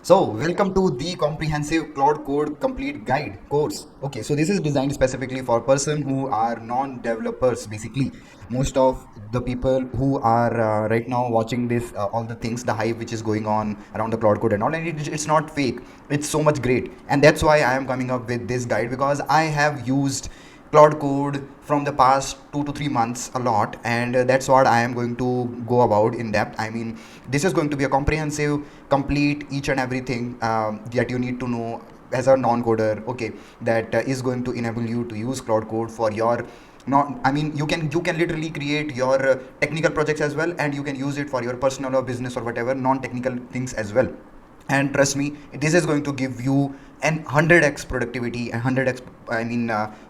So, welcome to the comprehensive Cloud Code Complete Guide course. Okay, so this is designed specifically for person who are non-developers. Basically, most of the people who are right now watching this, all the things, the hype which is going on around the Cloud Code and all, and it's not fake. It's so much great, and that's why I am coming up with this guide because I have used Cloud Code from the past 2 to 3 months a lot, and that's what I am going to go about in depth. I mean, this is going to be a comprehensive, complete each and everything that you need to know as a non-coder. Okay, that is going to enable you to use Cloud Code for your not I mean you can literally create your technical projects as well, and you can use it for your personal or business or whatever non-technical things as well. And trust me, this is going to give you an 100x productivity and 100x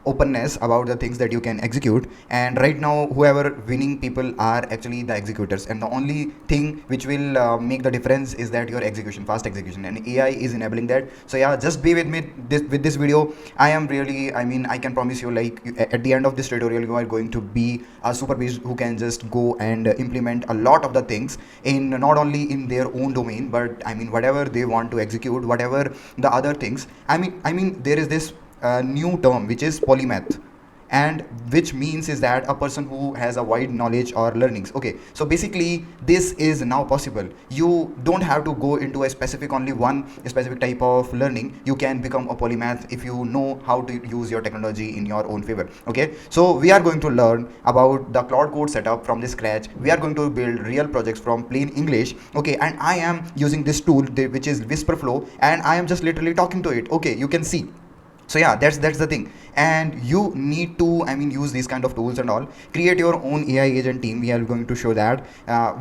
openness about the things that you can execute. And right now, whoever winning people are actually the executors, and the only thing which will make the difference is that your execution, fast execution, and AI is enabling that. So yeah, just be with me with this video. I am really, I can promise you, like at the end of this tutorial you are going to be a super beast who can just go and implement a lot of the things in not only in their own domain, but whatever they want to execute, whatever the other things. There is this new term which is polymath, and which means is that a person who has a wide knowledge or learnings. Okay, so basically this is now possible. You don't have to go into a specific only one specific type of learning. You can become a polymath if you know how to use your technology in your own favor. Okay, so we are going to learn about the Cloud Code setup from the scratch. We are going to build real projects from plain English. Okay, and I am using this tool which is Whisper Flow, and I am just literally talking to it. Okay, you can see. So yeah, that's the thing. And you need to use these kind of tools and all. Create your own AI agent team. We are going to show that.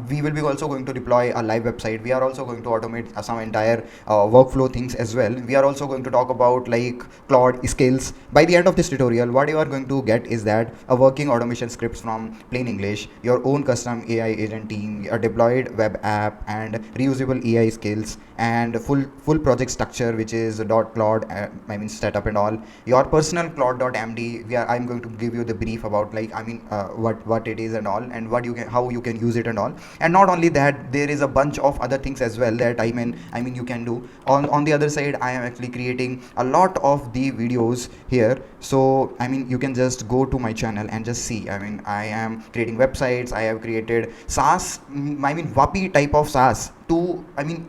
We will be also going to deploy a live website. We are also going to automate some entire workflow things as well. We are also going to talk about like Claude skills. By the end of this tutorial, what you are going to get is that a working automation scripts from plain English, your own custom AI agent team, a deployed web app, and reusable AI skills, and full project structure, which is .cloud setup and all. Your personal CLAUDE.md. I'm going to give you the brief about like what it is and all, and what you can, how you can use it and all. And not only that, there is a bunch of other things as well that you can do. On the other side, I am actually creating a lot of the videos here. So you can just go to my channel and just see. I am creating websites. I have created SaaS, WAPI type of SaaS to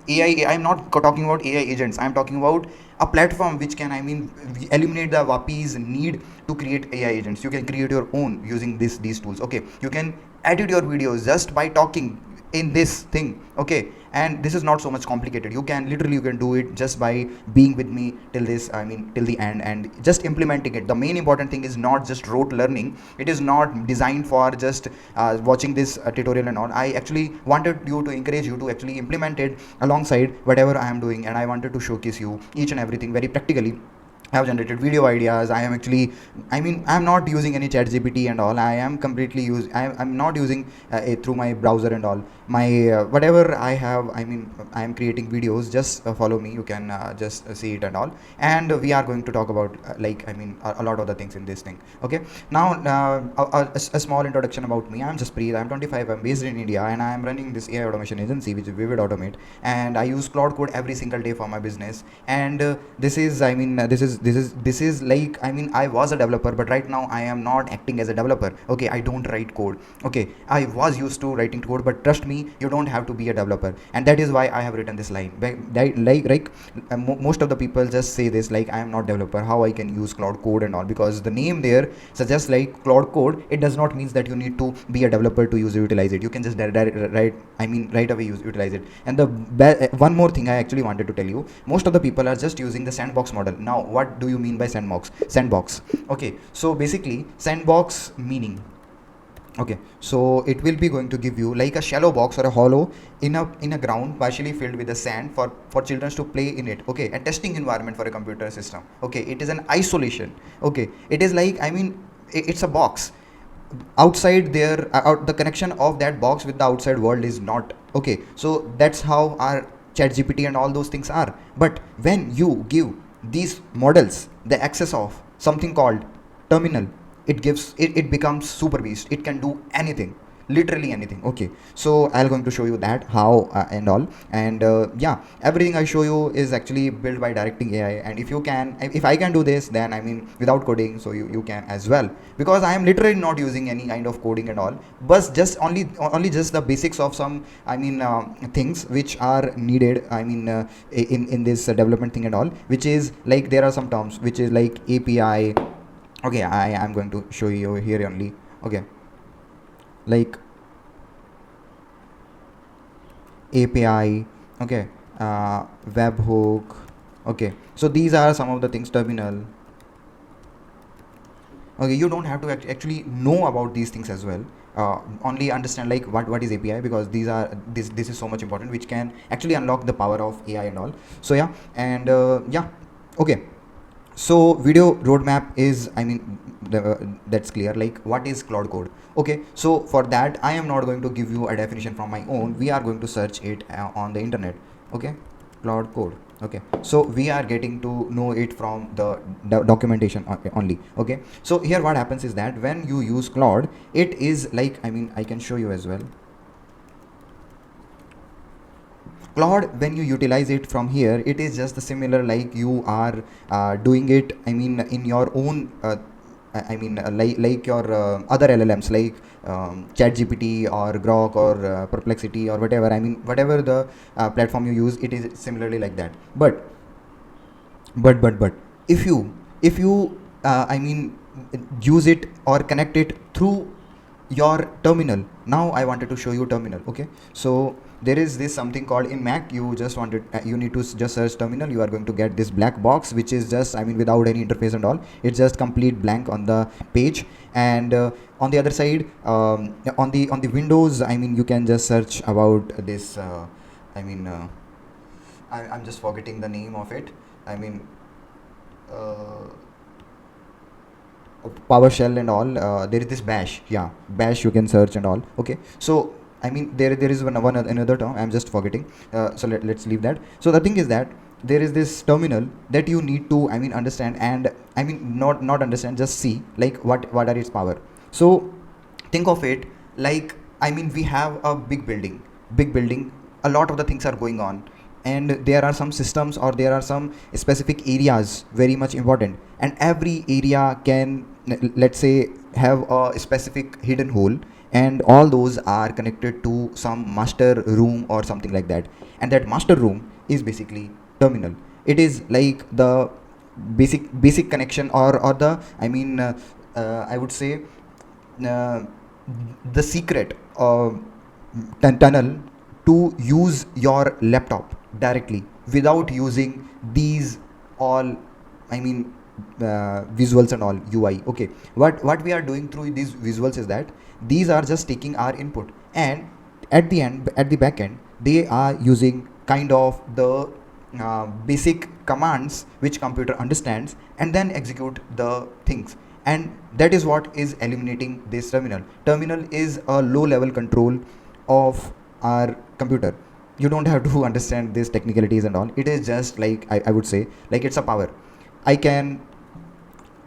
AI. I'm not talking about AI agents. I'm talking about a platform which can eliminate the WAPI's need to create AI agents. You can create your own using these tools. Okay, you can edit your videos just by talking in this thing. Okay, and this is not so much complicated. You can do it just by being with me till this till the end and just implementing it. The main important thing is not just rote learning. It is not designed for just watching this tutorial and all. I actually wanted you to encourage you to actually implement it alongside whatever I am doing, and I wanted to showcase you each and everything very practically. I have generated video ideas. I am actually, I'm not using any chat GPT and all. I am completely I'm not using it through my browser and all. My whatever I have, I am creating videos. Just follow me. You can just see it and all. And we are going to talk about a lot of the things in this thing. Okay. Now, a small introduction about me. I'm just Preet. I'm 25. I'm based in India, and I am running this AI automation agency, which is Vivid Automate. And I use Cloud Code every single day for my business. And this is, this is like, I was a developer, but right now I am not acting as a developer. Okay, I don't write code. Okay, I was used to writing code, but trust me, you don't have to be a developer. And that is why I have written this line. Most of the people just say this, like, I am not developer, how I can use Cloud Code and all, because the name there suggests like Cloud Code. It does not mean that you need to be a developer to utilize it. You can just right away utilize it. And the one more thing I actually wanted to tell you, most of the people are just using the sandbox model. Now, what do you mean by sandbox? Okay, so basically sandbox meaning, okay, so it will be going to give you like a shallow box or a hollow in a ground partially filled with the sand for children to play in it. Okay, a testing environment for a computer system. Okay, it is an isolation. Okay, it is like, it's a box outside there. The connection of that box with the outside world is not okay. So that's how our chat GPT and all those things are. But when you give these models the access of something called terminal, it becomes super beast. It can do anything. literally anything. Okay, so I'll going to show you that how and all. And yeah, everything I show you is actually built by directing AI. And if I can do this, then I mean without coding, so you can as well, because I am literally not using any kind of coding and all, but just only just the basics of some, I mean things which are needed, I mean in this development thing and all, which is like there are some terms which is like API. Okay, I am going to show you here only. Okay, like API, okay, webhook. Okay, so these are some of the things. Terminal. Okay, you don't have to actually know about these things as well. Only understand like what is API, because this is so much important, which can actually unlock the power of AI and all. So yeah, and yeah, okay. So video roadmap is, I mean that's clear. Like what is Claude Code? Okay, so for that I am not going to give you a definition from my own. We are going to search it on the internet. Okay, Claude Code. Okay, so we are getting to know it from the documentation only. Okay, so here what happens is that when you use Claude, it is like, I mean I can show you as well. Claude, when you utilize it from here, it is just similar like you are doing it, I mean in your own like your other LLMs like ChatGPT or Grok or Perplexity or whatever. I mean whatever the platform you use, it is similarly like that. But if you I mean use it or connect it through your terminal. Now I wanted to show you terminal. Okay, so there is this something called in Mac. You just wanted you need to just search terminal. You are going to get this black box, which is just, I mean without any interface and all. It's just complete blank on the page. And on the other side, on the Windows, I mean you can just search about this I mean I'm just forgetting the name of it. I mean uh, PowerShell and all. There is this bash. Yeah, bash you can search and all. Okay, so I mean there is one another term I'm just forgetting. So let's leave that. So the thing is that there is this terminal that you need to, I mean understand, and I mean not understand, just see like what are its power. So think of it like, I mean we have a big building, a lot of the things are going on, and there are some systems or there are some specific areas very much important, and every area can, let's say, have a specific hidden hole, and all those are connected to some master room or something like that. And that master room is basically terminal. It is like the basic connection, or the, I mean I would say uh, the secret tunnel to use your laptop directly without using these all, I mean visuals and all UI. Okay, what we are doing through these visuals is that these are just taking our input, and at the end, at the back end, they are using kind of the basic commands which computer understands, and then execute the things. And that is what is eliminating this terminal is a low level control of our computer. You don't have to understand these technicalities and all. It is just like, I would say like it's a power. I can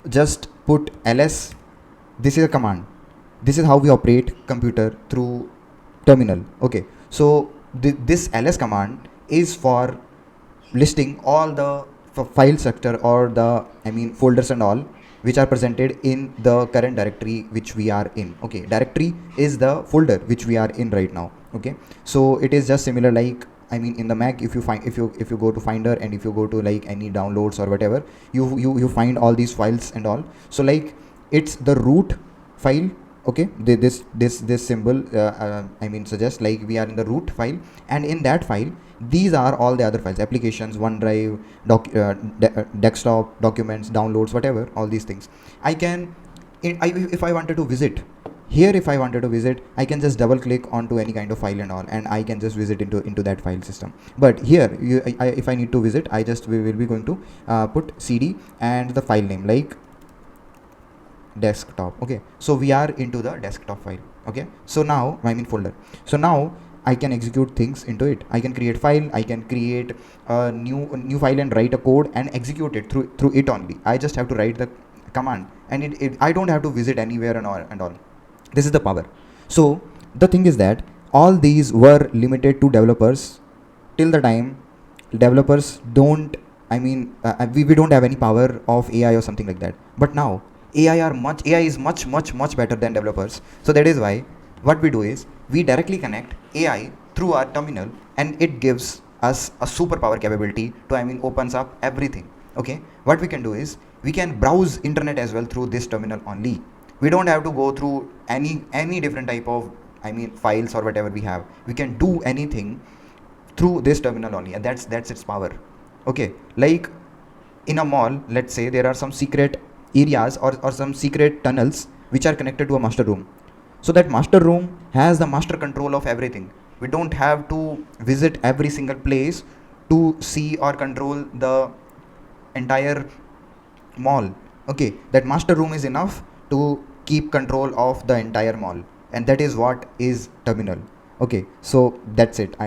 just put ls. This is a command. This is how we operate computer through terminal. Okay, so this ls command is for listing all the file structure, or the, I mean folders and all, which are presented in the current directory which we are in. Okay, directory is the folder which we are in right now. Okay, so it is just similar like, I mean in the Mac, if you go to Finder, and if you go to like any downloads or whatever, you find all these files and all. So like it's the root file. Okay, this symbol I mean suggests like we are in the root file, and in that file these are all the other files: applications, OneDrive, desktop, documents, downloads, whatever, all these things. I can, if I wanted to visit here, if I wanted to visit, I can just double click onto any kind of file and all, and I can just visit into that file system. But here if I need to visit, we will be going to put cd and the file name like desktop. Okay, so we are into the desktop file. Okay, so now, I mean folder. So now I can execute things into it. I can create file, I can create a new file and write a code and execute it through it only. I just have to write the command, and I don't have to visit anywhere and all. This is the power. So the thing is that all these were limited to developers till the time developers don't, we don't have any power of AI or something like that. But now AI is much better than developers. So that is why what we do is we directly connect AI through our terminal, and it gives us a superpower capability to, opens up everything. Okay, what we can do is we can browse internet as well through this terminal only. We don't have to go through any different type of, files or whatever we have. We can do anything through this terminal only, and that's its power. Okay, like in a mall, let's say there are some secret areas or some secret tunnels which are connected to a master room. So that master room has the master control of everything. We don't have to visit every single place to see or control the entire mall. Okay, that master room is enough to keep control of the entire mall, and that is what is terminal. Okay, so that's it.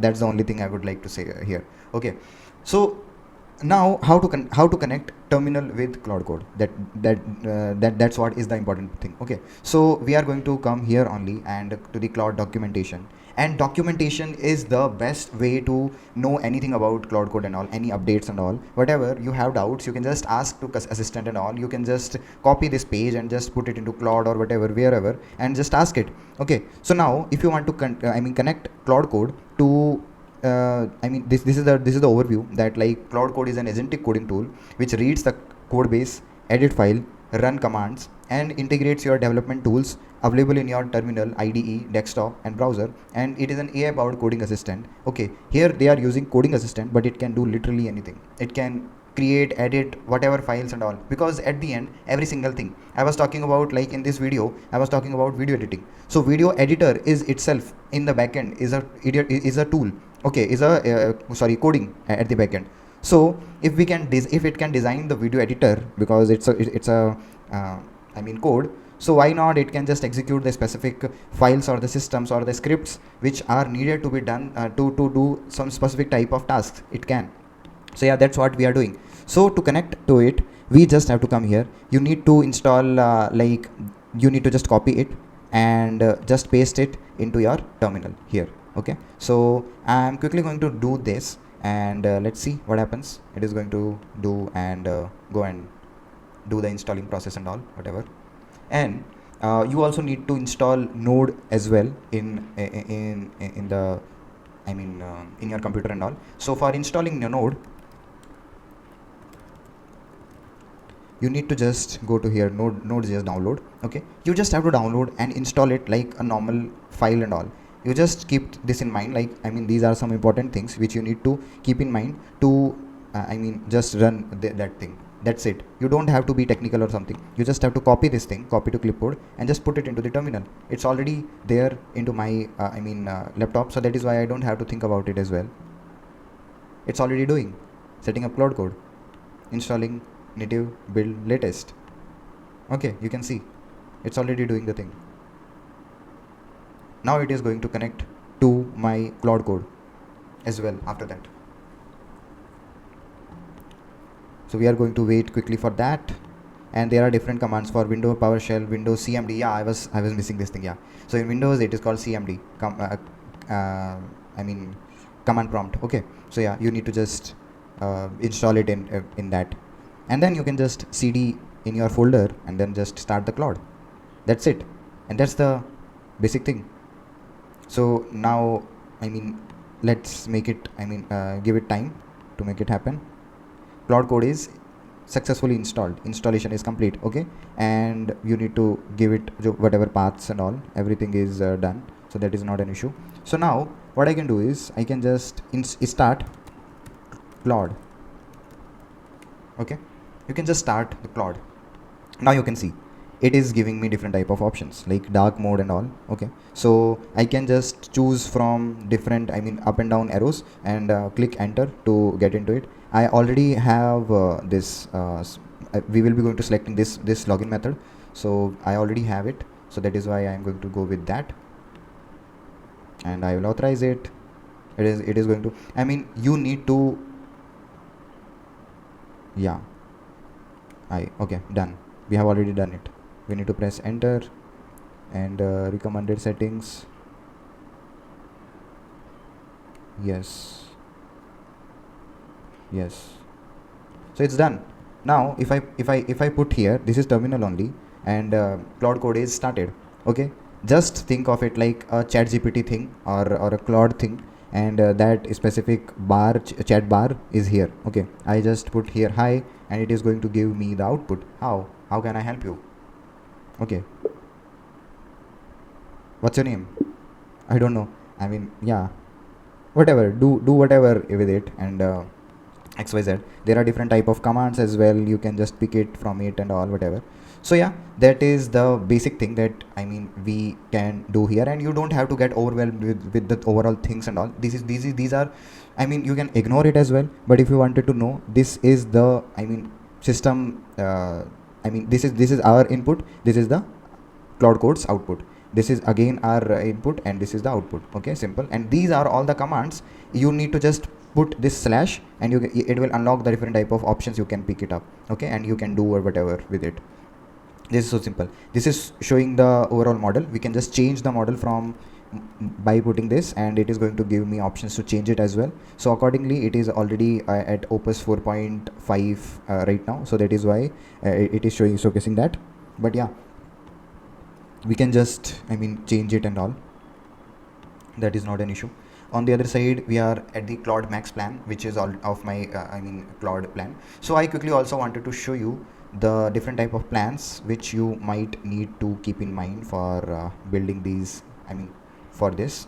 That's the only thing I would like to say here. Okay, so now how to connect terminal with cloud code, that's what is the important thing. Okay, so we are going to come here only and to the cloud documentation, and documentation is the best way to know anything about cloud code and all, any updates and all. Whatever you have doubts, you can just ask to assistant and all. You can just copy this page and just put it into cloud or whatever, wherever, and just ask it. Okay, so now if you want to connect cloud code to this is the overview, that like cloud code is an agentic coding tool which reads the code base, edit file, run commands, and integrates your development tools available in your terminal, IDE, desktop, and browser. And it is an AI powered coding assistant. Okay, here they are using coding assistant, but it can do literally anything. It can create, edit whatever files and all, because at the end every single thing I was talking about, like in this video I was talking about video editing. So video editor is itself in the backend is a tool. Okay, is a coding at the backend. So if it can design the video editor, because it's a code, so why not it can just execute the specific files or the systems or the scripts which are needed to be done to do some specific type of tasks. It can. So yeah, that's what we are doing. So to connect to it, we just have to come here. You need to install you need to just copy it and just paste it into your terminal here. Okay, so I'm quickly going to do this, and let's see what happens. It is going to do and go and do the installing process and all, whatever. And you also need to install node as well in the in your computer and all. So for installing your node, you need to just go to here, node.js download. Okay, you just have to download and install it like a normal file and all. You just keep this in mind, like these are some important things which you need to keep in mind to just run that thing. That's it. You don't have to be technical or something. You just have to copy this thing, copy to clipboard, and just put it into the terminal. It's already there into my laptop, so that is why I don't have to think about it as well. It's already doing setting up cloud code, installing native build latest. Okay, you can see it's already doing the thing. Now it is going to connect to my cloud code as well after that. So we are going to wait quickly for that. And there are different commands for Windows PowerShell, Windows CMD. Yeah, I was missing this thing. Yeah, so in Windows it is called CMD, command prompt. Okay, so yeah, you need to just install it in that, and then you can just cd in your folder and then just start the cloud. That's it, and that's the basic thing. So now let's make it give it time to make it happen. Cloud code is successfully installed, installation is complete. Okay, and you need to give it whatever paths and all, everything is done, so that is not an issue. So now what I can do is I can just start Claude. Okay, you can just start the Claude. Now you can see it is giving me different type of options like dark mode and all. Okay, so I can just choose from different up and down arrows and click enter to get into it. I already have this we will be going to selecting this login method, so I already have it, so that is why I am going to go with that, and I will authorize it. It is going to you need to, yeah, okay, done. We have already done it. We need to press enter and recommended settings. Yes. Yes. So it's done. Now if I put here, this is terminal only, and Claude Code is started. Okay, just think of it like a chat GPT thing, or a Claude thing, and that specific bar, chat bar is here. Okay, I just put here hi, and it is going to give me the output. How can I help you? Okay, what's your name? I don't know. I mean, yeah, whatever, do whatever with it, and xyz. There are different type of commands as well, you can just pick it from it and all, whatever. So yeah, that is the basic thing that we can do here, and you don't have to get overwhelmed with the overall things and all. These are, you can ignore it as well, but if you wanted to know, this is the system, this is our input, this is the Claude Code's output, this is again our input, and this is the output. Okay, simple. And these are all the commands. You need to just put this slash, and it will unlock the different type of options, you can pick it up. Okay, and you can do or whatever with it. This is so simple. This is showing the overall model. We can just change the model from by putting this, and it is going to give me options to change it as well. So accordingly, it is already at Opus 4.5 right now, so that is why it is showcasing that. But yeah, we can just change it and all, that is not an issue. On the other side, we are at the Claude Max plan, which is all of my Claude plan. So I quickly also wanted to show you the different type of plans which you might need to keep in mind for building these, for this.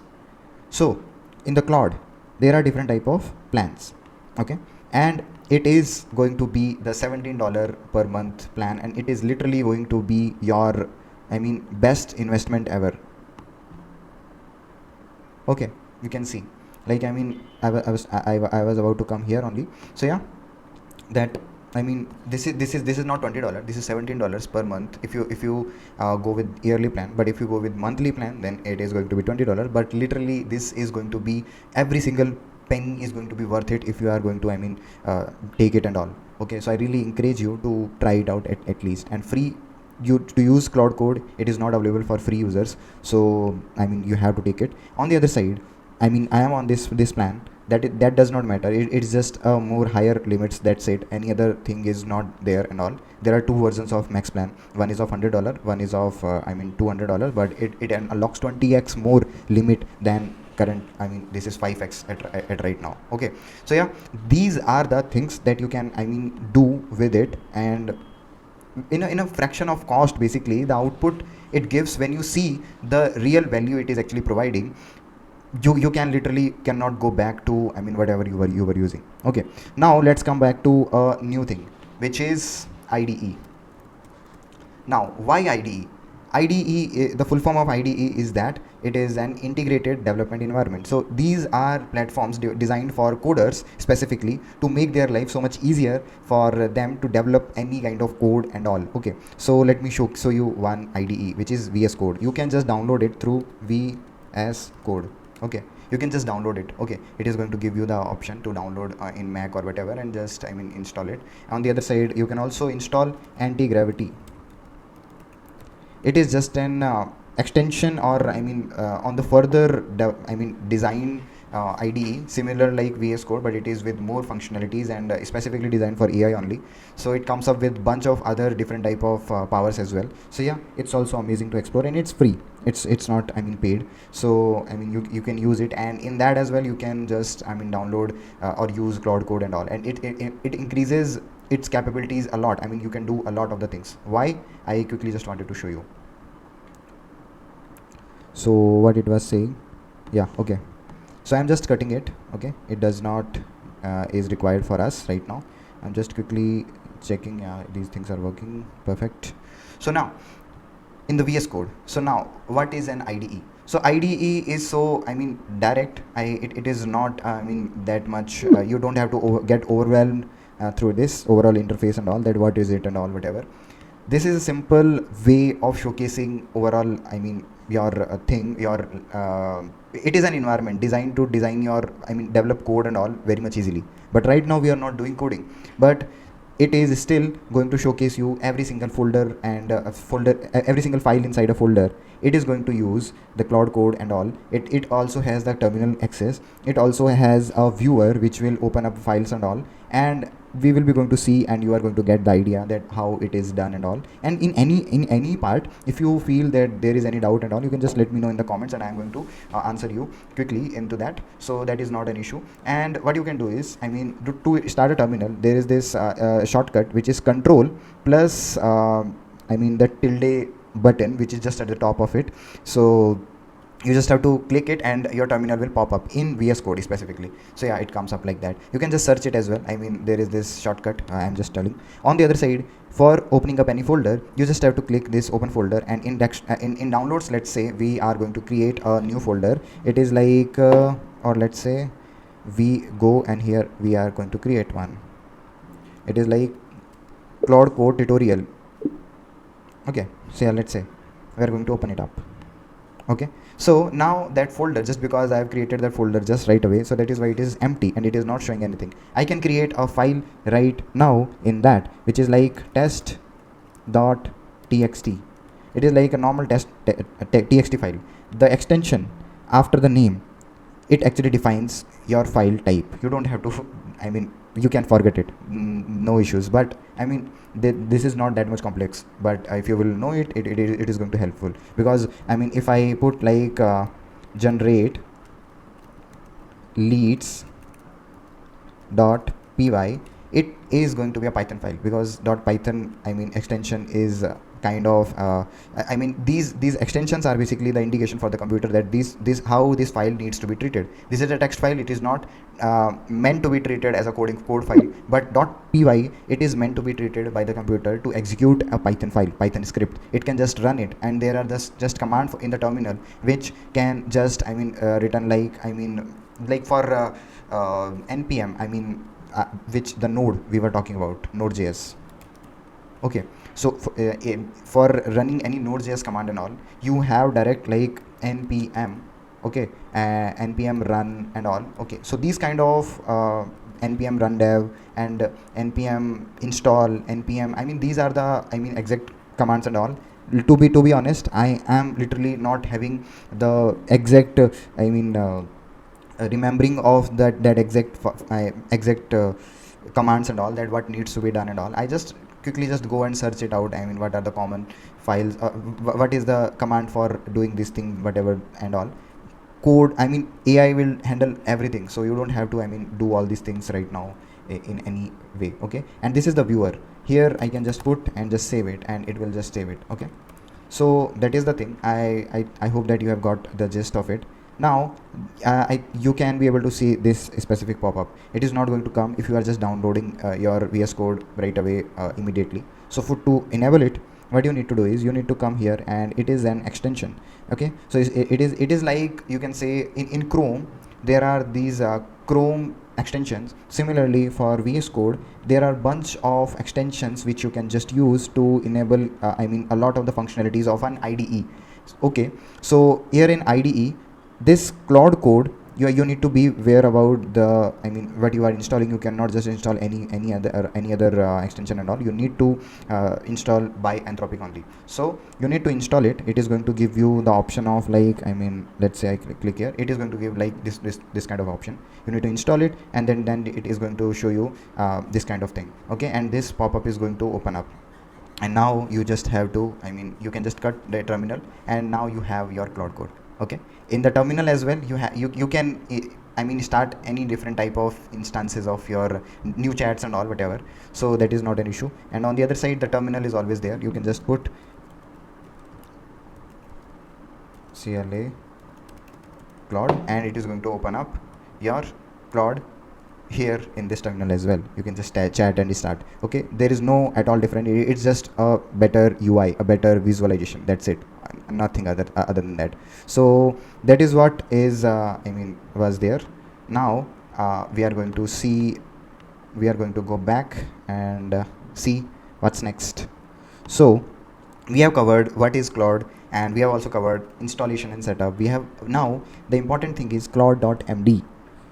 So in the Claude, there are different type of plans. Okay, and it is going to be the $17 per month plan, and it is literally going to be your best investment ever. Okay, you can see, like I was about to come here only. So yeah, that this is not $20, this is $17 per month if you go with yearly plan. But if you go with monthly plan, then it is going to be $20. But literally, this is going to be, every single penny is going to be worth it if you are going to take it and all. Okay, so I really encourage you to try it out at least. And free, you to use Claude Code, it is not available for free users, so you have to take it. On the other side, I am on this plan, that does not matter, it's just a more higher limits, that's it. Any other thing is not there and all. There are two versions of max plan, one is of $100, one is of $200, but it unlocks 20x more limit than current. This is 5x at right now. Okay, so yeah, these are the things that you can do with it, and in a fraction of cost. Basically, the output it gives, when you see the real value it is actually providing, you can literally cannot go back to whatever you were using. Okay, now let's come back to a new thing, which is IDE. Now, why IDE? IDE, the full form of IDE is that it is an integrated development environment. So these are platforms designed for coders specifically, to make their life so much easier for them to develop any kind of code and all. Okay, so let me show you one IDE, which is VS Code. You can just download it through VS Code. Okay, you can just download it. Okay, it is going to give you the option to download in Mac or whatever, and just install it. On the other side, you can also install Anti-Gravity. It is just an extension, or on the further design IDE, similar like VS Code, but it is with more functionalities, and specifically designed for AI only. So it comes up with bunch of other different type of powers as well. So yeah, it's also amazing to explore, and it's free. It's not paid. So you can use it, and in that as well you can just download or use Claude Code and all, and it increases its capabilities a lot. You can do a lot of the things. Why? I quickly just wanted to show you. So what it was saying, yeah, okay, so I'm just cutting it. Okay, it does not is required for us right now. I'm just quickly checking. These things are working perfect. So now in the VS Code, so now what is an IDE? So IDE is so direct. It is not that much. You don't have to get overwhelmed through this overall interface and all, that what is it and all, whatever. This is a simple way of showcasing overall your thing, your it is an environment designed to design your develop code and all very much easily. But right now we are not doing coding, but it is still going to showcase you every single folder and every single file inside a folder. It is going to use the Claude Code and all. It also has the terminal access. It also has a viewer which will open up files and all, and we will be going to see, and you are going to get the idea that how it is done and all. And in any part, if you feel that there is any doubt and all, you can just let me know in the comments, and I am going to answer you quickly into that. So that is not an issue. And what you can do is, I mean, to start a terminal, there is this shortcut which is control plus I mean the tilde button, which is just at the top of it. So you just have to click it and your terminal will pop up in VS Code specifically. So yeah, it comes up like that. You can just search it as well. I mean, there is this shortcut, I'm just telling. On the other side, for opening up any folder, you just have to click this open folder, and in downloads, let's say we are going to create a new folder. It is like or let's say we go and here we are going to create one. It is like Claude Code tutorial. Okay, so yeah, let's say we are going to open it up. Okay, so now that folder, just because I have created that folder just right away, so that is why it is empty and it is not showing anything. I can create a file right now in that, which is like test.txt. It is like a normal txt file. The extension after the name, it actually defines your file type. You don't have to, I mean, you can forget it, no issues. But I mean, this is not that much complex, but if you will know it, it is going to helpful. Because I mean, if I put like generate leads.py, it is going to be a Python file, because .python, I mean, extension is kind of I mean, these extensions are basically the indication for the computer that this how this file needs to be treated. This is a text file. It is not meant to be treated as a code file, but .py, it is meant to be treated by the computer to execute a Python file, Python script. It can just run it, and there are just commands in the terminal which can just, I mean, written like, I mean, like for npm, I mean, which the node we were talking about, node.js. Okay, so for running any node.js command and all, you have direct like npm, okay, npm run and all. Okay, so these kind of npm run dev and npm install, npm, I mean, these are the, I mean, exact commands and all. To be honest, I am literally not having the exact I mean remembering of that exact commands and all, that what needs to be done and all. I just quickly just go and search it out. I mean, what are the common files, what is the command for doing this thing, whatever and all. Code, I mean, AI will handle everything, so you don't have to, I mean, do all these things right now in any way. Okay, and this is the viewer. Here I can just put and just save it, and it will just save it. Okay, so that is the thing. I hope that you have got the gist of it. Now you can be able to see this specific pop-up. It is not going to come if you are just downloading your VS Code right away immediately. So to enable it, what you need to do is you need to come here, and it is an extension. Okay, so it is like, you can say, in Chrome there are these Chrome extensions. Similarly, for VS Code there are bunch of extensions which you can just use to enable I mean, a lot of the functionalities of an IDE. Okay, so here in IDE, this Claude Code, you need to be aware about the, I mean, what you are installing. You cannot just install any other extension and all. You need to install by Anthropic only. So you need to install it. It is going to give you the option of like, I mean, let's say I click here, it is going to give like this kind of option. You need to install it, and then it is going to show you this kind of thing. Okay, and this pop-up is going to open up, and now you just have to, I mean, you can just cut the terminal, and now you have your Claude Code. Okay, in the terminal as well, you can, I mean, start any different type of instances of your new chats and all, whatever. So that is not an issue. And on the other side, the terminal is always there. You can just put CLA Claude, and it is going to open up your Claude here in this terminal as well. You can just chat and start. Okay, there is no at all different. It's just a better UI, a better visualization. That's it, nothing other than that. So that is what is I mean, was there. Now we are going to see, we are going to go back and see what's next. So we have covered what is Claude, and we have also covered installation and setup. We have now, the important thing is CLAUDE.md.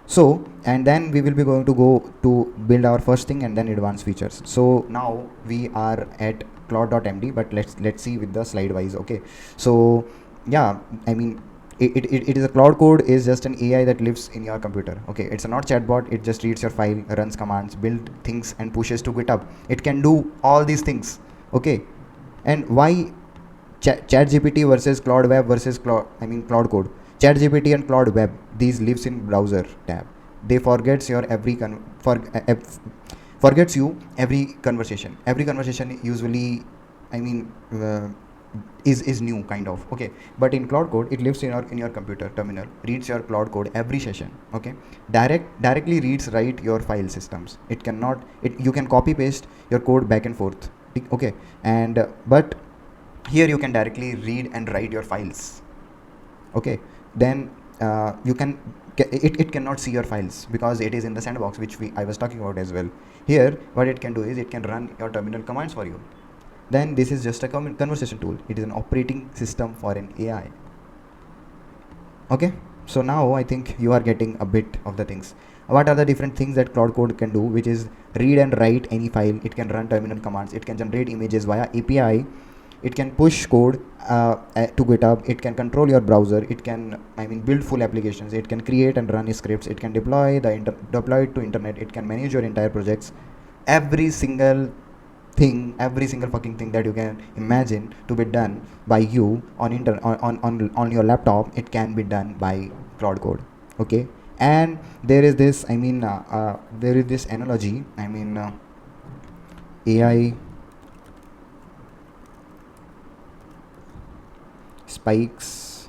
So, and then we will be going to go to build our first thing and then advanced features. So now we are at CLAUDE.md, but let's see with the slide wise. Okay, so yeah, I mean, it is a Cloud Code is just an AI that lives in your computer. Okay, it's a not chatbot. It just reads your file, runs commands, build things, and pushes to GitHub. It can do all these things. Okay, and why ChatGPT versus Cloud Web versus Cloud Code? ChatGPT and Cloud Web, these lives in browser tab. They forgets your forgets you every conversation. Every conversation usually, I mean, is new kind of. Okay, but in Cloud Code, it lives in your computer terminal, reads your Cloud Code every session. Okay, directly reads write your file systems. It cannot. You can copy paste your code back and forth. Okay, and but here you can directly read and write your files. Okay, then you can it cannot see your files because it is in the sandbox, which I was talking about as well. Here what it can do is it can run your terminal commands for you. Then this is just a conversation tool. It is an operating system for an AI. Okay, so now I think you are getting a bit of the things. What are the different things that Cloud Code can do, which is read and write any file. It can run terminal commands. It can generate images via API. It can push code to GitHub. It can control your browser. It can build full applications. It can create and run scripts. It can deploy it to internet. It can manage your entire projects. Every single thing, every single fucking thing that you can imagine to be done by you on your laptop, it can be done by Cloud Code. Okay, and there is this there is this analogy. AI spikes,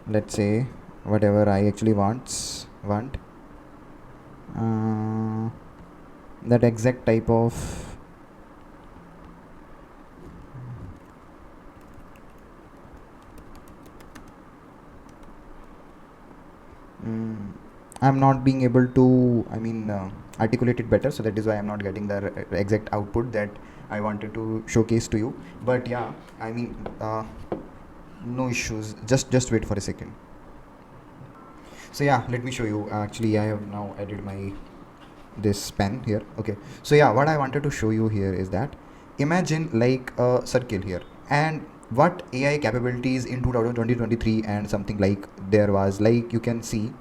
let's say whatever I actually want that exact type of I'm not being able to articulate it better, so that is why I'm not getting the exact output that I wanted to showcase to you. But yeah, no issues, just wait for a second. So yeah, let me show you. Actually, I have now added my this pen here. Okay, so yeah, what I wanted to show you here is that imagine like a circle here, and what AI capabilities in 2023 and something like there was, like you can see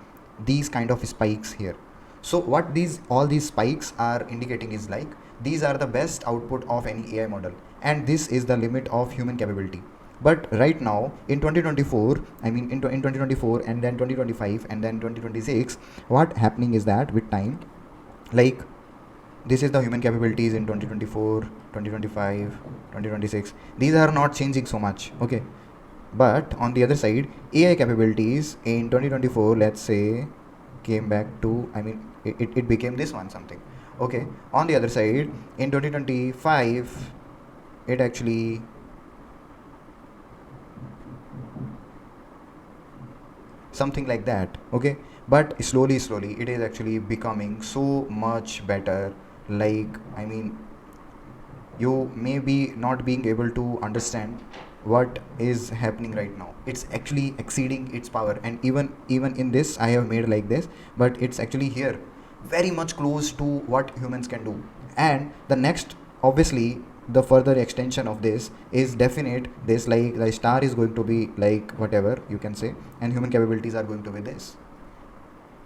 these kind of spikes here. So what all these spikes are indicating is like these are the best output of any AI model, and this is the limit of human capability. But right now in 2024, in 2024 and then 2025 and then 2026, what happening is that with time, like this is the human capabilities in 2024, 2025, 2026. These are not changing so much. Okay, but on the other side, AI capabilities in 2024, let's say, came back to it became this one something. Okay, on the other side in 2025, it actually something like that. Okay, but slowly it is actually becoming so much better. Like you may be not being able to understand what is happening right now. It's actually exceeding its power, and even in this I have made like this, but it's actually here very much close to what humans can do. And the next, obviously, the further extension of this is definite. This, like, the star is going to be like whatever you can say, and human capabilities are going to be this.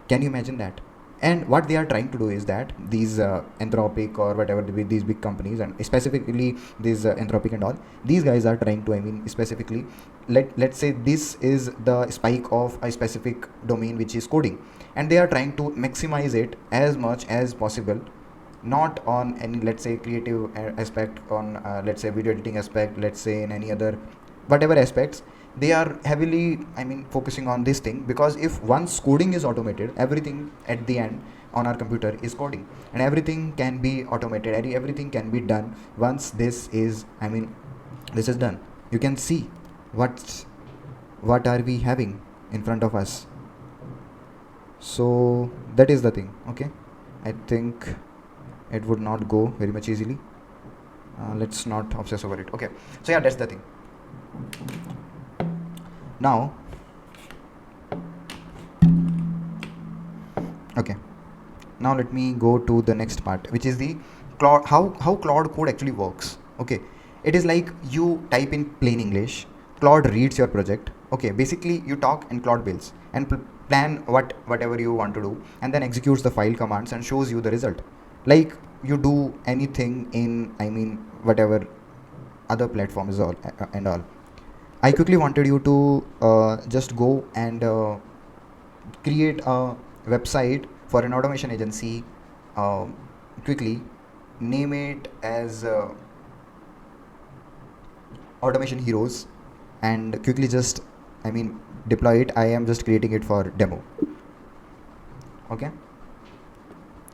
Can you imagine that? And what they are trying to do is that these Anthropic or whatever these big companies, and specifically these Anthropic and all, these guys are trying to specifically let's say this is the spike of a specific domain, which is coding, and they are trying to maximize it as much as possible, not on any, let's say, creative aspect, on let's say video editing aspect, let's say in any other whatever aspects. They are heavily focusing on this thing, because if once coding is automated, everything at the end on our computer is coding, and everything can be automated, everything can be done once this is this is done. You can see what are we having in front of us. So that is the thing. Okay, I think it would not go very much easily. Let's not obsess over it. Okay, so yeah, that's the thing. Now Okay, now let me go to the next part, which is the Claude, how Claude Code actually works. Okay, it is like you type in plain English, Claude reads your project. Okay, basically you talk and Claude builds and plan whatever you want to do, and then executes the file commands and shows you the result. Like you do anything in, I mean, whatever other platforms all and all. I quickly wanted you to just go and create a website for an automation agency. uh, Quickly name it as automation heroes, and quickly just, I mean, deploy it. I am just creating it for demo. Okay,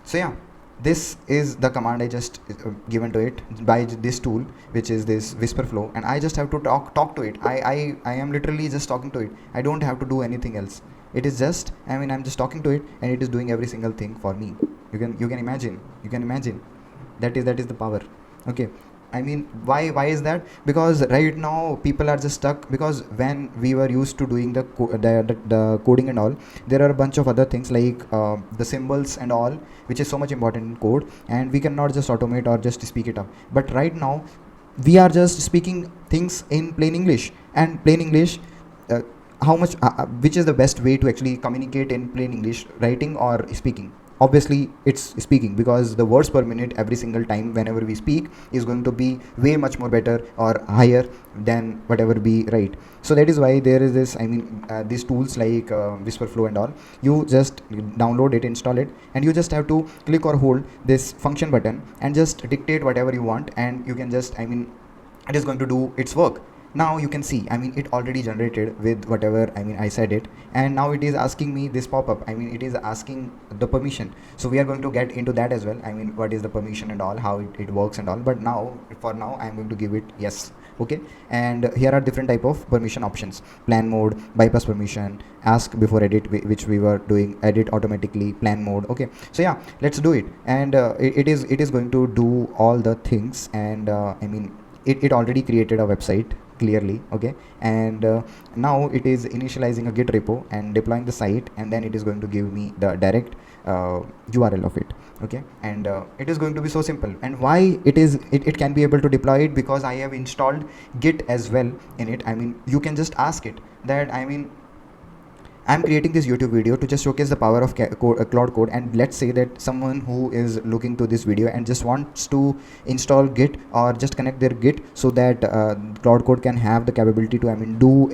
so yeah, this is the command I just given to it by this tool, which is this whisper flow, and I just have to talk to it. I am literally just talking to it. I don't have to do anything else. It is just, I mean, I'm just talking to it and it is doing every single thing for me. You can imagine that is the power. Okay, I mean, why is that? Because right now people are just stuck, because when we were used to doing the coding and all, there are a bunch of other things like the symbols and all, which is so much important in code, and we cannot just automate or just speak it up. But right now we are just speaking things in plain English, and plain English, uh, how much which is the best way to actually communicate in plain English, writing or speaking? Obviously it's speaking, because the words per minute every single time whenever we speak is going to be way much more better or higher than whatever we write. So that is why there is this, I mean, these tools like whisperflow and all. You just download it, install it, and you just have to click or hold this function button and just dictate whatever you want, and you can just, I mean, it is going to do its work. Now you can see, I mean, it already generated with whatever, I mean, I said it, and now it is asking me this pop-up. I mean, it is asking the permission. So we are going to get into that as well. I mean, what is the permission and all, how it works and all. But now, for now, I'm going to give it yes. Okay, and here are different type of permission options: plan mode, bypass permission, ask before edit, which we were doing, edit automatically, plan mode. Okay, so yeah, let's do it. And it is going to do all the things. And I mean, it already created a website clearly. Okay, and now it is initializing a git repo and deploying the site, and then it is going to give me the direct URL of it. Okay, and it is going to be so simple. And why it can be able to deploy it? Because I have installed git as well in it. I mean, you can just ask it that, I mean, I'm creating this YouTube video to just showcase the power of Claude Code, and let's say that someone who is looking to this video and just wants to install Git or just connect their Git, so that Claude Code can have the capability to, I mean, do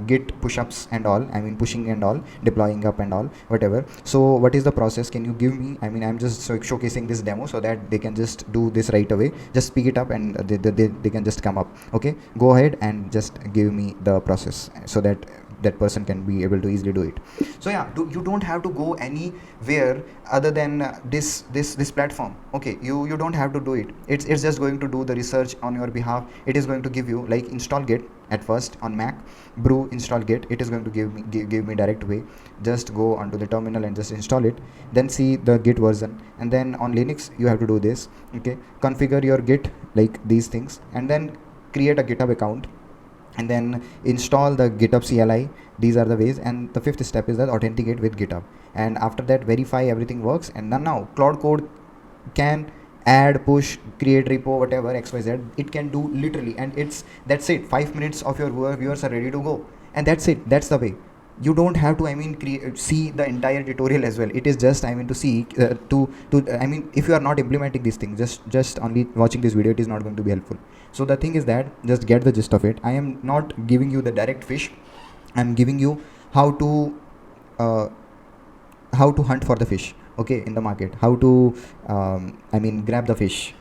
Git push-ups and all, I mean, pushing and all, deploying up and all, whatever. So what is the process? Can you give me? I mean, I'm just showcasing this demo so that they can just do this right away. Just speak it up and they can just come up. Okay, go ahead and just give me the process so that that person can be able to easily do it. So yeah, you don't have to go anywhere other than this platform. Okay, you don't have to do it. It's just going to do the research on your behalf. It is going to give you, like, install git at first on Mac, brew install git. It is going to give me direct way. Just go onto the terminal and just install it, then see the git version. And then on Linux you have to do this. Okay, configure your git, like these things, and then create a GitHub account, and then install the GitHub CLI. These are the ways. And the fifth step is that authenticate with GitHub, and after that verify everything works. And then now Claude Code can add, push, create repo, whatever, XYZ. It can do literally, and that's it. 5 minutes of your viewers are ready to go, and that's it. That's the way. You don't have to, I mean, see the entire tutorial as well. It is just, I mean, to see I mean, if you are not implementing these things, just only watching this video, it is not going to be helpful. So the thing is that just get the gist of it. I am not giving you the direct fish. I'm giving you how to hunt for the fish, okay, in the market. How to I mean, grab the fish.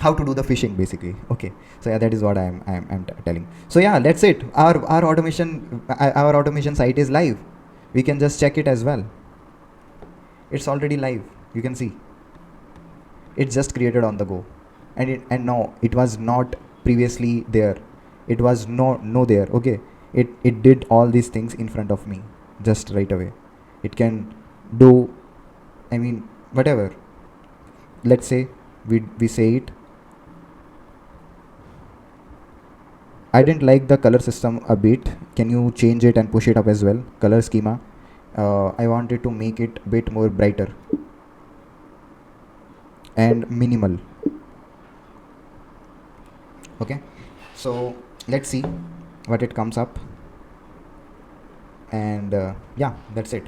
How to do the fishing, basically. Okay, so yeah, that is what I'm telling. So yeah, that's it. Our automation site is live. We can just check it as well. It's already live. You can see it's just created on the go. And no, it was not previously there. It was no there. Okay, it did all these things in front of me just right away. It can do, I mean, whatever. Let's say we say it. I didn't like the color system a bit. Can you change it and push it up as well? Color schema. I wanted to make it a bit more brighter and minimal. Okay, so let's see what it comes up. And yeah, that's it.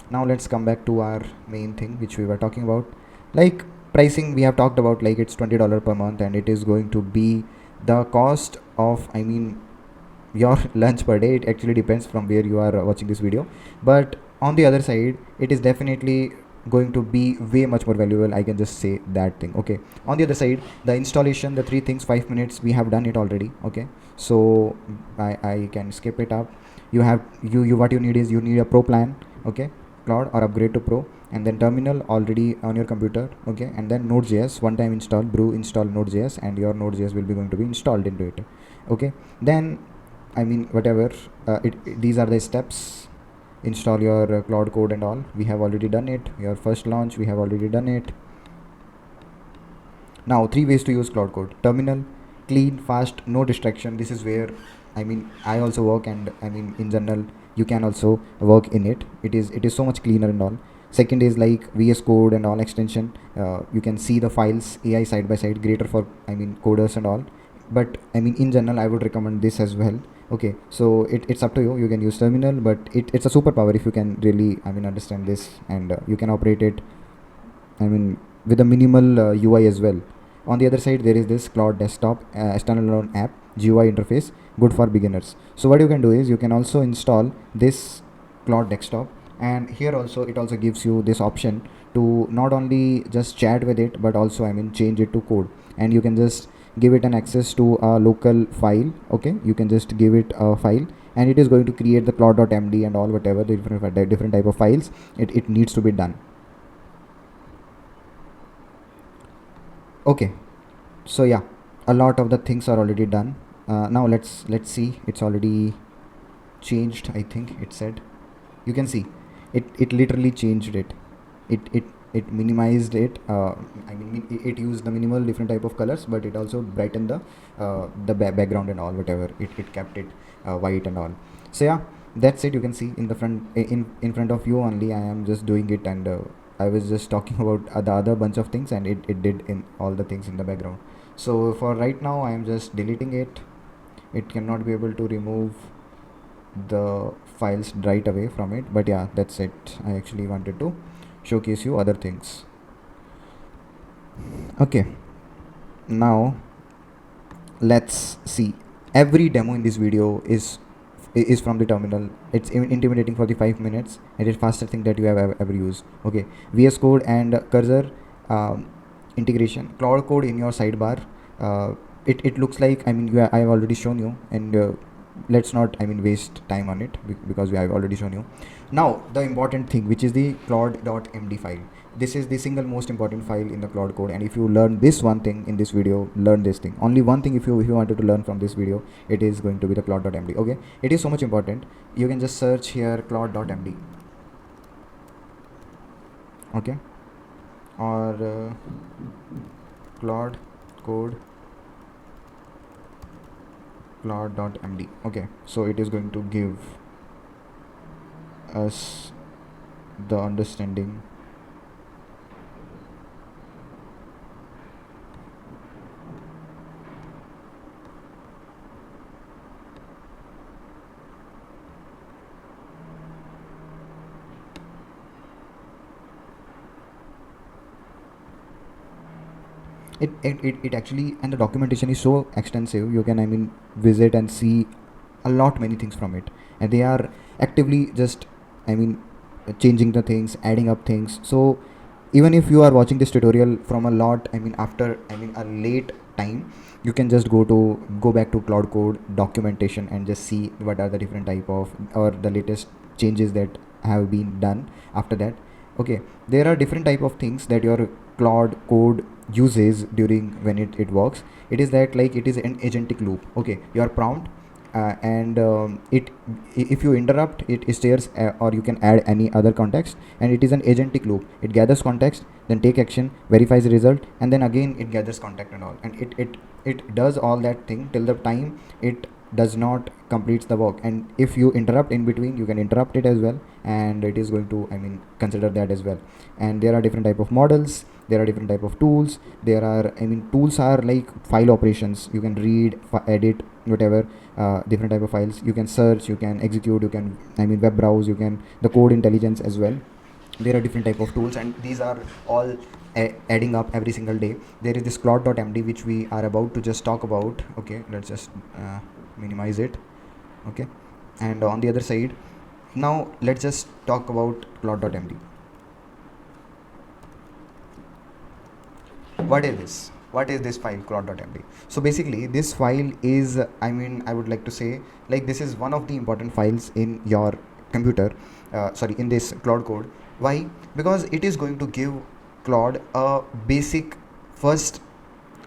Now let's come back to our main thing which we were talking about. Like pricing, we have talked about, like it's $20 per month, and it is going to be the cost of, I mean, your lunch per day. It actually depends from where you are watching this video, but on the other side, it is definitely going to be way much more valuable. I can just say that thing. Okay, on the other side, the installation, the three things, 5 minutes, we have done it already. Okay, so I can skip it up. You have you what you need is, you need a pro plan. Okay, Cloud, or upgrade to pro, and then terminal already on your computer. Okay, and then Node.js, one time install, brew install Node.js, and your Node.js will be going to be installed into it. Okay, then I mean, whatever, these are the steps. Install your cloud code and all, we have already done it. Your first launch, we have already done it. Now, three ways to use cloud code: terminal, clean, fast, no distraction. This is where, I mean, I also work, and I mean, in general, you can also work in it. It is so much cleaner and all. Second is like VS Code and all extension. You can see the files, AI side by side, greater for, I mean, coders and all. But I mean, in general, I would recommend this as well. Okay, so it's up to you. You can use terminal, but it's a superpower if you can really, I mean, understand this, and you can operate it, I mean, with a minimal UI as well. On the other side, there is this Cloud Desktop standalone app GUI interface, good for beginners. So what you can do is, you can also install this Cloud Desktop, and here also it also gives you this option to not only just chat with it, but also, I mean, change it to code, and you can just give it an access to a local file. Okay, you can just give it a file, and it is going to create the CLAUDE.md and all, whatever the different type of files it needs to be done. Okay, so yeah, a lot of the things are already done. Now let's see. It's already changed, I think. It said, you can see it literally changed it. It minimized it. I mean, it used the minimal different type of colors, but it also brightened the background and all, whatever. It kept it white and all. So yeah, that's it. You can see in the front, in front of you only, I am just doing it, and I was just talking about the other bunch of things, and it did in all the things in the background. So for right now, I am just deleting it. It cannot be able to remove the files right away from it, but yeah, that's it. I actually wanted to showcase you other things. Okay, now let's see. Every demo in this video is from the terminal. It's intimidating for the 5 minutes, and it's fastest thing that you have ever used. Okay, VS Code and cursor integration, cloud code in your sidebar. It looks like, I mean, I have already shown you, and let's not, I mean, waste time on it, because we have already shown you. Now the important thing, which is the CLAUDE.md file. This is the single most important file in the cloud code, and if you learn this one thing in this video, learn this thing. Only one thing, if you wanted to learn from this video, it is going to be the CLAUDE.md. Okay, it is so much important. You can just search here CLAUDE.md. Okay, or Claude code CLAUDE.md. Okay, so it is going to give us the understanding. It actually, and the documentation is so extensive, you can, I mean, visit and see a lot many things from it, and they are actively just, I mean, changing the things, adding up things. So even if you are watching this tutorial from a lot, I mean, after, I mean, a late time, you can just go back to cloud code documentation and just see what are the different type of, or the latest changes that have been done after that. Okay, there are different type of things that your cloud code uses during when it works. It is that, like, it is an agentic loop. Okay, your prompt, and if you interrupt, it stares, or you can add any other context, and it is an agentic loop. It gathers context, then take action, verifies the result, and then again it gathers context and all, and it does all that thing till the time it does not completes the work, and if you interrupt in between, you can interrupt it as well, and it is going to consider that as well. And there are different type of models, there are different type of tools. There are tools are like file operations. You can read, edit, whatever, different type of files. You can search, you can execute, you can web browse, you can the code intelligence as well. There are different type of tools, and these are all adding up every single day. There is this CLAUDE.md which we are about to just talk about. Okay, let's just minimize it. Okay, and on the other side, now let's just talk about CLAUDE.md. What is this file CLAUDE.md? So basically this file is, I would like to say, like, this is one of the important files in your computer, sorry, in this Claude code. Why? Because it is going to give Claude a basic first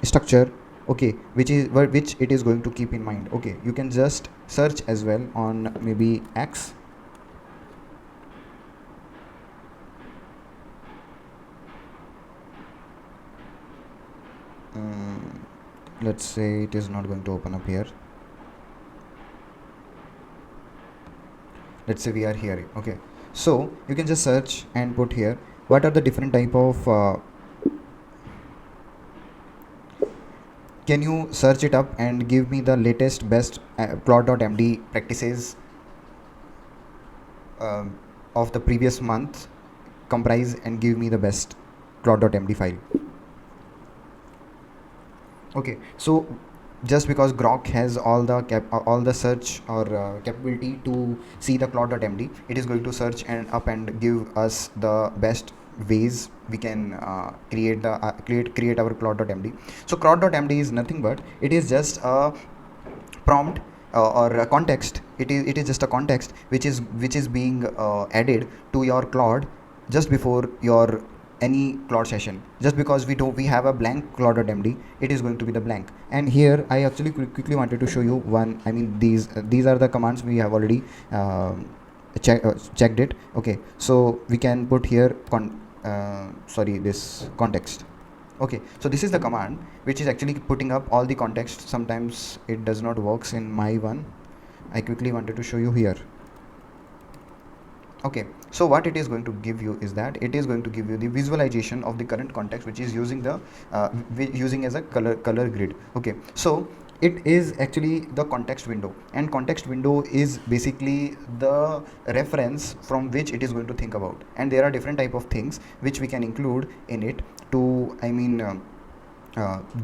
structure, okay, which it is going to keep in mind. Okay, you can just search as well on maybe X. Let's say it is not going to open up here. Let's say we are here. Okay, so you can just search and put here what are the different type of can you search it up and give me the latest best Claude.md practices of the previous month, comprise and give me the best Claude.md file. Okay, so just because Grok has all the search or capability to see the Claude.md, it is going to search and up and give us the best ways we can create our Claude.md. So Claude.md is nothing but it is just a prompt or a context. It is just a context which is being added to your Claude just before your any Claude session. Just because we have a blank Claude.md, it is going to be the blank. And here I actually quickly wanted to show you one. These are the commands we have already checked it. Okay, so we can put here this context. Okay, so this is the command which is actually putting up all the context. Sometimes it does not works in my one. I quickly wanted to show you here. Okay, so what it is going to give you is that it is going to give you the visualization of the current context, which is using the using as a color grid. Okay, so it is actually the context window, and context window is basically the reference from which it is going to think about. And there are different type of things which we can include in it to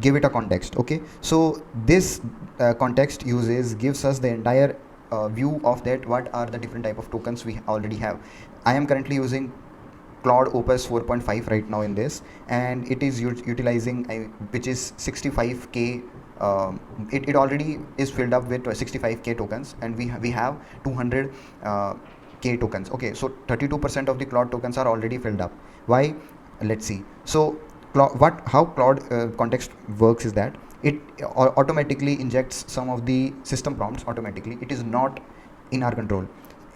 give it a context. Okay, so this context gives us the entire view of that what are the different type of tokens we already have. I am currently using Claude Opus 4.5 right now in this, and it is utilizing which is 65k. It already is filled up with 65k tokens, and we have 200 k tokens. Okay, so 32% of the Claude tokens are already filled up. Why? Let's see. So how Claude context works is that it automatically injects some of the system prompts automatically. It is not in our control,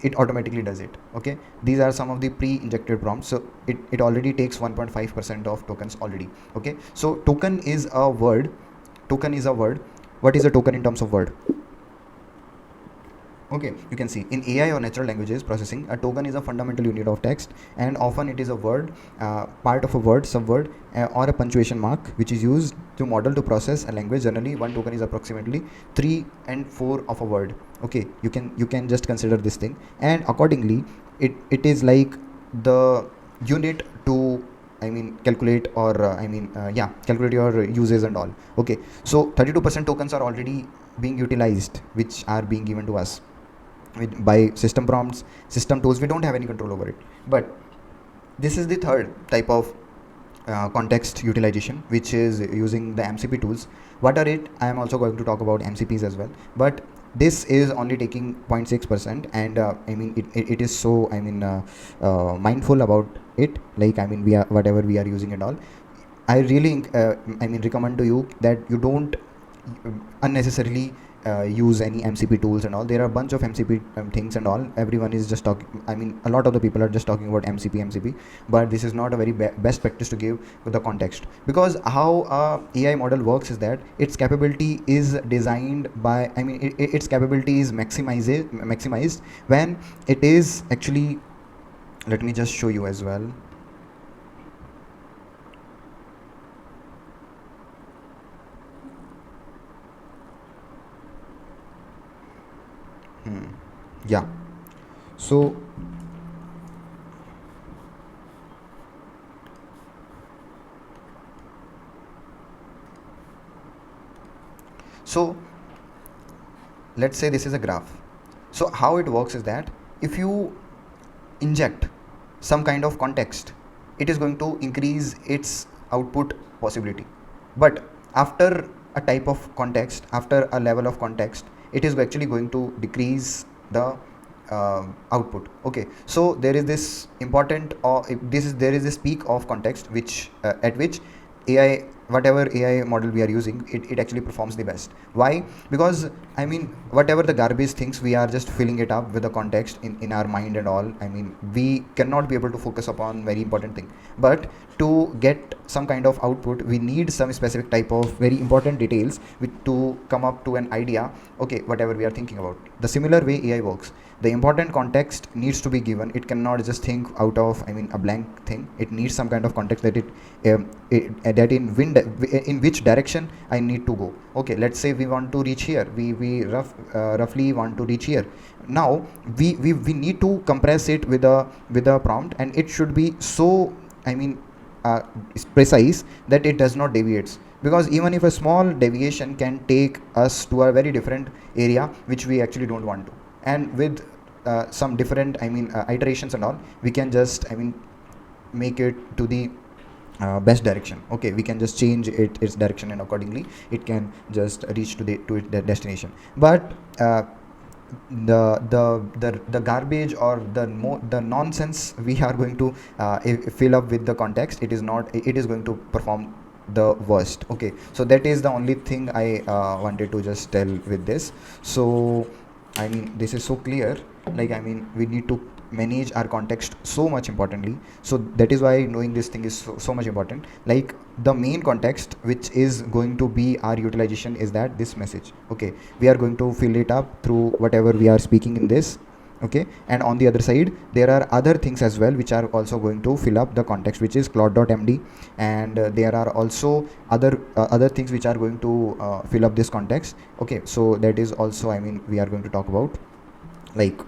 it automatically does it. Okay, these are some of the pre-injected prompts, so it already takes 1.5% of tokens already. Okay, so token is a word. What is a token in terms of word? Okay, you can see in AI or natural languages processing, a token is a fundamental unit of text, and often it is a word, part of a word, subword, or a punctuation mark, which is used to model to process a language. Generally, one token is approximately 3 and 4 of a word. Okay, you can just consider this thing, and accordingly, it is like the unit to calculate or calculate your uses and all. Okay, so 32% tokens are already being utilized, which are being given to us by system prompts, system tools. We don't have any control over it. But this is the third type of context utilization, which is using the MCP tools. What are it? I am also going to talk about MCPs as well, but this is only taking 0.6%, and it is so mindful about it. Like we are whatever we are using and all. I really recommend to you that you don't unnecessarily use any MCP tools and all. There are a bunch of MCP things and all. Everyone is just talking, I mean, a lot of the people are just talking about MCP, but this is not a very best practice to give with the context, because how a AI model works is that its capability is designed by, I mean, its capability is maximized when it is actually, let me just show you as well. Yeah, so let's say this is a graph. So how it works is that if you inject some kind of context, it is going to increase its output possibility. But after a type of context, after a level of context, it is actually going to decrease the output. Okay, so there is this important, or there is this peak of context which at which AI, whatever AI model we are using, it actually performs the best. Why? Because, I mean, whatever the garbage things, we are just filling it up with the context in our mind and all. I mean, we cannot be able to focus upon very important thing. But to get some kind of output, we need some specific type of very important details to come up to an idea, okay, whatever we are thinking about. The similar way AI works, the important context needs to be given. It cannot just think out of, I mean, a blank thing. It needs some kind of context that that in which direction I need to go. Okay, let's say we want to reach here, we roughly want to reach here. Now we need to compress it with a prompt, and it should be so, I mean, precise that it does not deviates, because even if a small deviation can take us to a very different area which we actually don't want to. And with some different, I mean, iterations and all, we can just, I mean, make it to the best direction. Okay, we can just change its direction, and accordingly it can just reach to its destination. But the garbage or the nonsense we are going to fill up with the context, it is going to perform the worst. Okay, so that is the only thing I wanted to just tell with this. So, I mean, this is so clear. Like, I mean, we need to manage our context so much importantly. So that is why knowing this thing is so much important. Like, the main context which is going to be our utilization is that this message. Okay, we are going to fill it up through whatever we are speaking in this. Okay, and on the other side there are other things as well which are also going to fill up the context, which is CLAUDE.md, and there are also other things which are going to fill up this context. Okay, so that is also, I mean, we are going to talk about. Like,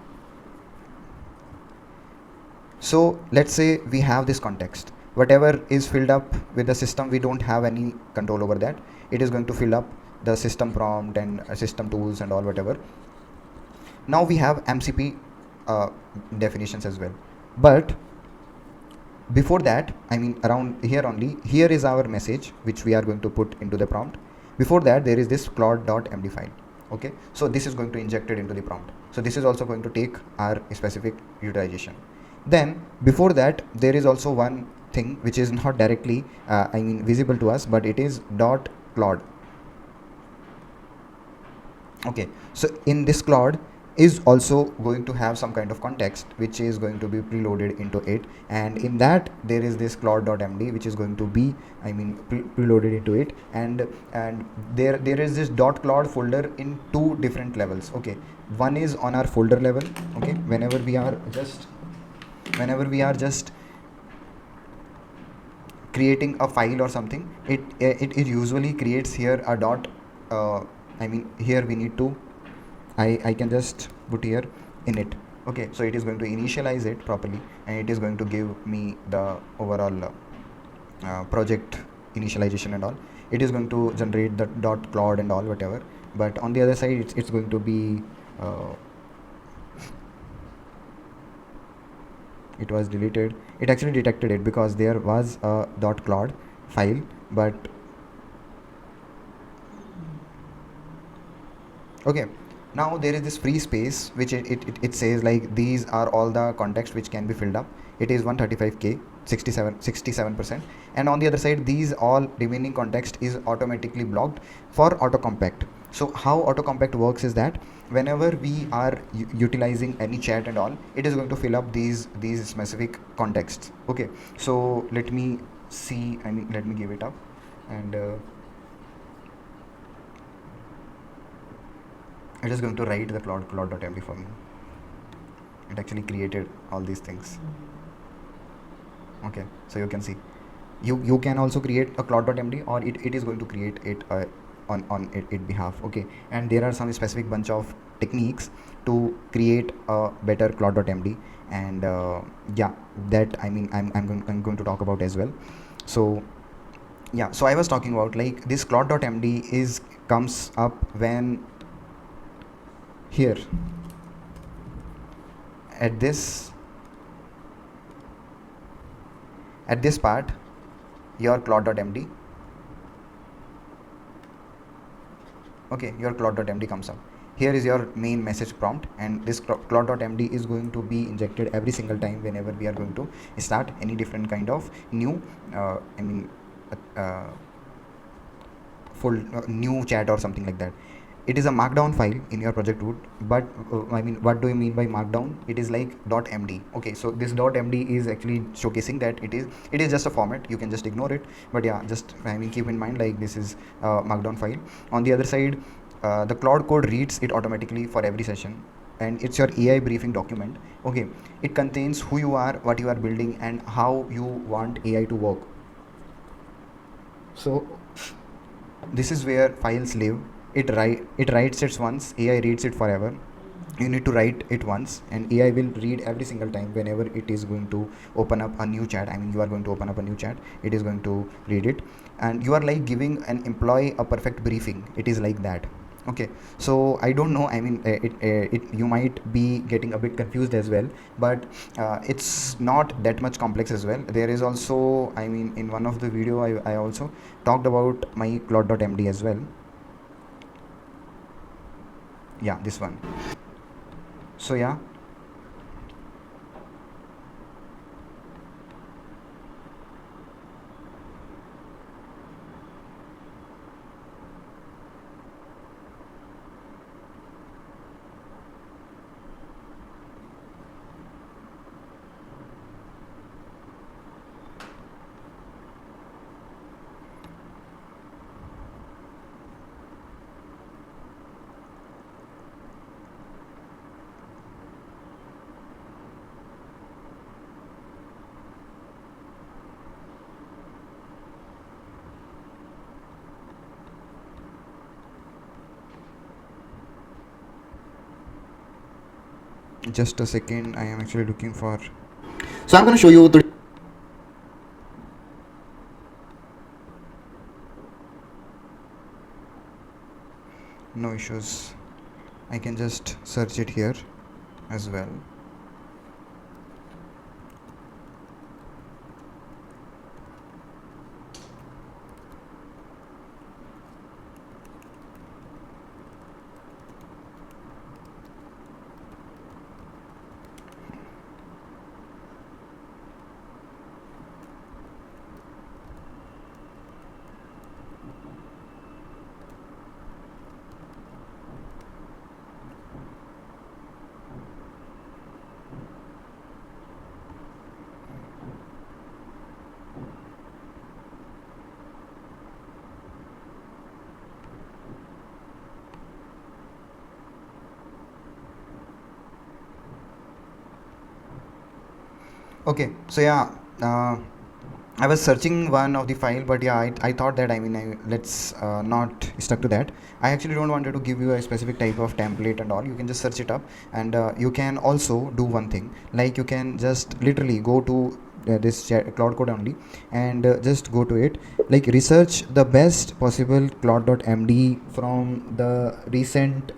so let's say we have this context, whatever is filled up with the system, we don't have any control over that. It is going to fill up the system prompt and system tools and all, whatever. Now we have MCP definitions as well, but before that, I mean, around here only, here is our message which we are going to put into the prompt. Before that, there is this CLAUDE.md file. Okay, so this is going to inject it into the prompt. So this is also going to take our specific utilization. Then before that, there is also one thing which is not directly I mean, visible to us, but it is .claude. Okay, so in this Claude is also going to have some kind of context which is going to be preloaded into it, and in that there is this CLAUDE.md which is going to be, I mean, preloaded into it, and there is this .claude folder in two different levels. Okay, one is on our folder level. Okay, whenever we are just creating a file or something, it usually creates here a dot I mean, here we need to, I can just put here init. Okay, so it is going to initialize it properly, and it is going to give me the overall project initialization and all. It is going to generate the .claude and all, whatever. But on the other side, it's going to be it was deleted. It actually detected it because there was a .claude file, but okay, now there is this free space which it says like these are all the context which can be filled up. It is 135k, 67%, and on the other side these all remaining context is automatically blocked for auto compact. So how auto compact works is that whenever we are utilizing any chat and all, it is going to fill up these specific contexts. Okay, so let me see, I mean let me give it up, and it is going to write the CLAUDE.md for me. It actually created all these things. Okay, so you can see, you can also create a CLAUDE.md, or it is going to create it on it behalf. Okay, and there are some specific bunch of techniques to create a better CLAUDE.md, and yeah, that I mean I'm going to talk about as well. So yeah, so I was talking about like this CLAUDE.md is comes up when here at this part, your CLAUDE.md, okay, your CLAUDE.md comes up. Here is your main message prompt, and this CLAUDE.md is going to be injected every single time whenever we are going to start any different kind of new I mean full new chat or something like that. It is a markdown file in your project root, but I mean, what do you mean by markdown? It is like .md. Okay, so this .md is actually showcasing that it is just a format, you can just ignore it, but yeah, just I mean keep in mind like this is a markdown file. On the other side, the Claude Code reads it automatically for every session, and it's your AI briefing document. Okay, it contains who you are, what you are building, and how you want AI to work. So this is where files live. It writes it once, AI reads it forever. You need to write it once, and AI will read every single time whenever it is going to open up a new chat. I mean, you are going to open up a new chat, it is going to read it, and you are like giving an employee a perfect briefing. It is like that. Okay, so I don't know, I mean it you might be getting a bit confused as well, but it's not that much complex as well. There is also, I mean, in one of the video I also talked about my CLAUDE.md as well. Yeah, this one. So yeah, just a second, I am actually looking for. So I'm going to show you the. No issues, I can just search it here as well. Okay, so yeah, I was searching one of the file, but yeah, I thought that I mean let's not stuck to that. I actually don't wanted to give you a specific type of template and all. You can just search it up, and you can also do one thing, like you can just literally go to this Claude Code only, and just go to it, like research the best possible Claude.md from the recent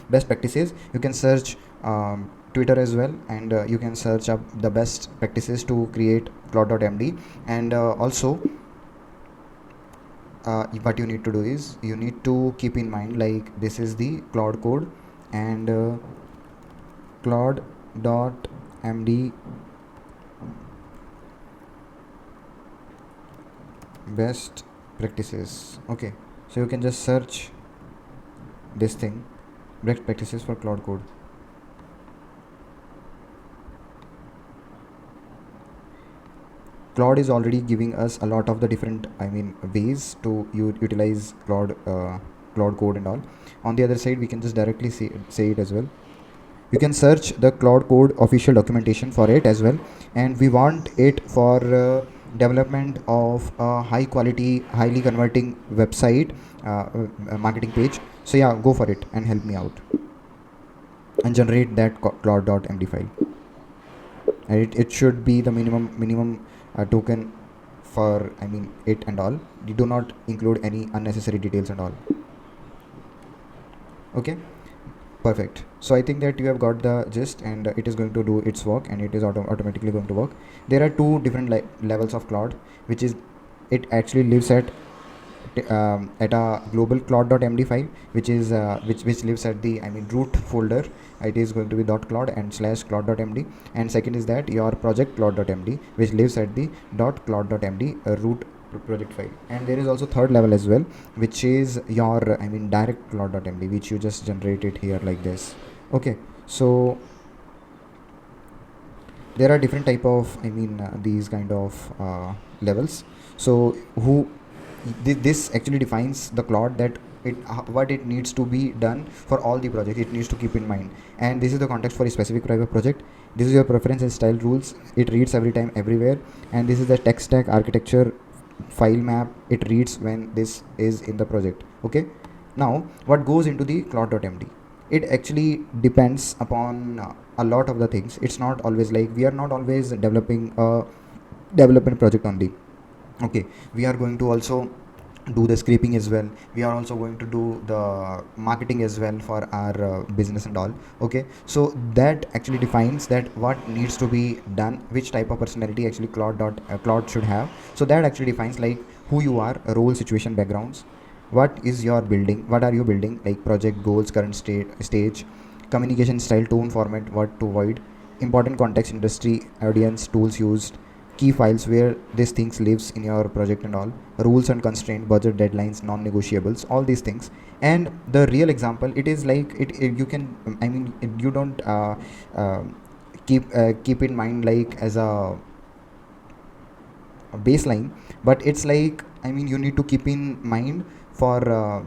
best practices. You can search Twitter as well, and you can search up the best practices to create CLAUDE.md. And also what you need to do is you need to keep in mind like this is the Claude code, and CLAUDE.md best practices. Okay, so you can just search this thing, best practices for Cloud Code. Claude is already giving us a lot of the different ways to utilize Cloud Code and all. On the other side, we can just directly say it as well. You can search the Cloud Code official documentation for it as well, and we want it for development of a high quality, highly converting website marketing page. So yeah, go for it and help me out and generate that Claude.md file. And it should be the minimum token for it and all. You do not include any unnecessary details and all. Okay, perfect. So I think that you have got the gist, and it is going to do its work, and it is automatically going to work. There are two different levels of Claude, which is it actually lives at a global Claude.md file, which is which lives at the root folder. It is going to be .claude and /claude.md, and second is that your project Claude.md, which lives at the .claude.md root project file. And there is also third level as well, which is your direct Claude.md, which you just generated here like this. Okay, so there are different type of these kind of levels. So this actually defines the Claude, that what it needs to be done for all the projects. It needs to keep in mind, and this is the context for a specific private project. This is your preference and style rules. It reads every time, everywhere. And this is the tech stack architecture file map. It reads when this is in the project. Okay, now what goes into the Claude.md? It actually depends upon a lot of the things. It's not always like we are not always developing a development project only. Okay, we are going to also do the scraping as well. We are also going to do the marketing as well for our business and all. Okay, so that actually defines that what needs to be done, which type of personality actually Claude should have. So that actually defines like who you are, role, situation, backgrounds, what is your building, what are you building, like project goals, current stage, communication style, tone, format, what to avoid, important context, industry, audience, tools used, key files where these things lives in your project and all, rules and constraint, budget, deadlines, non-negotiables, all these things. And the real example, it is like you can you don't keep in mind like as a baseline, but it's like you need to keep in mind for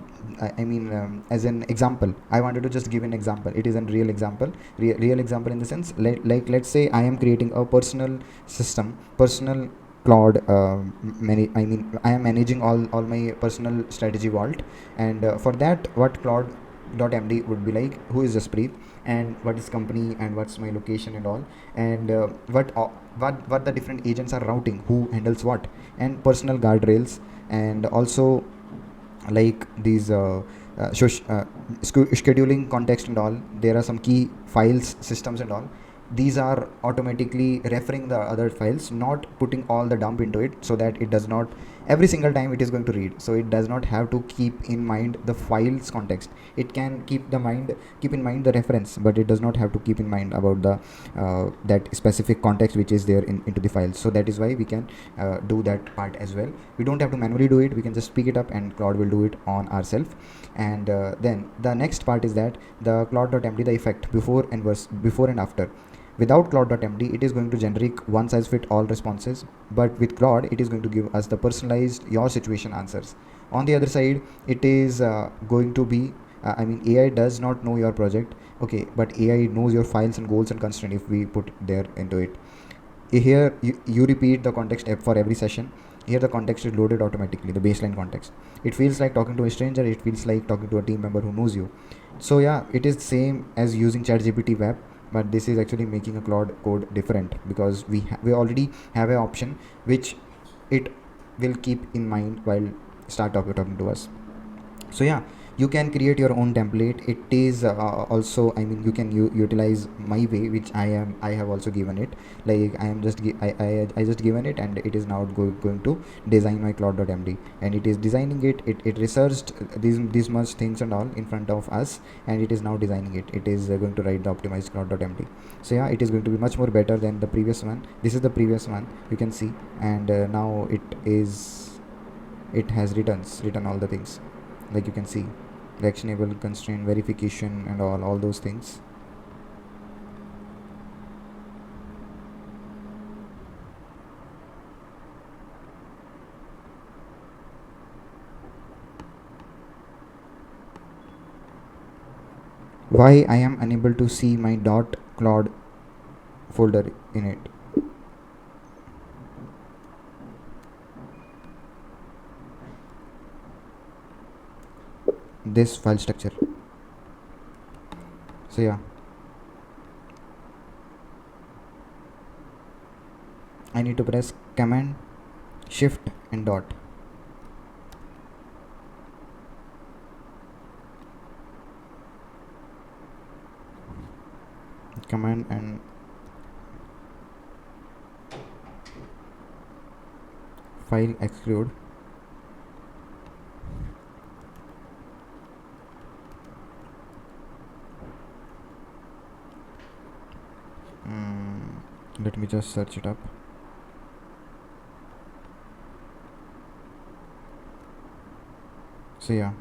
as an example. I wanted to just give an example. It is a real example, real example in the sense, like let's say I am creating a personal system, personal Claude. I am managing all my personal strategy vault, and for that, what Claude.md would be like, who is Jaspreet, and what is company, and what's my location and all, and what the different agents are routing, who handles what, and personal guardrails, and also like these scheduling context and all. There are some key files, systems and all. These are automatically referring the other files, not putting all the dump into it, so that it does not every single time it is going to read. So it does not have to keep in mind the files context. It can keep in mind the reference, but it does not have to keep in mind about the that specific context which is there into the files. So that is why we can do that part as well. We don't have to manually do it. We can just pick it up and Claude will do it on ourselves. And then the next part is that the Claude.md, the effect before and after. Without Claude.md, it is going to generate one size fit all responses, but with Claude, it is going to give us the personalized your situation answers. On the other side, it is going to be AI does not know your project, okay, but AI knows your files and goals and constraint if we put there into it. Here you repeat the context for every session. Here the context is loaded automatically, the baseline context. It feels like talking to a stranger. It feels like talking to a team member who knows you. So yeah, it is same as using ChatGPT web, but this is actually making a Claude code different, because we already have an option which it will keep in mind while start talking to us. So yeah, you can create your own template. It is also you can utilize my way, which I have also given it. Like I am just I just given it, and it is now going to design my Claude.md, and it is designing it researched these much things and all in front of us, and it is now designing it is going to write the optimized Claude.md. So yeah, it is going to be much more better than the previous one. This is the previous one, you can see, and now it has written all the things, like you can see. actionable constraint verification and all those things. Why I am unable to see my .claude folder in it? This file structure. So yeah, I need to press command shift and dot. Command and file exclude. Let me just search it up. So yeah,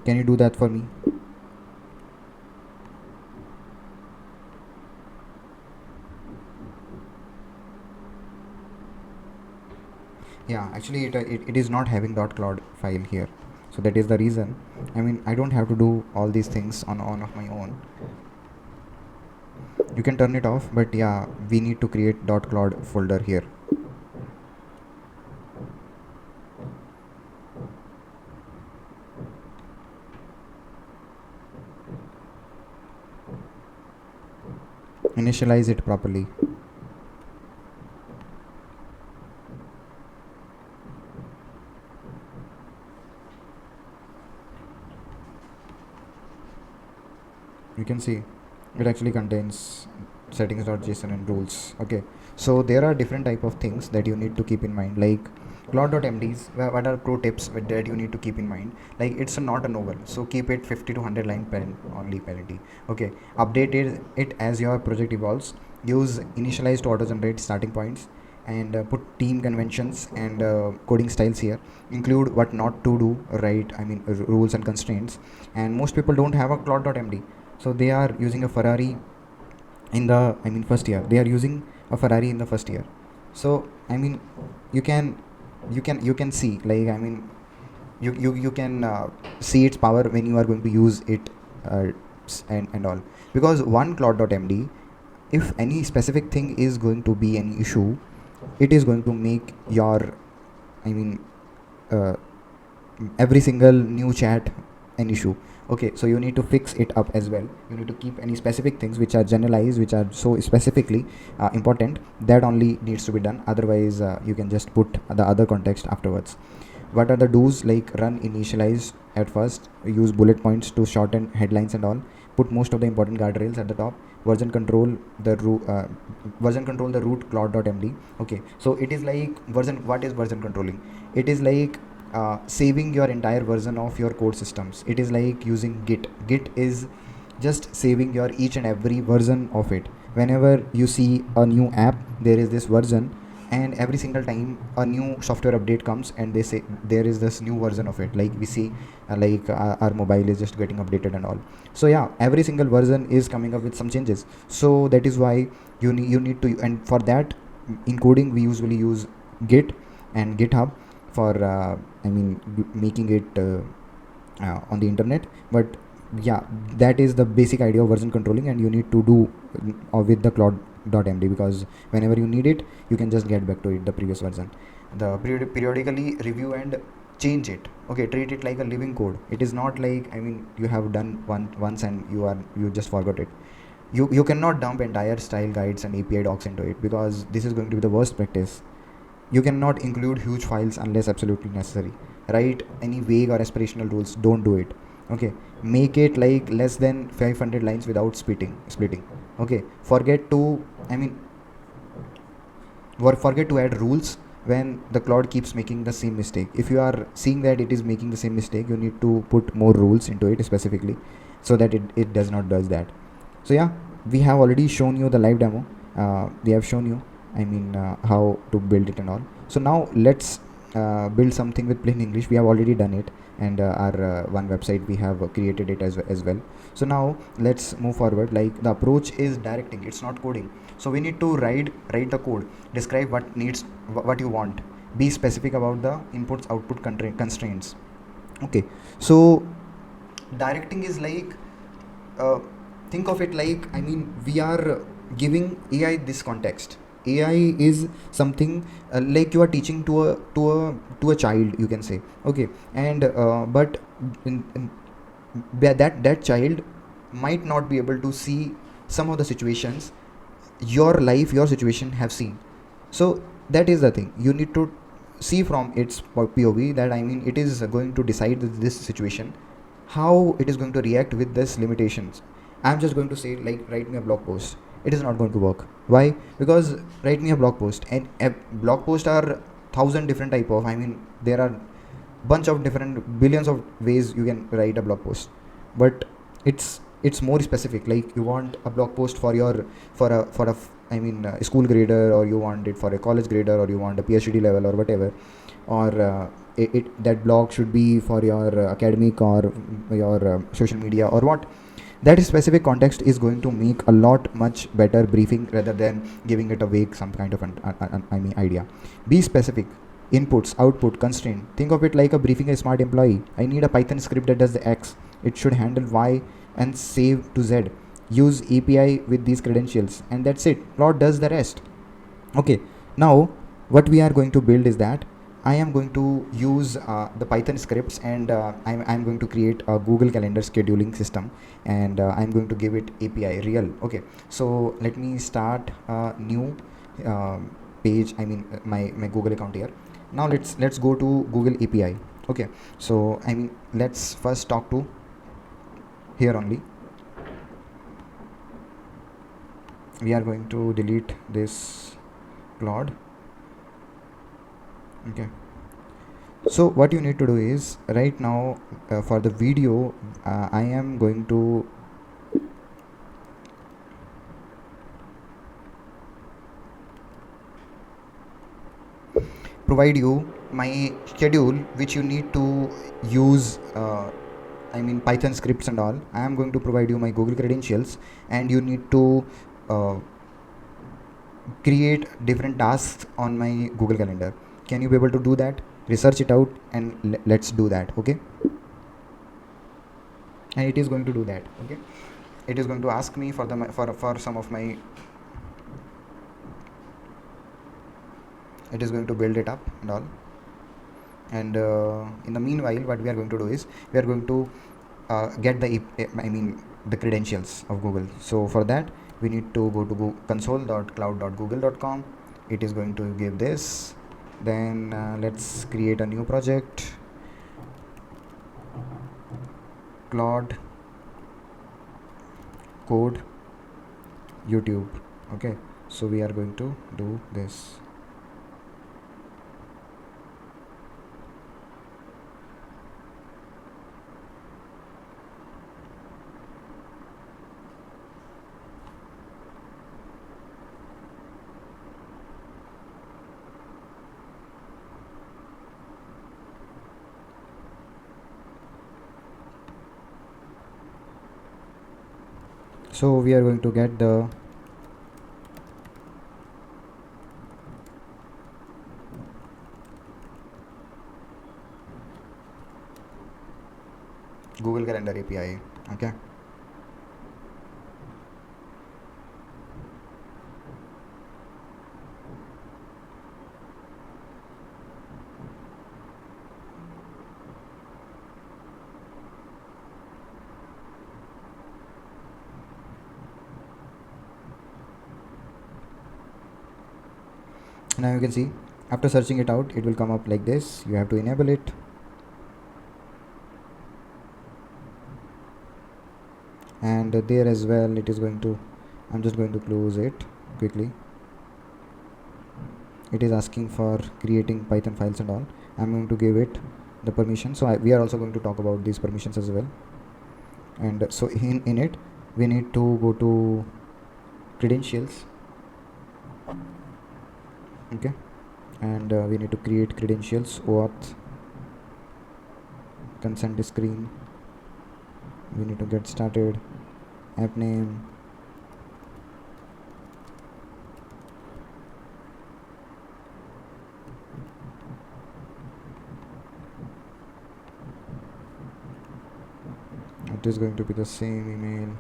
can you do that for me? Yeah, actually it is not having .claude file here, so that is the reason. I mean, I don't have to do all these things on of my own. You can turn it off, but yeah, we need to create .claude folder here. Initialize it properly. You can see it actually contains settings.json and rules. Okay, so there are different type of things that you need to keep in mind, like CLAUDE.mds. What are pro tips that you need to keep in mind? Like, it's not a novel, so keep it 50 to 100 line only parity. Okay, update it as your project evolves. Use initialize to auto generate starting points, and put team conventions and coding styles here. Include what not to do, right? I mean, rules and constraints. And most people don't have a CLAUDE.md, so they are using a Ferrari in the first year. They are using a Ferrari in the first year. So I mean, you can see, like, I mean, you can see its power when you are going to use it, and all, because one CLAUDE.md, if any specific thing is going to be an issue, it is going to make your, I mean, uh, every single new chat an issue. Okay, so you need to fix it up as well. You need to keep any specific things which are generalized, which are so specifically important, that only needs to be done. Otherwise you can just put the other context afterwards. What are the do's? Like, run initialize at first, use bullet points to shorten headlines and all, put most of the important guardrails at the top, version control the root CLAUDE.md. Okay, so it is like version. What is version controlling? It is like saving your entire version of your code systems. It is like using Git is just saving your each and every version of it. Whenever you see a new app, there is this version, and every single time a new software update comes and they say there is this new version of it. Like, we see our mobile is just getting updated and all. So yeah, every single version is coming up with some changes. So that is why you need to, and for that, in coding we usually use Git and GitHub for making it on the internet. But yeah, that is the basic idea of version controlling, and you need to do with the CLAUDE.md, because whenever you need it, you can just get back to it, the previous version. The periodically review and change it. Okay, treat it like a living code. It is not like, I mean, you have done once and you just forgot it. You cannot dump entire style guides and API docs into it, because this is going to be the worst practice. You cannot include huge files unless absolutely necessary. Write any vague or aspirational rules. Don't do it. Okay, make it like less than 500 lines without splitting. Okay, forget to, I mean, forget to add rules when the Claude keeps making the same mistake. If you are seeing that it is making the same mistake, you need to put more rules into it specifically, so that it does not does that. So yeah, we have already shown you the live demo. We have shown you, I mean, how to build it and all. So now let's build something with plain English. We have already done it, and our one website we have created it as well. So now let's move forward. Like, the approach is directing, it's not coding. So we need to write the code, describe what you want, be specific about the inputs output constraints. Okay, so directing is like, think of it like, I mean, we are giving AI this context. AI is something like you are teaching to a child, you can say. Okay, and but that child might not be able to see some of the situations your situation have seen. So that is the thing, you need to see from its POV, that I mean, it is going to decide this situation, how it is going to react with this limitations. I'm just going to say, like, write me a blog post. It is not going to work. Why? Because write me a blog post, and a blog post are thousand different type of, I mean, there are bunch of different billions of ways you can write a blog post. But it's more specific, like you want a blog post for your for a I mean, a school grader, or you want it for a college grader, or you want a PhD level or whatever, or that blog should be for your academic or your social media or what. That specific context is going to make a lot much better briefing, rather than giving it a vague some kind of I mean, idea. Be specific. Inputs output constraint, think of it like a briefing a smart employee. I need a Python script that does the X, it should handle Y and save to Z. Use API with these credentials, and that's it. Plot does the rest. Okay, now what we are going to build is that I am going to use the Python scripts, and I'm going to create a Google Calendar scheduling system, and I'm going to give it API real. Okay, so let me start a new page, I mean, my Google account here. Now let's go to Google API. Okay, so I mean, let's first talk to here only. We are going to delete this Claude. Okay, so what you need to do is, right now, for the video, I am going to provide you my schedule, which you need to use, I mean, Python scripts and all. I am going to provide you my Google credentials, and you need to create different tasks on my Google Calendar. Can you be able to do that? Research it out, and let's do that. Okay, and it is going to do that. Okay, it is going to ask me for for some of my, it is going to build it up and all. And in the meanwhile, what we are going to do is, we are going to get the I mean, the credentials of Google. So for that, we need to go to console.cloud.google.com. it is going to give this. Then let's create a new project, Claude Code YouTube. Okay, so we are going to do this. So we are going to get the Google Calendar API. Okay, now you can see, after searching it out, it will come up like this. You have to enable it. and there as well it is going to, I'm just going to close it quickly. It is asking for creating Python files and all. I'm going to give it the permission. So we are also going to talk about these permissions as well. And so in it we need to go to credentials, okay, and we need to create credentials, auth, consent screen, we need to get started, app name, it is going to be the same email.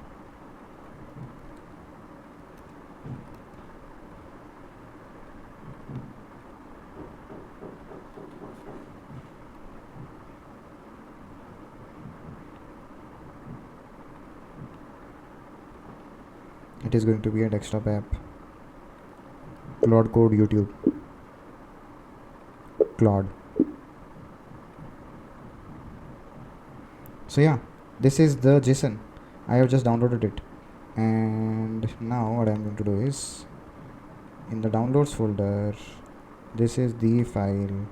It is going to be a desktop app, Claude Code YouTube, Claude. So yeah, this is the JSON. I have just downloaded it, and now what I'm going to do is, in the downloads folder, this is the file.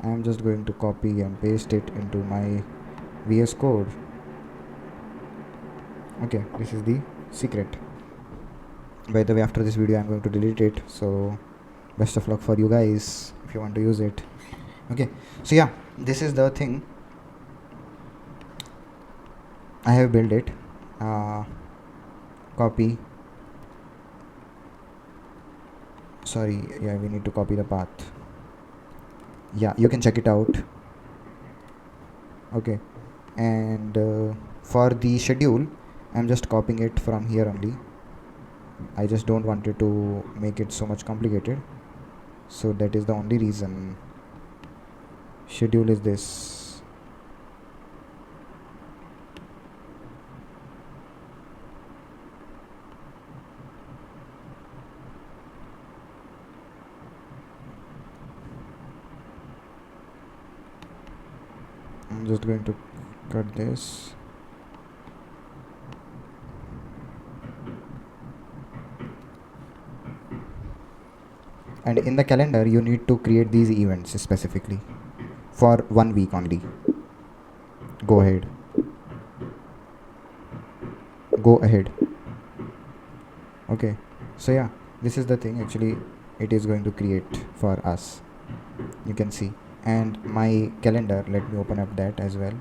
I'm just going to copy and paste it into my VS Code. Okay, this is the secret. By the way, after this video I'm going to delete it, so best of luck for you guys if you want to use it. Okay, so yeah, this is the thing. I have built it. Copy, sorry, yeah, we need to copy the path. Yeah, you can check it out. Okay, and for the schedule I'm just copying it from here only. I just don't want it to make it so much complicated, so that is the only reason. Schedule is this. I'm just going to cut this. And in the calendar you need to create these events specifically for 1 week only. Go ahead, okay. So yeah, this is the thing actually it is going to create for us, you can see. And my calendar, let me open up that as well.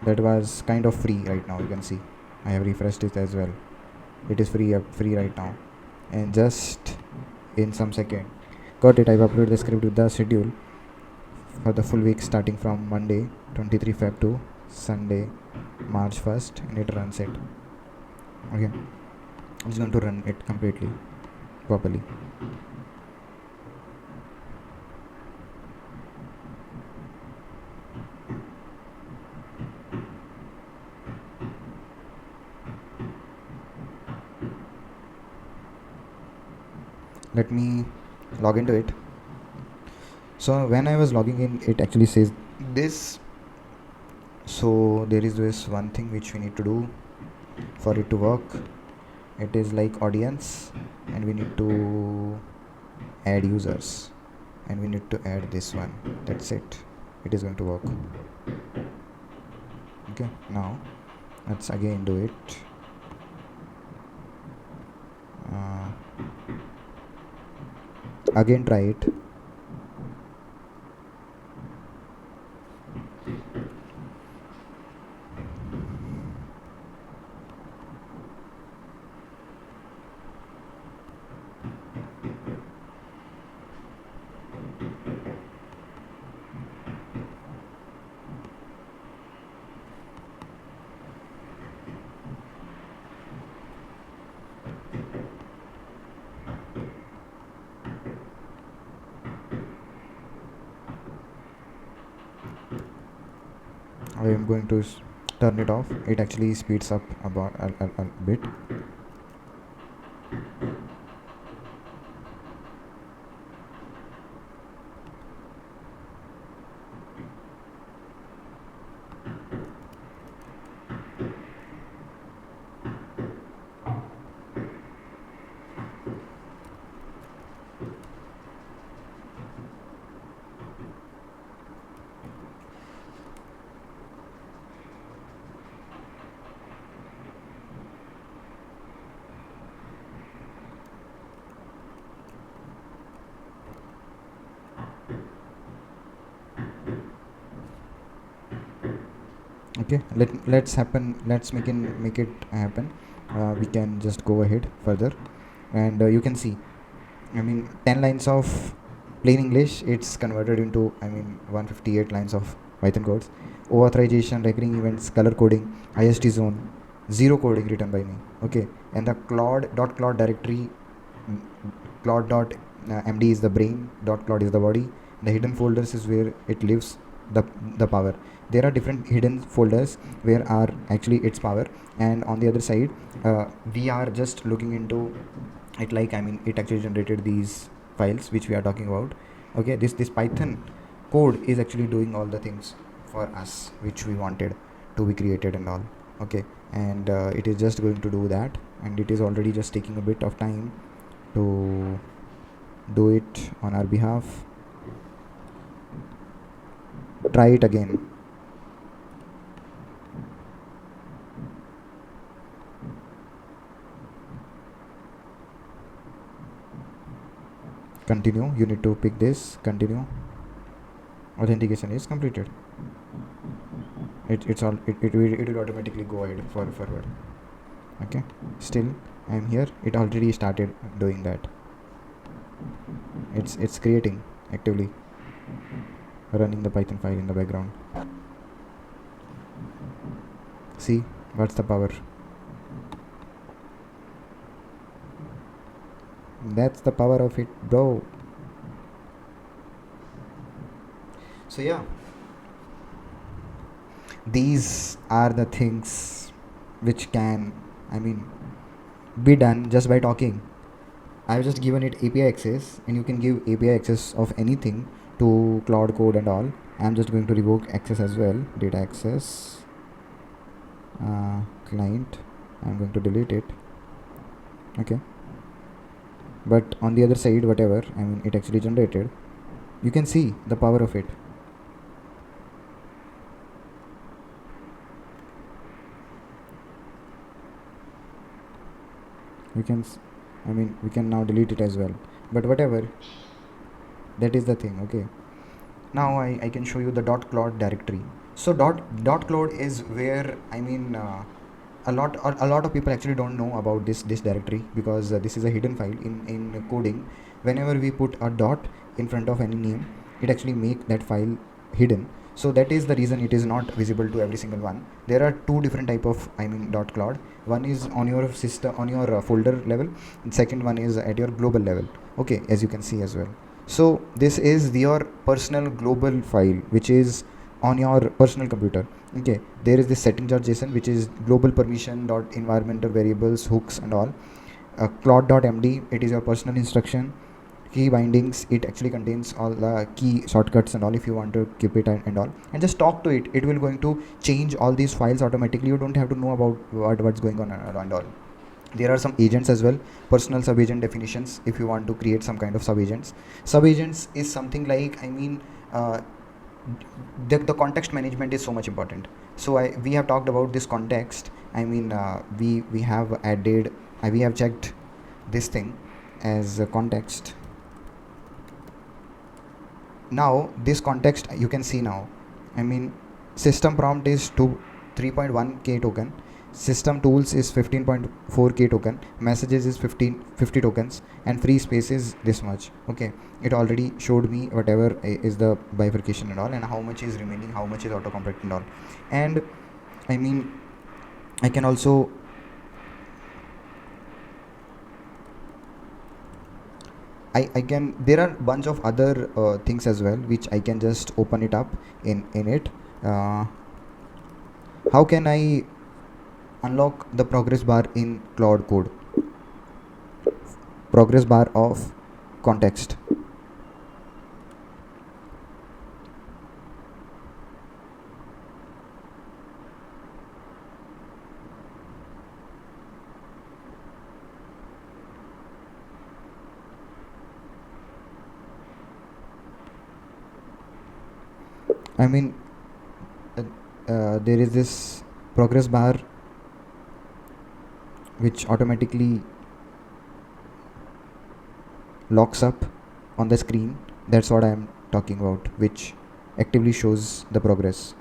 That was kind of free right now, you can see. I have refreshed it as well. It is free right now, and just in some second, got it. I've uploaded the script with the schedule for the full week starting from Monday 23 Feb to Sunday March 1st, and it runs it. Okay, I'm just going to run it completely properly. Let me log into it. So when I was logging in, it actually says this. So there is this one thing which we need to do for it to work. It is like audience, and we need to add users, and we need to add this one. That's it. It is going to work. Okay, now let's again do it. Again try it. I am going to turn it off. It actually speeds up about a bit. Okay, let's make it happen. We can just go ahead further, and you can see, I mean, 10 lines of plain English, it's converted into, I mean, 158 lines of Python codes. Authorization, recurring events, color coding, IST zone, zero coding written by me. Okay, and the Claude directory, mm, Claude.md is the brain, Claude is the body. The hidden folders is where it lives the power. There are different hidden folders where are actually its power, and on the other side, we are just looking into it, like, I mean, it actually generated these files which we are talking about. Okay, this Python code is actually doing all the things for us which we wanted to be created and all. Okay, and it is just going to do that, and it is already just taking a bit of time to do it on our behalf. Try it again. Continue, you need to pick this. Continue. Authentication is completed. It will automatically go ahead forward. Okay, still I am here. It already started doing that. It's creating actively, running the Python file in the background. See, what's the power? That's the power of it, bro. So yeah, these are the things which can, I mean, be done just by talking. I've just given it API access, and you can give API access of anything to Claude Code and all. I'm just going to revoke access as well. Data access, client, I'm going to delete it. Okay, but on the other side, whatever, I mean, it actually generated, you can see the power of it. We can, I mean, we can now delete it as well, but whatever, that is the thing. Okay, now I can show you the .claude directory. So .claude is where, I mean, a lot of people actually don't know about this directory, because this is a hidden file in coding. Whenever we put a dot in front of any name, it actually make that file hidden. So that is the reason it is not visible to every single one. There are two different type of, I mean, .claude. One is on your system, on your folder level, and second one is at your global level. Okay, as you can see as well. So this is your personal global file which is on your personal computer. Okay, there is this setting.json which is global permission dot environmental variables, hooks and all. CLAUDE.md, it is your personal instruction. Key bindings, it actually contains all the key shortcuts and all, if you want to keep it and all, and just talk to it. It will going to change all these files automatically. You don't have to know about what's going on and all. There are some agents as well, personal sub-agent definitions, if you want to create some kind of sub-agents. Sub-agents is something like, I mean, the context management is so much important. So we have talked about this context. I mean, we have added, we have checked this thing as a context. Now this context, you can see now, I mean, system prompt is 3.1k token, system tools is 15.4k token, messages is 50 tokens, and free space is this much. Okay, it already showed me whatever is the bifurcation and all, and how much is remaining, how much is autocomplete and all. And I mean, I can also, I can, there are bunch of other things as well which I can just open it up in it. How can I unlock the progress bar in Claude Code? Progress bar of context. I mean, there is this progress bar which automatically locks up on the screen. That's what I am talking about, which actively shows the progress.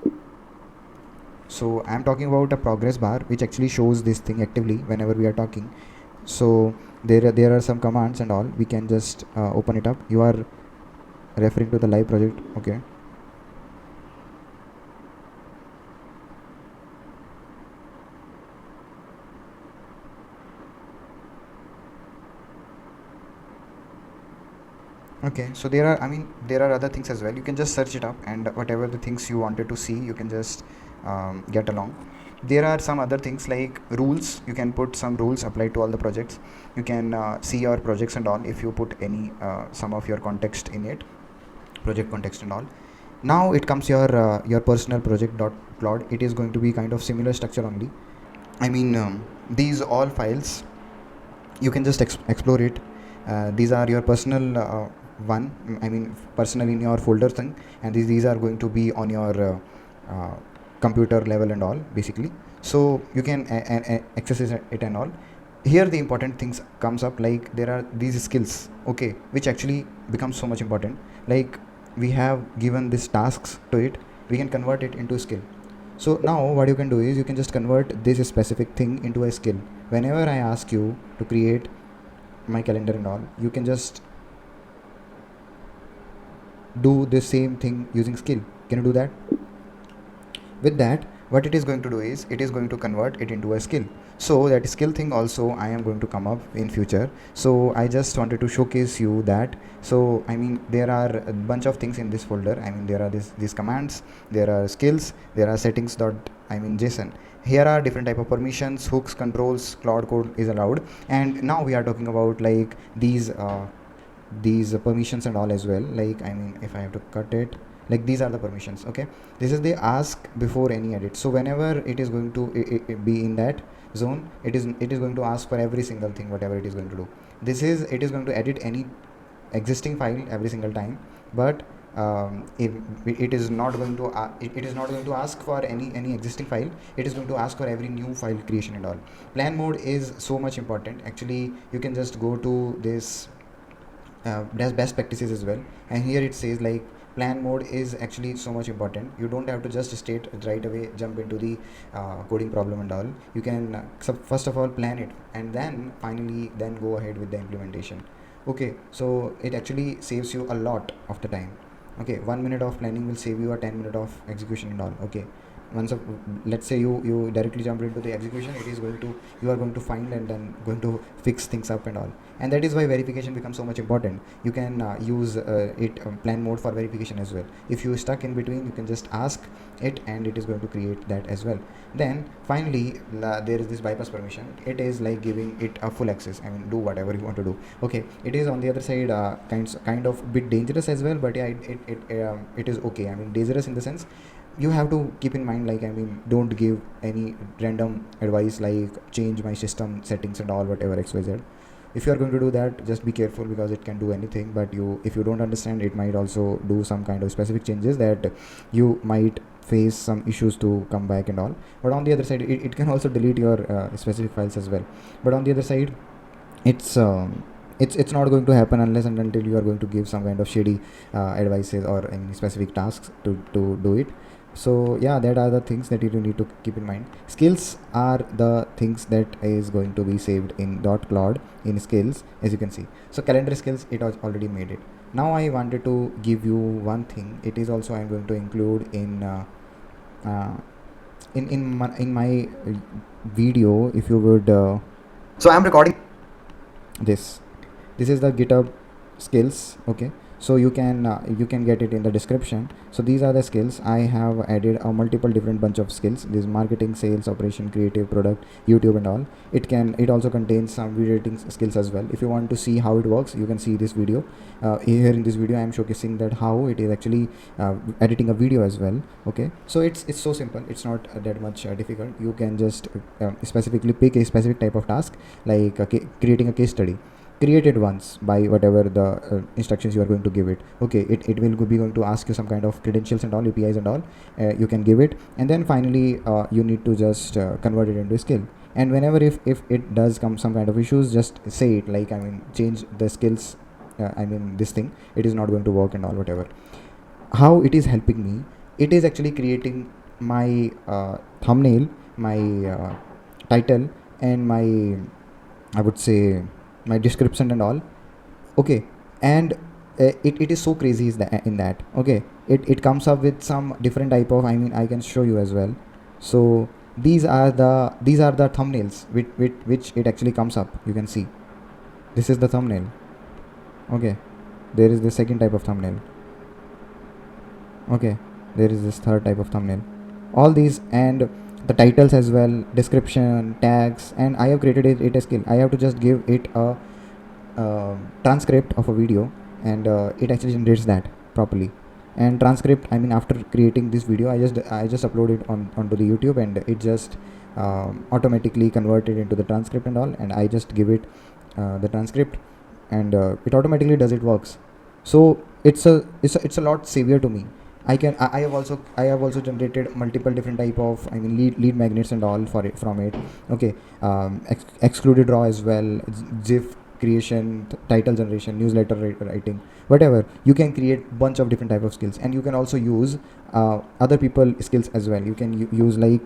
So I'm talking about a progress bar which actually shows this thing actively whenever we are talking. So there are some commands and all. We can just open it up. You are referring to the live project, okay? Okay, so there are, I mean, there are other things as well. You can just search it up, and whatever the things you wanted to see, you can just get along. There are some other things like rules. You can put some rules applied to all the projects. You can see your projects and all if you put any some of your context in it, project context and all. Now it comes your personal project dot plot. It is going to be kind of similar structure only. I mean, these all files you can just explore it. These are your personal one, I mean personal in your folder thing, and these are going to be on your computer level and all basically. So you can access it and all. Here the important things comes up, like there are these skills, okay, which actually becomes so much important. Like we have given these tasks to it, we can convert it into a skill. So now what you can do is you can just convert this specific thing into a skill. Whenever I ask you to create my calendar and all, you can just do the same thing using skill. Can you do that? With that, what it is going to do is it is going to convert it into a skill. So that skill thing also I am going to come up in future. So I just wanted to showcase you that. So I mean there are a bunch of things in this folder. I mean there are these commands, there are skills, there are settings dot JSON. Here are different type of permissions, hooks, controls, cloud code is allowed. And now we are talking about like these permissions and all as well. Like I mean if I have to cut it, like these are the permissions, okay. This is the ask before any edit. So whenever it is going to be in that zone, it is going to ask for every single thing whatever it is going to do. It is going to edit any existing file every single time, but if it is not going to it is not going to ask for any existing file. It is going to ask for every new file creation and all. Plan mode is so much important. Actually you can just go to this best practices as well, and here it says like plan mode is actually so much important. You don't have to just state right away jump into the coding problem and all. You can first of all plan it, and then finally then go ahead with the implementation. Okay, so it actually saves you a lot of the time. Okay, 1 minute of planning will save you a 10 minute of execution and all. Okay, once let's say you directly jump into the execution, it is going to, you are going to find and then going to fix things up and all. And that is why verification becomes so much important. You can use plan mode for verification as well. If you stuck in between, you can just ask it and it is going to create that as well. Then finally there is this bypass permission. It is like giving it a full access. I mean do whatever you want to do. Okay, it is on the other side kind of bit dangerous as well, but yeah, it is okay. I mean dangerous in the sense you have to keep in mind, like I mean don't give any random advice like change my system settings and all whatever xyz. If you are going to do that, just be careful because it can do anything. But if you don't understand, it might also do some kind of specific changes that you might face some issues to come back and all. But on the other side, it can also delete your specific files as well. But on the other side, it's not going to happen unless and until you are going to give some kind of shady advices or any specific tasks to do it. So yeah, that are the things that you need to keep in mind. Skills are the things that is going to be saved in .cloud in skills, as you can see. So calendar skills, it has already made it. Now I wanted to give you one thing. It is also I'm going to include in my video. If you would so I'm recording this is the GitHub skills, okay. So you can get it in the description. So these are the skills. I have added a multiple different bunch of skills. This marketing, sales, operation, creative, product, YouTube and all. It also contains some video editing skills as well. If you want to see how it works, you can see this video. Here in this video I am showcasing that how it is actually editing a video as well, okay. So it's so simple. It's not that much difficult. You can just specifically pick a specific type of task, like creating a case study. Create it once by whatever the instructions you are going to give it. Okay, it will be going to ask you some kind of credentials and all, APIs and all. You can give it, and then finally you need to just convert it into a skill. And whenever if it does come some kind of issues, just say it, like I mean change the skills, I mean this thing, it is not going to work and all whatever. How it is helping me, it is actually creating my thumbnail, my title, and my, I would say, my description and all. Okay, and it is so crazy is that in that, okay, it comes up with some different type of, I mean, I can show you as well. So these are the thumbnails which it actually comes up. You can see this is the thumbnail. Okay, there is the second type of thumbnail. Okay, there is this third type of thumbnail. All these, and the titles as well, description, tags, and I have created it a skill. I have to just give it a transcript of a video, and it actually generates that properly. And transcript, I mean, after creating this video, I just upload it onto the YouTube, and it just automatically converted into the transcript and all, and I just give it the transcript, and it automatically does it works. So it's a lot savior to me. I have also generated multiple different type of, I mean, lead magnets and all for it from it. Okay, excluded raw as well, GIF creation, title generation, newsletter writing, whatever. You can create bunch of different type of skills, and you can also use other people skills as well. You can use like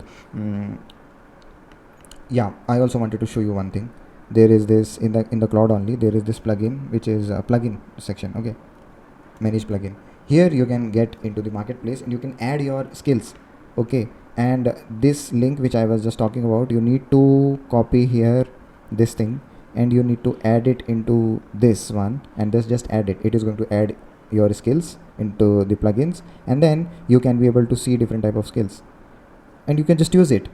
yeah, I also wanted to show you one thing. There is this in the Claude only, there is this plugin which is a plugin section. Okay, manage plugin. Here you can get into the marketplace and you can add your skills. Okay, and this link which I was just talking about, you need to copy here this thing, and you need to add it into this one, and just add it. It is going to add your skills into the plugins, and then you can be able to see different type of skills, and you can just use it.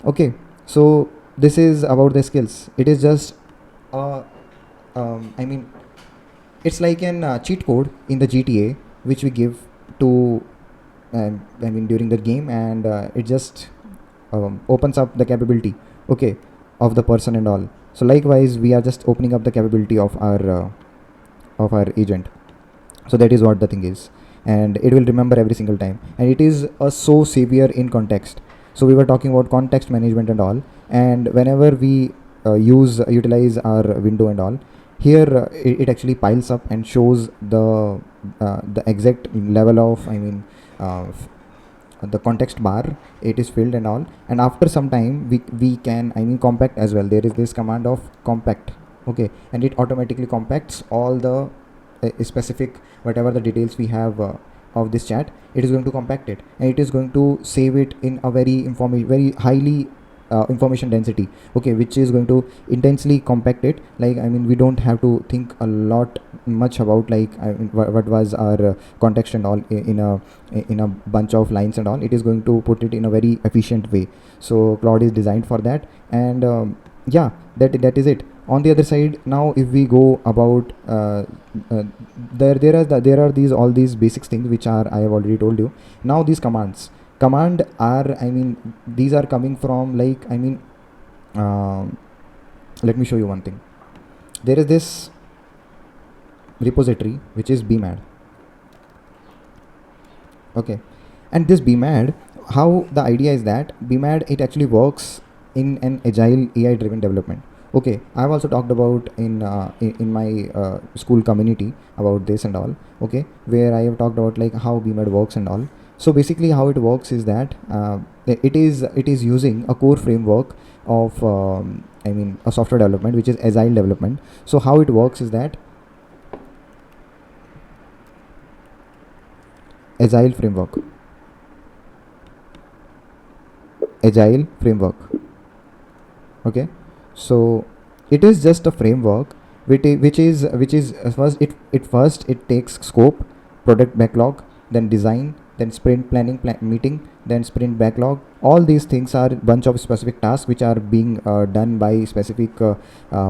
Okay, so this is about the skills. It is just I mean, it's like an cheat code in the GTA which we give to I mean, during the game, and it just opens up the capability, okay, of the person and all. So likewise, we are just opening up the capability of our agent. So that is what the thing is, and it will remember every single time, and it is a so savior in context. So we were talking about context management and all, and whenever we utilize our window and all, here it actually piles up and shows the exact level of, I mean, the context bar, it is filled and all. And after some time we can, I mean, compact as well. There is this command of compact. Okay, and it automatically compacts all the specific whatever the details we have of this chat. It is going to compact it, and it is going to save it in a very highly information density, okay, which is going to intensely compact it. Like, I mean, we don't have to think a lot much about, like, I mean, what was our context and all in a bunch of lines and all. It is going to put it in a very efficient way. So Claude is designed for that, and yeah, that is it. On the other side, now if we go about there are these all these basics things which are, I have already told you. Now these command are, I mean, these are coming from, like, I mean, let me show you one thing. There is this repository which is BMAD. Okay, and this BMAD, how the idea is that BMAD, it actually works in an agile AI driven development. Okay, I've also talked about in my school community about this and all. Okay, where I have talked about like how BMAD works and all. So basically how it works is that it is using a core framework of I mean, a software development which is agile development. So how it works is that agile framework okay, so it is just a framework which is first it takes scope, product backlog, then design, then sprint planning meeting, then sprint backlog. All these things are bunch of specific tasks which are being done by specific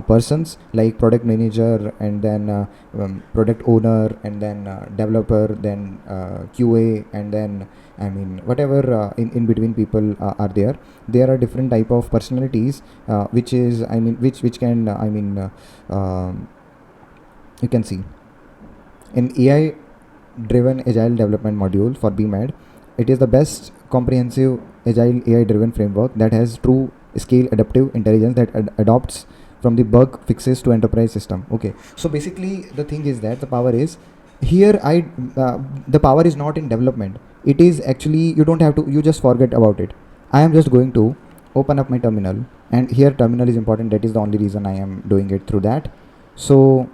persons, like product manager, and then product owner, and then developer, then QA, and then, I mean, whatever in between people are there. There are different type of personalities which is, I mean, which can I mean you can see in AI driven agile development module for BMAD. It is the best comprehensive agile AI driven framework that has true scale adaptive intelligence that adopts from the bug fixes to enterprise system. Okay, so basically the thing is that the power is here the power is not in development. It is actually, you don't have to, you just forget about it. I am just going to open up my terminal, and here terminal is important. That is the only reason I am doing it through that. So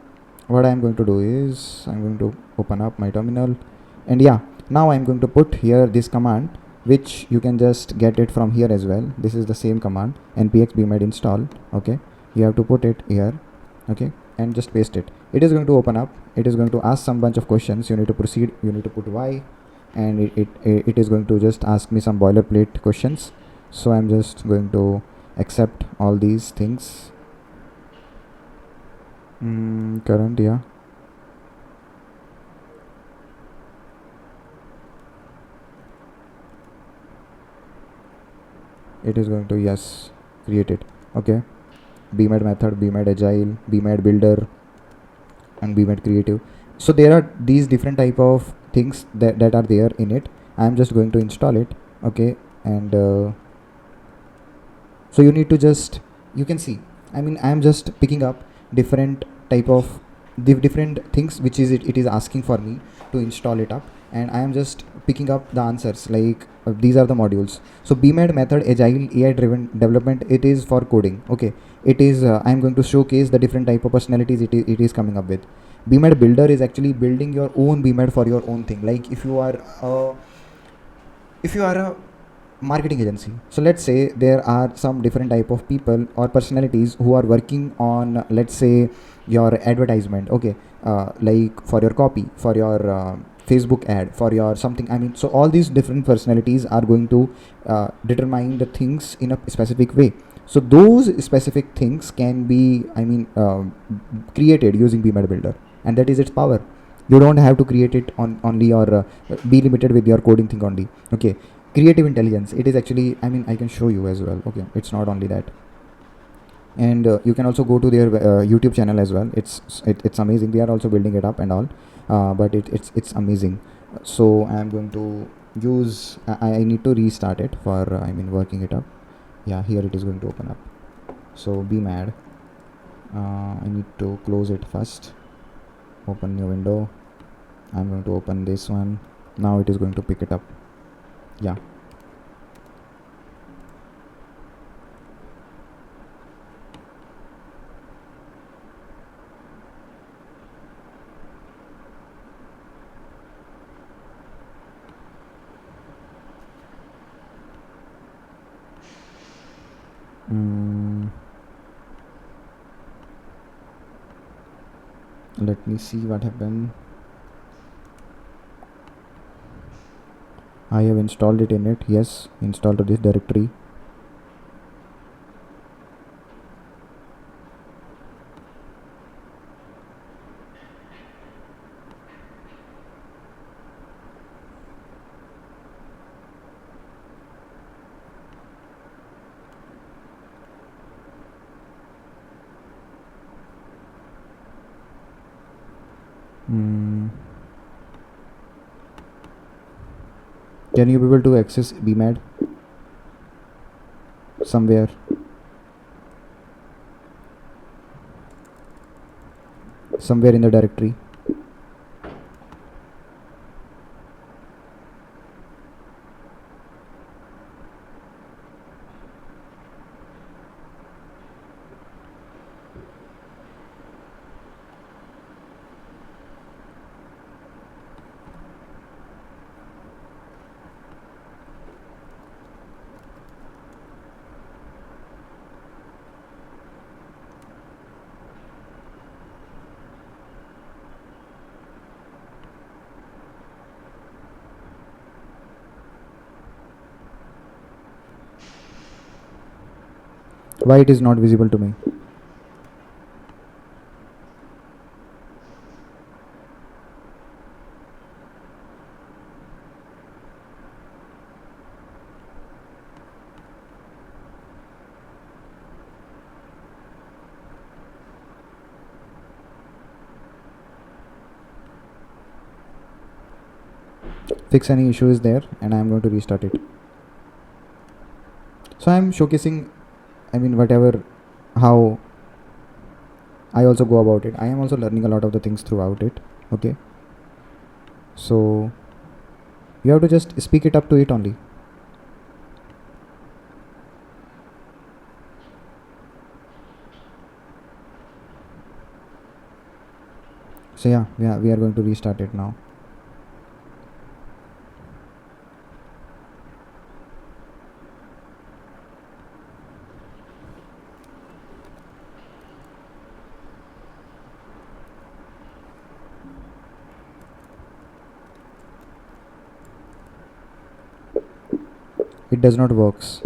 what I am going to do is I'm going to open up my terminal, and yeah, now I'm going to put here this command, which you can just get it from here as well. This is the same command, npx bmad install. Okay, you have to put it here. Okay, and just paste it. It is going to open up. It is going to ask some bunch of questions. You need to proceed, you need to put y, and it is going to just ask me some boilerplate questions. So I'm just going to accept all these things. Current, yeah. It is going to, yes, create it. Okay, BMAD method, BMAD agile, BMAD builder, and BMAD creative. So there are these different type of things that are there in it. I'm just going to install it. Okay, and so you need to just, you can see, I mean, I'm just picking up different type of different things which is it is asking for me to install it up, and I am just picking up the answers, like these are the modules. So BMAD method agile AI driven development, it is for coding. Okay, it is I'm going to showcase the different type of personalities it is coming up with. BMAD builder is actually building your own BMAD for your own thing. Like if you are a marketing agency, so let's say there are some different type of people or personalities who are working on, let's say, your advertisement. Okay, like for your copy, for your Facebook ad, for your something, I mean, so all these different personalities are going to determine the things in a specific way. So those specific things can be, I mean, created using BMAD builder, and that is its power. You don't have to create it on only, or be limited with your coding thing only. Okay, creative intelligence, it is actually, I mean, I can show you as well. Okay, it's not only that. And you can also go to their YouTube channel as well. It's amazing. We are also building it up and all, but it's amazing. So I am going to use, I need to restart it for I mean, working it up. Yeah, here it is going to open up. So BMAD, I need to close it first. Open new window. I'm going to open this one. Now it is going to pick it up. Yeah, let me see what happened. I have installed it in it. Yes, installed to this directory. Can you be able to access BMAD somewhere? Somewhere in the directory. Why it is not visible to me? Fix any issue is there, and I am going to restart it. So I am showcasing, I mean, whatever, how I also go about it. I am also learning a lot of the things throughout it. Okay, So you have to just speak it up to it only. So yeah, we are going to restart it now. It does not works.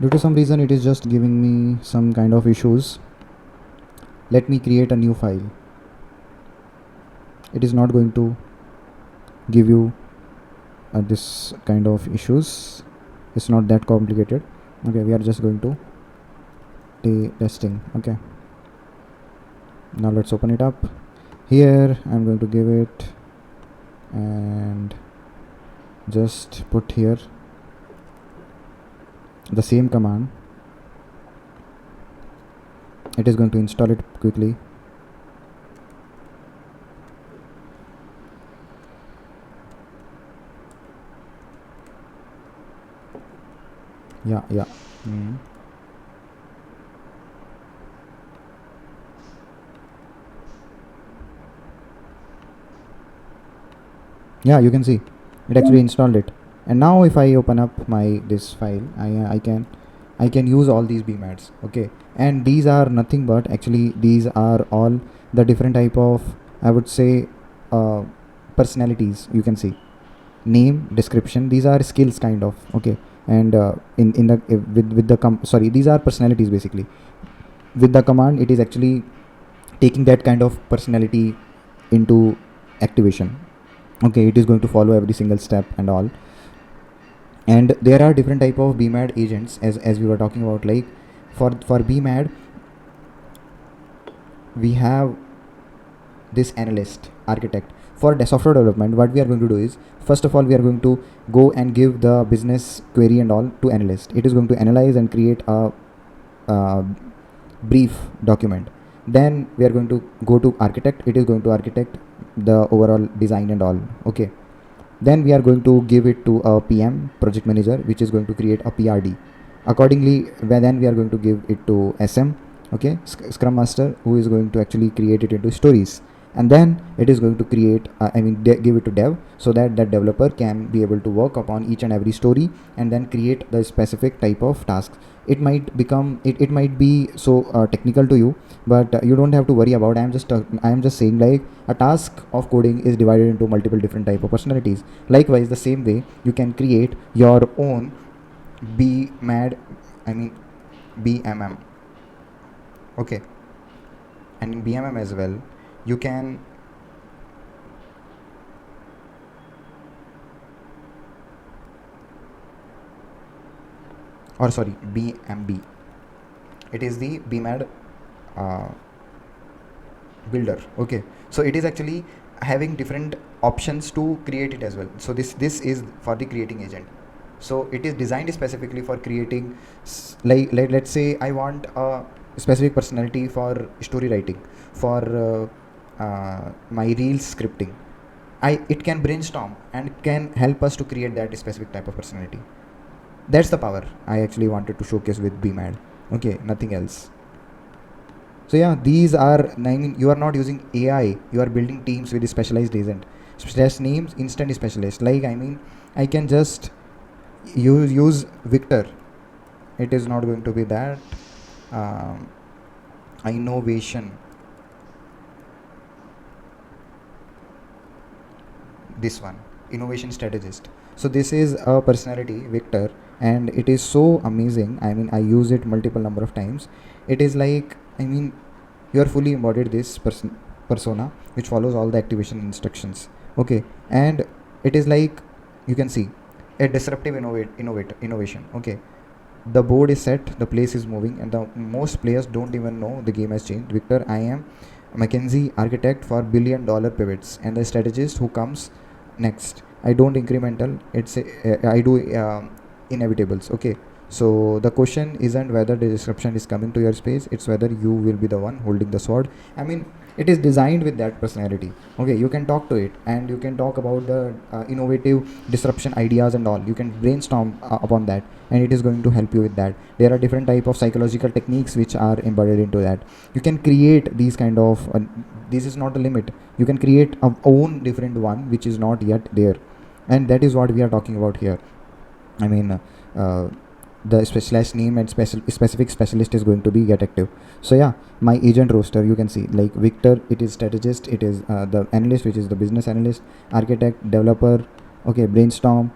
Due to some reason it is just giving me some kind of issues. Let me create a new file. It is not going to give you this kind of issues. It's not that complicated. Okay, we are just going to testing. Okay, now let's open it up. Here I'm going to give it and just put here the same command. It is going to install it quickly. Yeah. Yeah, you can see it actually installed it. And now if I open up my this file, I can use all these BMADs. Okay, and these are nothing but actually these are all the different type of, I would say, personalities. You can see name, description, these are skills kind of. Okay, and in the with the these are personalities basically. With the command it is actually taking that kind of personality into activation. Okay, it is going to follow every single step and all. And there are different type of BMAD agents as we were talking about. Like for BMAD we have this analyst, architect. For the software development, what we are going to do is, first of all, we are going to go and give the business query and all to analyst. It is going to analyze and create a brief document. Then we are going to go to architect. It is going to architect the overall design and all. Okay, then we are going to give it to a PM, project manager, which is going to create a PRD. Accordingly, then we are going to give it to SM, okay, Scrum Master, who is going to actually create it into stories. And then it is going to create give it to dev, so that that developer can be able to work upon each and every story and then create the specific type of tasks. It might become it might be so technical to you, but you don't have to worry about. I am just saying, like, a task of coding is divided into multiple different type of personalities. Likewise, the same way you can create your own BMAD I mean BMM. Okay, and in BMM as well, you can or sorry, BMB. It is the BMAD uh, builder. Okay, so it is actually having different options to create it as well. So this is for the creating agent. So it is designed specifically for creating like let's say I want a specific personality for story writing, for my reels scripting. It can brainstorm and can help us to create that specific type of personality. That's the power I actually wanted to showcase with BMAD. Okay, nothing else. So yeah, these are, I mean, you are not using AI, you are building teams with specialized agent. Specialized names, instant specialist. Like, I mean, I can just use Victor. It is not going to be that. Innovation. This one, innovation strategist. So this is a personality, Victor, and it is so amazing. I mean, I use it multiple number of times. It is like, I mean, you are fully embodied this persona which follows all the activation instructions. Okay, and it is like, you can see a disruptive innovation. Okay, the board is set, the place is moving, and the most players don't even know the game has changed. Victor, I am McKinsey architect for $1 billion pivots, and the strategist who comes next. I don't incremental, I do inevitables. Okay, so the question isn't whether the disruption is coming to your space, it's whether you will be the one holding the sword. I mean, it is designed with that personality. Okay, you can talk to it and you can talk about the innovative disruption ideas and all. You can brainstorm upon that, and it is going to help you with that. There are different type of psychological techniques which are embedded into that. You can create these kind of this is not the limit. You can create a own different one which is not yet there, and that is what we are talking about here. I mean, the specialized name and specific specialist is going to be get active. So yeah, my agent roster, you can see like Victor, it is strategist, it is the analyst, which is the business analyst, architect, developer, okay, brainstorm,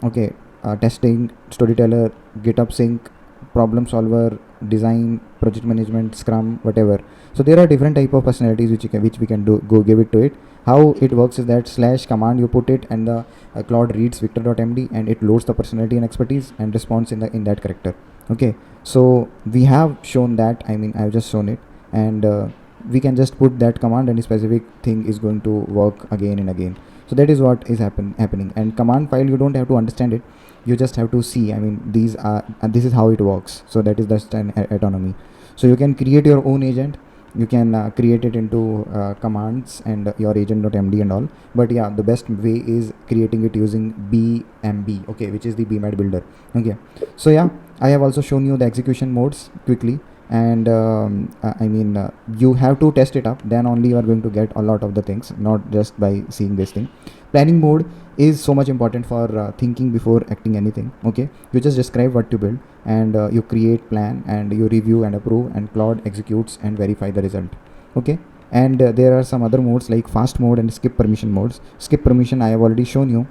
okay, testing, storyteller, GitHub sync, problem solver, design, project management, scrum, whatever. So there are different type of personalities which we can do, go give it to it. How it works is that slash command, you put it, and the Claude reads Victor.md and it loads the personality and expertise and responds in that character. Okay, so we have shown that, I mean, I've just shown it, and we can just put that command and a specific thing is going to work again and again. So that is what is happening. And command file, you don't have to understand it, you just have to see, I mean, these are this is how it works. So that is just an autonomy. So you can create your own agent, you can create it into commands and your agent.md and all. But yeah, the best way is creating it using BMB, okay, which is the BMAD builder. Okay, so yeah, I have also shown you the execution modes quickly, and I mean, you have to test it up, then only you are going to get a lot of the things, not just by seeing this thing. Planning mode is so much important for thinking before acting anything. Okay, you just describe what to build, and you create plan, and you review and approve, and Claude executes and verify the result. Okay, and there are some other modes like fast mode and skip permission modes. Skip permission I have already shown you,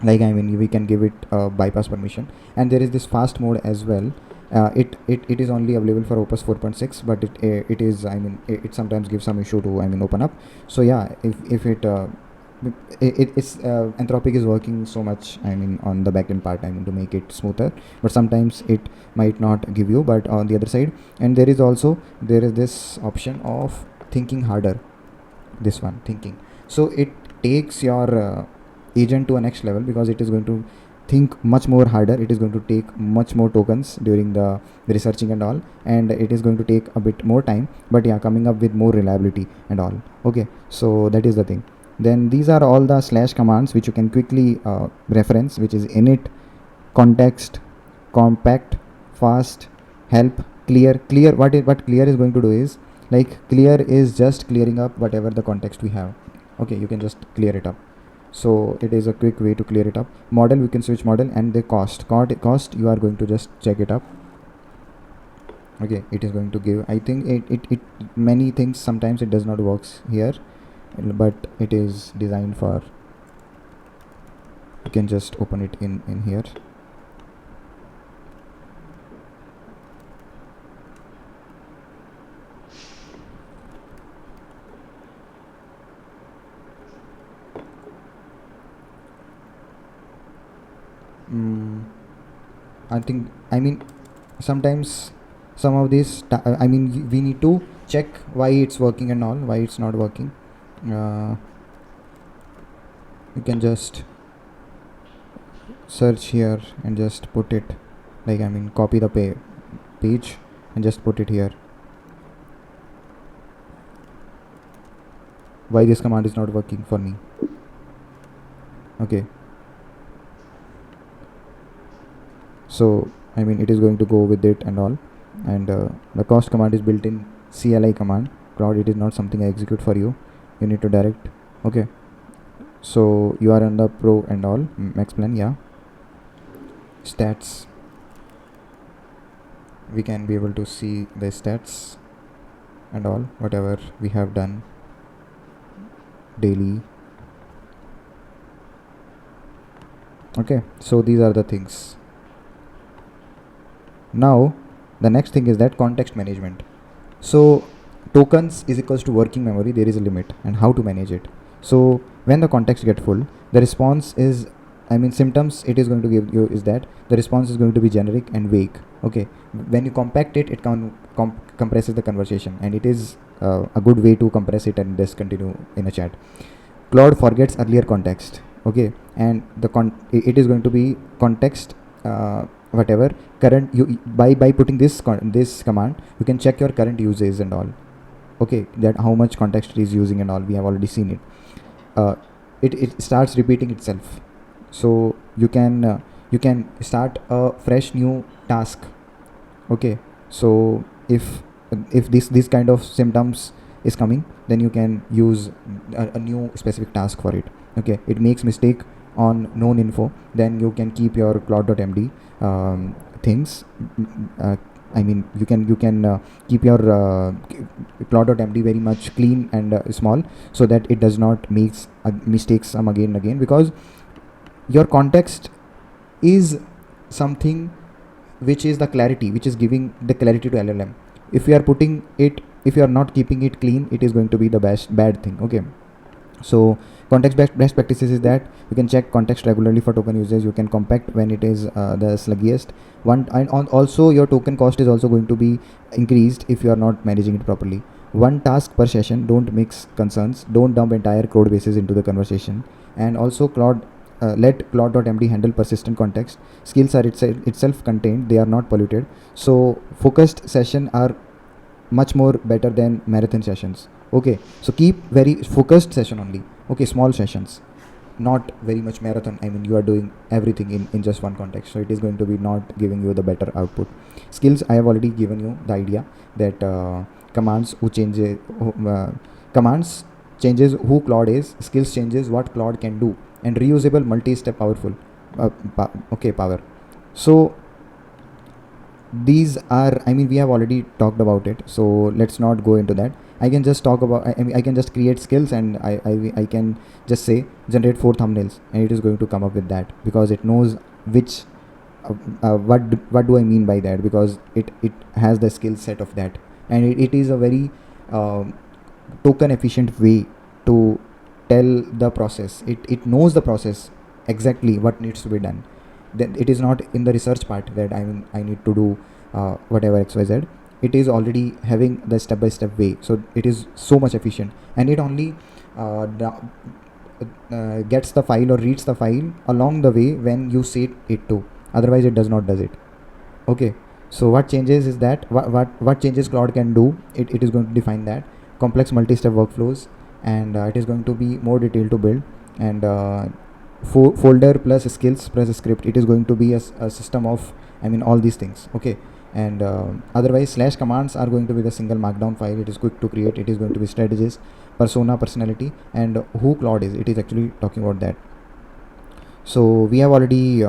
like, I mean, we can give it bypass permission, and there is this fast mode as well. It is only available for Opus 4.6, but it is, I mean, it sometimes gives some issue to, I mean, open up. So yeah, if it's Anthropic is working so much, I mean, on the backend part, I mean, to make it smoother, but sometimes it might not give you. But on the other side, and there is this option of thinking harder, this one, thinking. So it takes your agent to a next level, because it is going to think much more harder, it is going to take much more tokens during the researching and all, and it is going to take a bit more time, but yeah, coming up with more reliability and all. Okay, so that is the thing. Then these are all the slash commands which you can quickly reference, which is init, context, compact, fast, help, clear. What clear is going to do is, like, clear is just clearing up whatever the context we have. Okay, you can just clear it up. So it is a quick way to clear it up. Model, we can switch model, and the cost you are going to just check it up. Okay, it is going to give, I think it many things, sometimes it does not works here, but it is designed for, you can just open it in here. I mean sometimes some of these we need to check why it's working and all, why it's not working. You can just search here and just put it, like copy the page and just put it here. Why this command is not working for me. Okay, so it is going to go with it and all. And the cost command is built in CLI command. Cloud, it is not something I execute for you. You need to direct. Okay, so you are on the pro and all max plan. Yeah, stats, we can be able to see the stats and all, whatever we have done daily. Okay, so these are the things. Now the next thing is that context management. So tokens is equals to working memory. There is a limit and how to manage it. So when the context get full, the response is, symptoms it is going to give you is that the response is going to be generic and vague. Okay, when you compact it, it compresses the conversation, and it is a good way to compress it and just continue in a chat. Claude forgets earlier context. Okay, and it is going to be context whatever current you by putting this command, you can check your current usage and all. Okay, that how much context it is using and all, we have already seen it. It starts repeating itself, so you can start a fresh new task. Okay, so if this kind of symptoms is coming, then you can use a new specific task for it. Okay, it makes mistake on known info, then you can keep your CLAUDE.md things. You can keep your CLAUDE.md very much clean and small, so that it does not make mistakes again and again, because your context is something which is the clarity, which is giving the clarity to LLM. If you are not keeping it clean, it is going to be the bad thing. Okay, so context best practices is that you can check context regularly for token usage. You can compact when it is the sluggiest one, and also your token cost is also going to be increased if you are not managing it properly. One task per session. Don't mix concerns. Don't dump entire code bases into the conversation. And also let CLAUDE.md handle persistent context. Skills are itself contained, they are not polluted. So focused session are much more better than marathon sessions. Okay, so keep very focused session only. Okay, small sessions, not very much marathon. You are doing everything in just one context, so it is going to be not giving you the better output. Skills, I have already given you the idea that commands changes who Claude is. Skills changes what Claude can do, and reusable multi-step powerful power. So these are, we have already talked about it, so let's not go into that. I can just talk about, I can just create skills, and I can just say generate 4 thumbnails, and it is going to come up with that, because it knows which what do I mean by that, because it has the skill set of that, and it is a very token efficient way to tell the process. It knows the process exactly what needs to be done. Then it is not in the research part that I need to do whatever XYZ. It is already having the step-by-step way, so it is so much efficient, and it only gets the file or reads the file along the way when you say it to. Otherwise it does not does it. Okay, so what changes is that what changes Claude can do, it is going to define that complex multi-step workflows, and it is going to be more detailed to build, and folder plus skills plus script, it is going to be a system of all these things. Okay, and otherwise slash commands are going to be the single markdown file. It is quick to create. It is going to be strategist, persona, personality, and who Claude is. It is actually talking about that. So we have already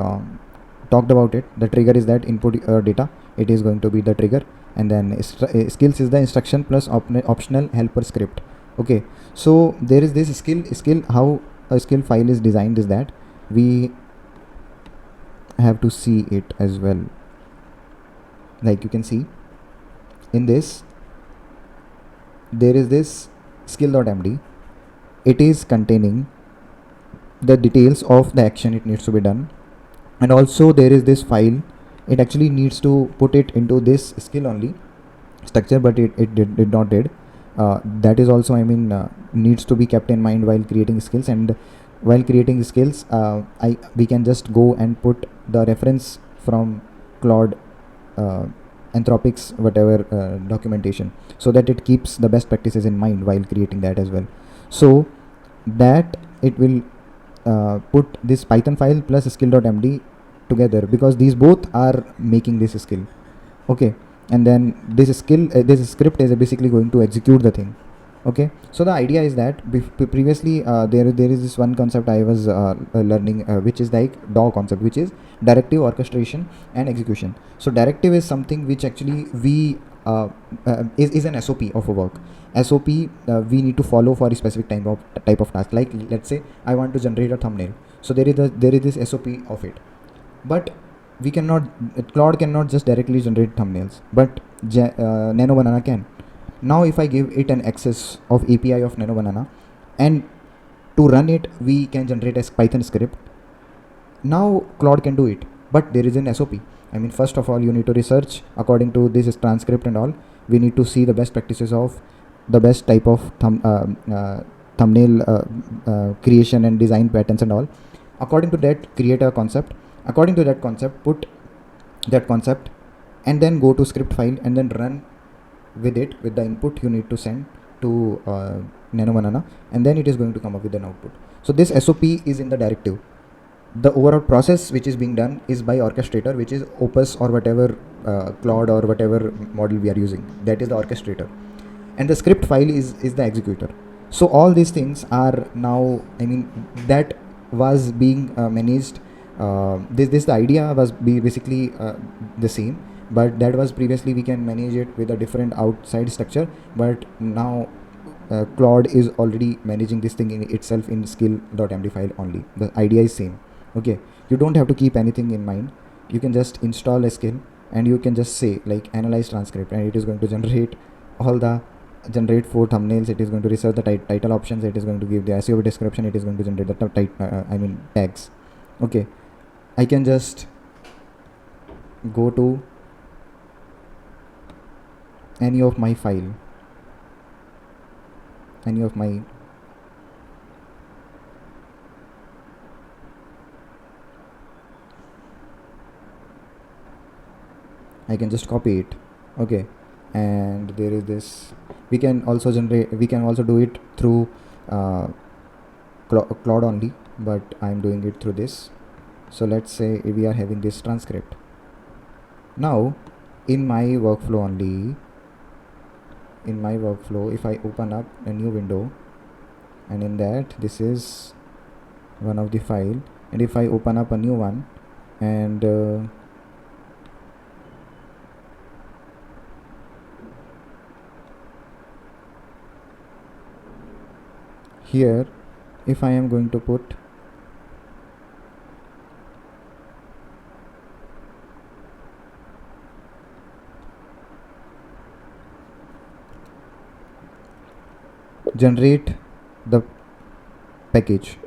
talked about it. The trigger is that input data, it is going to be the trigger, and then skills is the instruction plus optional helper script. Okay, so there is this skill how a skill file is designed is that we have to see it as well. Like you can see in this, there is this skill.md. It is containing the details of the action it needs to be done, and also there is this file it actually needs to put it into this skill only structure, but it did not did. That is also, I mean, needs to be kept in mind while creating skills. And while creating skills, we can just go and put the reference from Claude Anthropic's whatever documentation, so that it keeps the best practices in mind while creating that as well. So that it will put this Python file plus skill.md together, because these both are making this skill. Okay, and then this skill, this script is basically going to execute the thing. Okay, so the idea is that previously there is this one concept I was learning, which is like DAO concept, which is directive orchestration and execution. So directive is something which actually we is an SOP of a work. SOP we need to follow for a specific type of task. Like let's say I want to generate a thumbnail, so there is this SOP of it. But we cannot, Claude cannot just directly generate thumbnails, but Nano Banana can. Now if I give it an access of API of Nano Banana, and to run it we can generate a Python script. Now Claude can do it, but there is an SOP. I mean, first of all, you need to research according to this transcript and all. We need to see the best practices of the best type of thumbnail creation and design patterns and all. According to that, create a concept. According to that concept, put that concept, and then go to script file and then run with it, with the input you need to send to Nano Banana, and then it is going to come up with an output. So this SOP is in the directive. The overall process which is being done is by orchestrator, which is Opus or whatever Claude or whatever model we are using. That is the orchestrator, and the script file is the executor. So all these things are now, I mean, that was being managed. This the idea was basically the same, but that was previously we can manage it with a different outside structure. But now Claude is already managing this thing in itself in skill.md file only. The idea is same. Okay, you don't have to keep anything in mind. You can just install a skill and you can just say like analyze transcript, and it is going to generate all the generate 4 thumbnails. It is going to research the title options. It is going to give the SEO description. It is going to generate the tags. Okay, I can just go to any of my file, any of my I can just copy it. Okay, and there is this, we can also generate, we can also do it through Claude only, but I'm doing it through this. So let's say we are having this transcript. Now in my workflow only, in my workflow, if I open up a new window, and in that this is one of the file, and if I open up a new one, and here if I am going to put generate the package.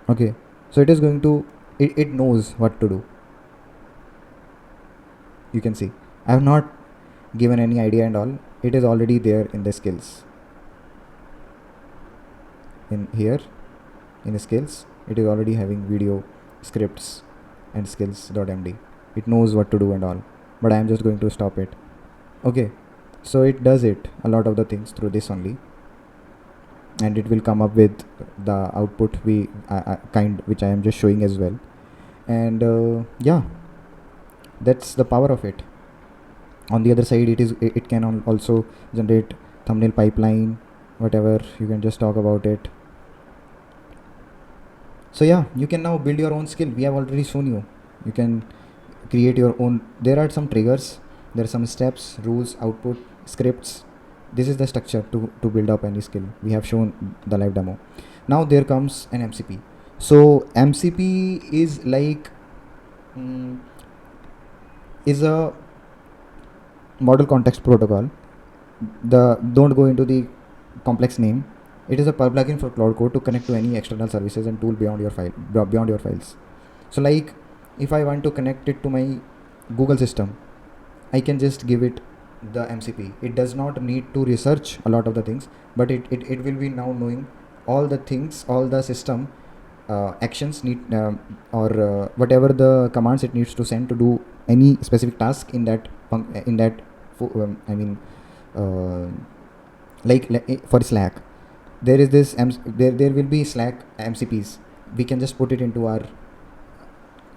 Okay, so it is going to, it knows what to do. You can see I have not given any idea and all. It is already there in the skills. In here in the skills, it is already having video scripts and skills.md. It knows what to do and all, but I am just going to stop it. Okay, so it does it a lot of the things through this only, and it will come up with the output we kind which I am just showing as well. And yeah, that's the power of it. On the other side, it can also generate thumbnail pipeline, whatever, you can just talk about it. So yeah, you can now build your own skill. We have already shown you. You can create your own. There are some triggers, there are some steps, rules, output, scripts. This is the structure to build up any skill. We have shown the live demo. Now there comes an MCP. So MCP is like is a model context protocol. Don't go into the complex name. It is a plugin for Cloud Code to connect to any external services and tool beyond your files. So like if I want to connect it to my Google system, I can just give it the MCP. It does not need to research a lot of the things, but it will be now knowing all the things, all the system actions need, or whatever the commands it needs to send to do any specific task in that uh, for Slack. There is this there will be Slack MCPs. We can just put it into our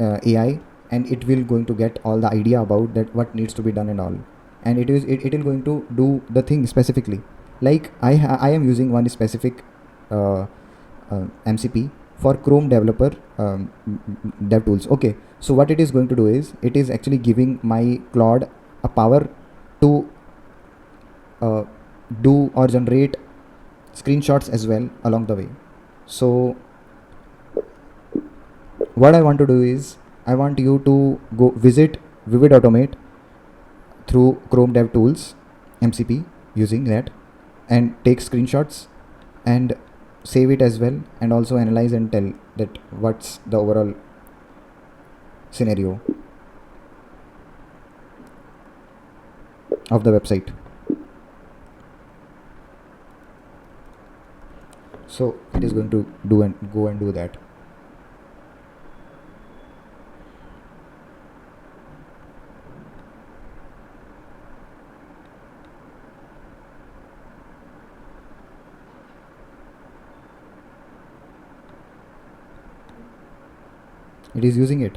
AI, and it will going to get all the idea about that what needs to be done and all, and it will going to do the thing specifically. Like I am using one specific MCP for Chrome developer dev tools. Okay, so what it is going to do is it is actually giving my Claude a power to do or generate screenshots as well along the way. So what I want to do is I want you to go visit Vivid Automate through Chrome Dev Tools MCP using that, and take screenshots and save it as well, and also analyze and tell that what's the overall scenario of the website. So it is going to go and do that. It is using it.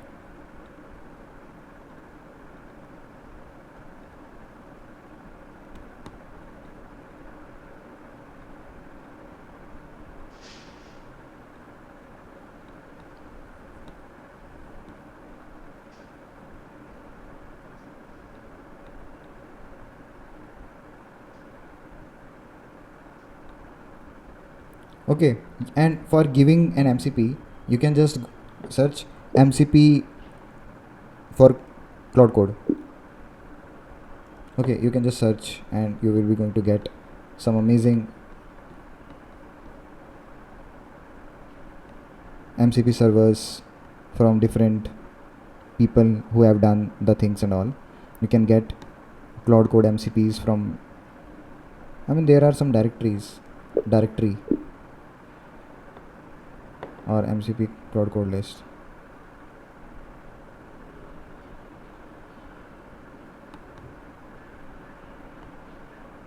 Okay, and for giving an MCP, you can just search MCP for Cloud Code. Okay, you can just search and you will be going to get some amazing MCP servers from different people who have done the things and all. You can get Cloud Code MCPs from, there are some directory or MCP Cloud Code list.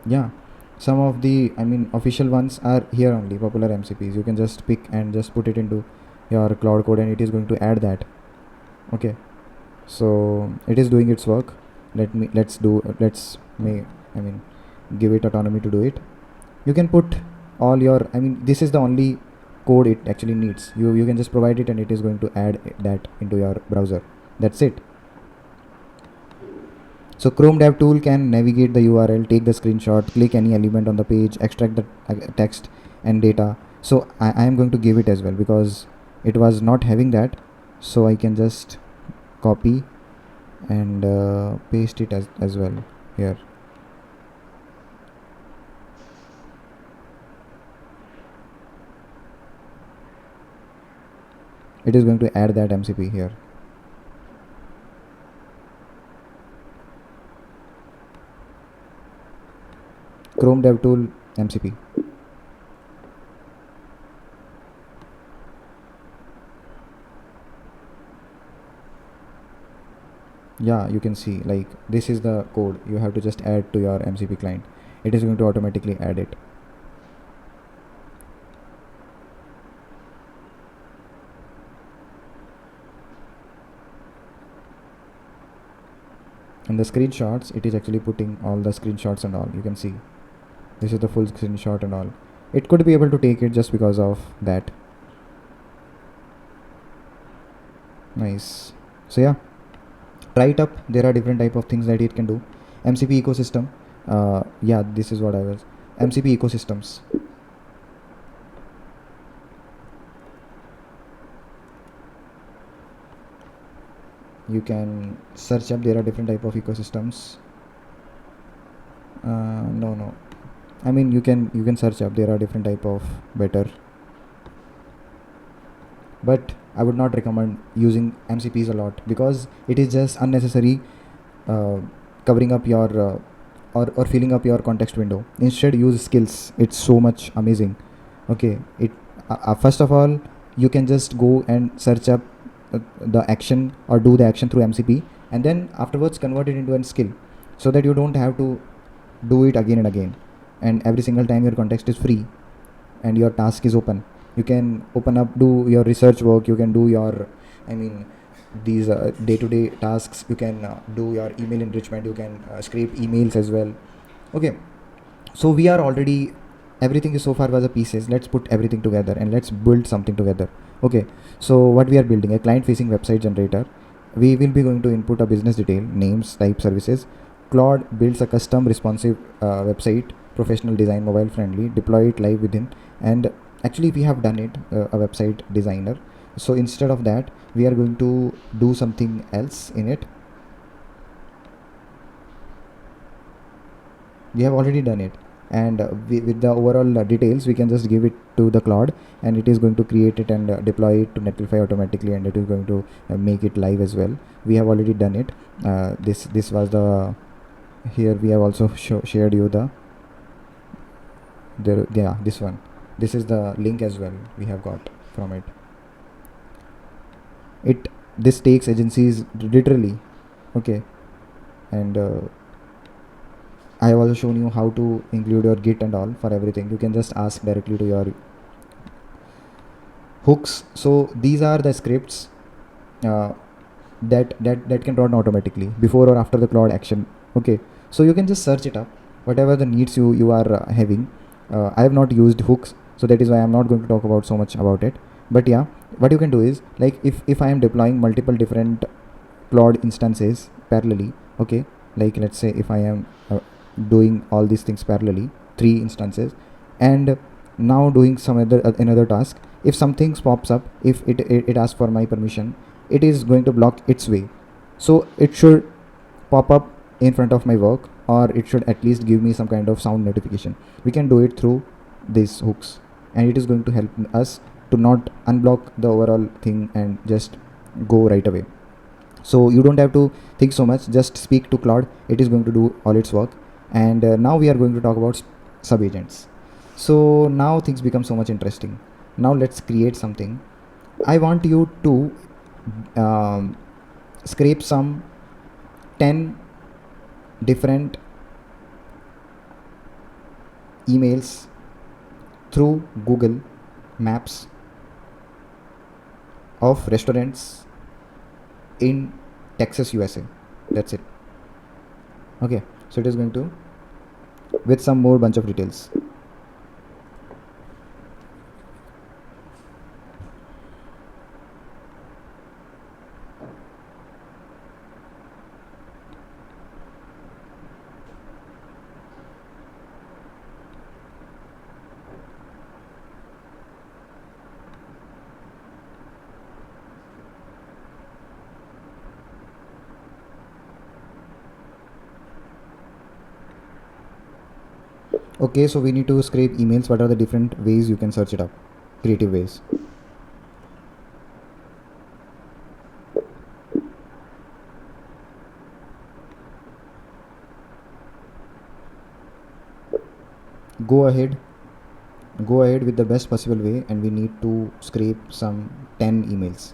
Yeah, some of the official ones are here only, popular MCPs. You can just pick and just put it into your Cloud Code, and it is going to add that. Okay, so it is doing its work. Give it autonomy to do it. You can put all your, this is the only code it actually needs. You can just provide it, and it is going to add that into your browser. That's it. So Chrome Dev Tool can navigate the URL, take the screenshot, click any element on the page, extract the text and data. So I am going to give it as well, because it was not having that. So I can just copy and paste it as well here. It is going to add that MCP here. Chrome Dev Tool MCP. Yeah, you can see, like, this is the code you have to just add to your MCP client. It is going to automatically add it. And the screenshots, it is actually putting all the screenshots and all. You can see this is the full screenshot and all. It could be able to take it just because of that. Nice. So yeah, try it up. There are different type of things that it can do. MCP ecosystem. Yeah, this is what I was. MCP ecosystems. You can search up. There are different type of ecosystems. No. You can search up. There are different type of better. But I would not recommend using MCPs a lot, because it is just unnecessary uh, covering up your or filling up your context window. Instead, use skills. It's so much amazing. Okay, it first of all, you can just go and search up the action or do the action through MCP, and then afterwards convert it into a skill, so that you don't have to do it again and again, and every single time your context is free and your task is open. You can open up, do your research work, you can do your, I mean, these day-to-day tasks, you can do your email enrichment, you can scrape emails as well. Okay, so we are already, everything is so far was a pieces. Let's put everything together and let's build something together. Okay, so what we are building, a client facing website generator. We will be going to input a business detail, names, type, services. Claude builds a custom responsive website, professional design, mobile friendly, deploy it live within. And actually we have done it, a website designer. So instead of that, we are going to do something else in it. We have already done it, and with the overall details, we can just give it to the Claude, and it is going to create it and deploy it to Netlify automatically, and it is going to make it live as well. We have already done it. This was the, here we have also shared you the yeah, this one. This is the link as well we have got from it. This takes agencies literally. Okay, and I have also shown you how to include your Git and all for everything. You can just ask directly to your hooks. So these are the scripts uh, that can run automatically before or after the Claude action. Okay, so you can just search it up, whatever the needs you are having. I have not used hooks, so that is why I'm not going to talk about so much about it. But yeah, what you can do is, like, if I am deploying multiple different Claude instances parallelly, okay, like let's say if I am doing all these things parallelly, 3 instances, and now doing some other another task, if something pops up, if it asks for my permission, it is going to block its way. So it should pop up in front of my work, or it should at least give me some kind of sound notification. We can do it through these hooks, and it is going to help us to not unblock the overall thing and just go right away. So you don't have to think so much, just speak to Claude, it is going to do all its work. And now we are going to talk about sub agents. So now things become so much interesting. Now let's create something. I want you to scrape some 10 different emails through Google Maps of restaurants in Texas, USA. That's it. Okay, so it is going to, with some more bunch of details. Okay, so we need to scrape emails. What are the different ways you can search it up? Creative ways. Go ahead. Go ahead with the best possible way, and we need to scrape some 10 emails.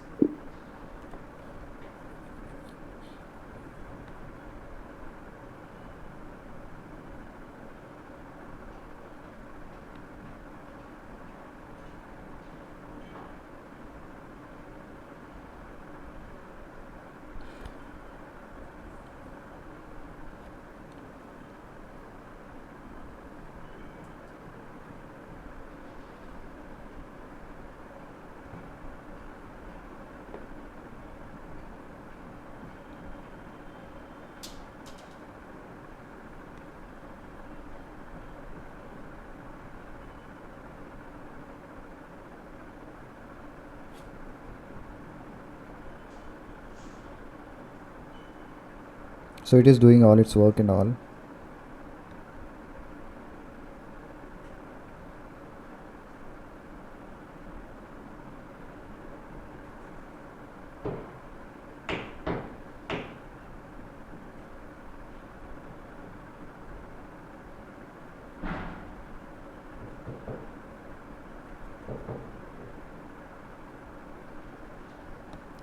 So it is doing all its work and all.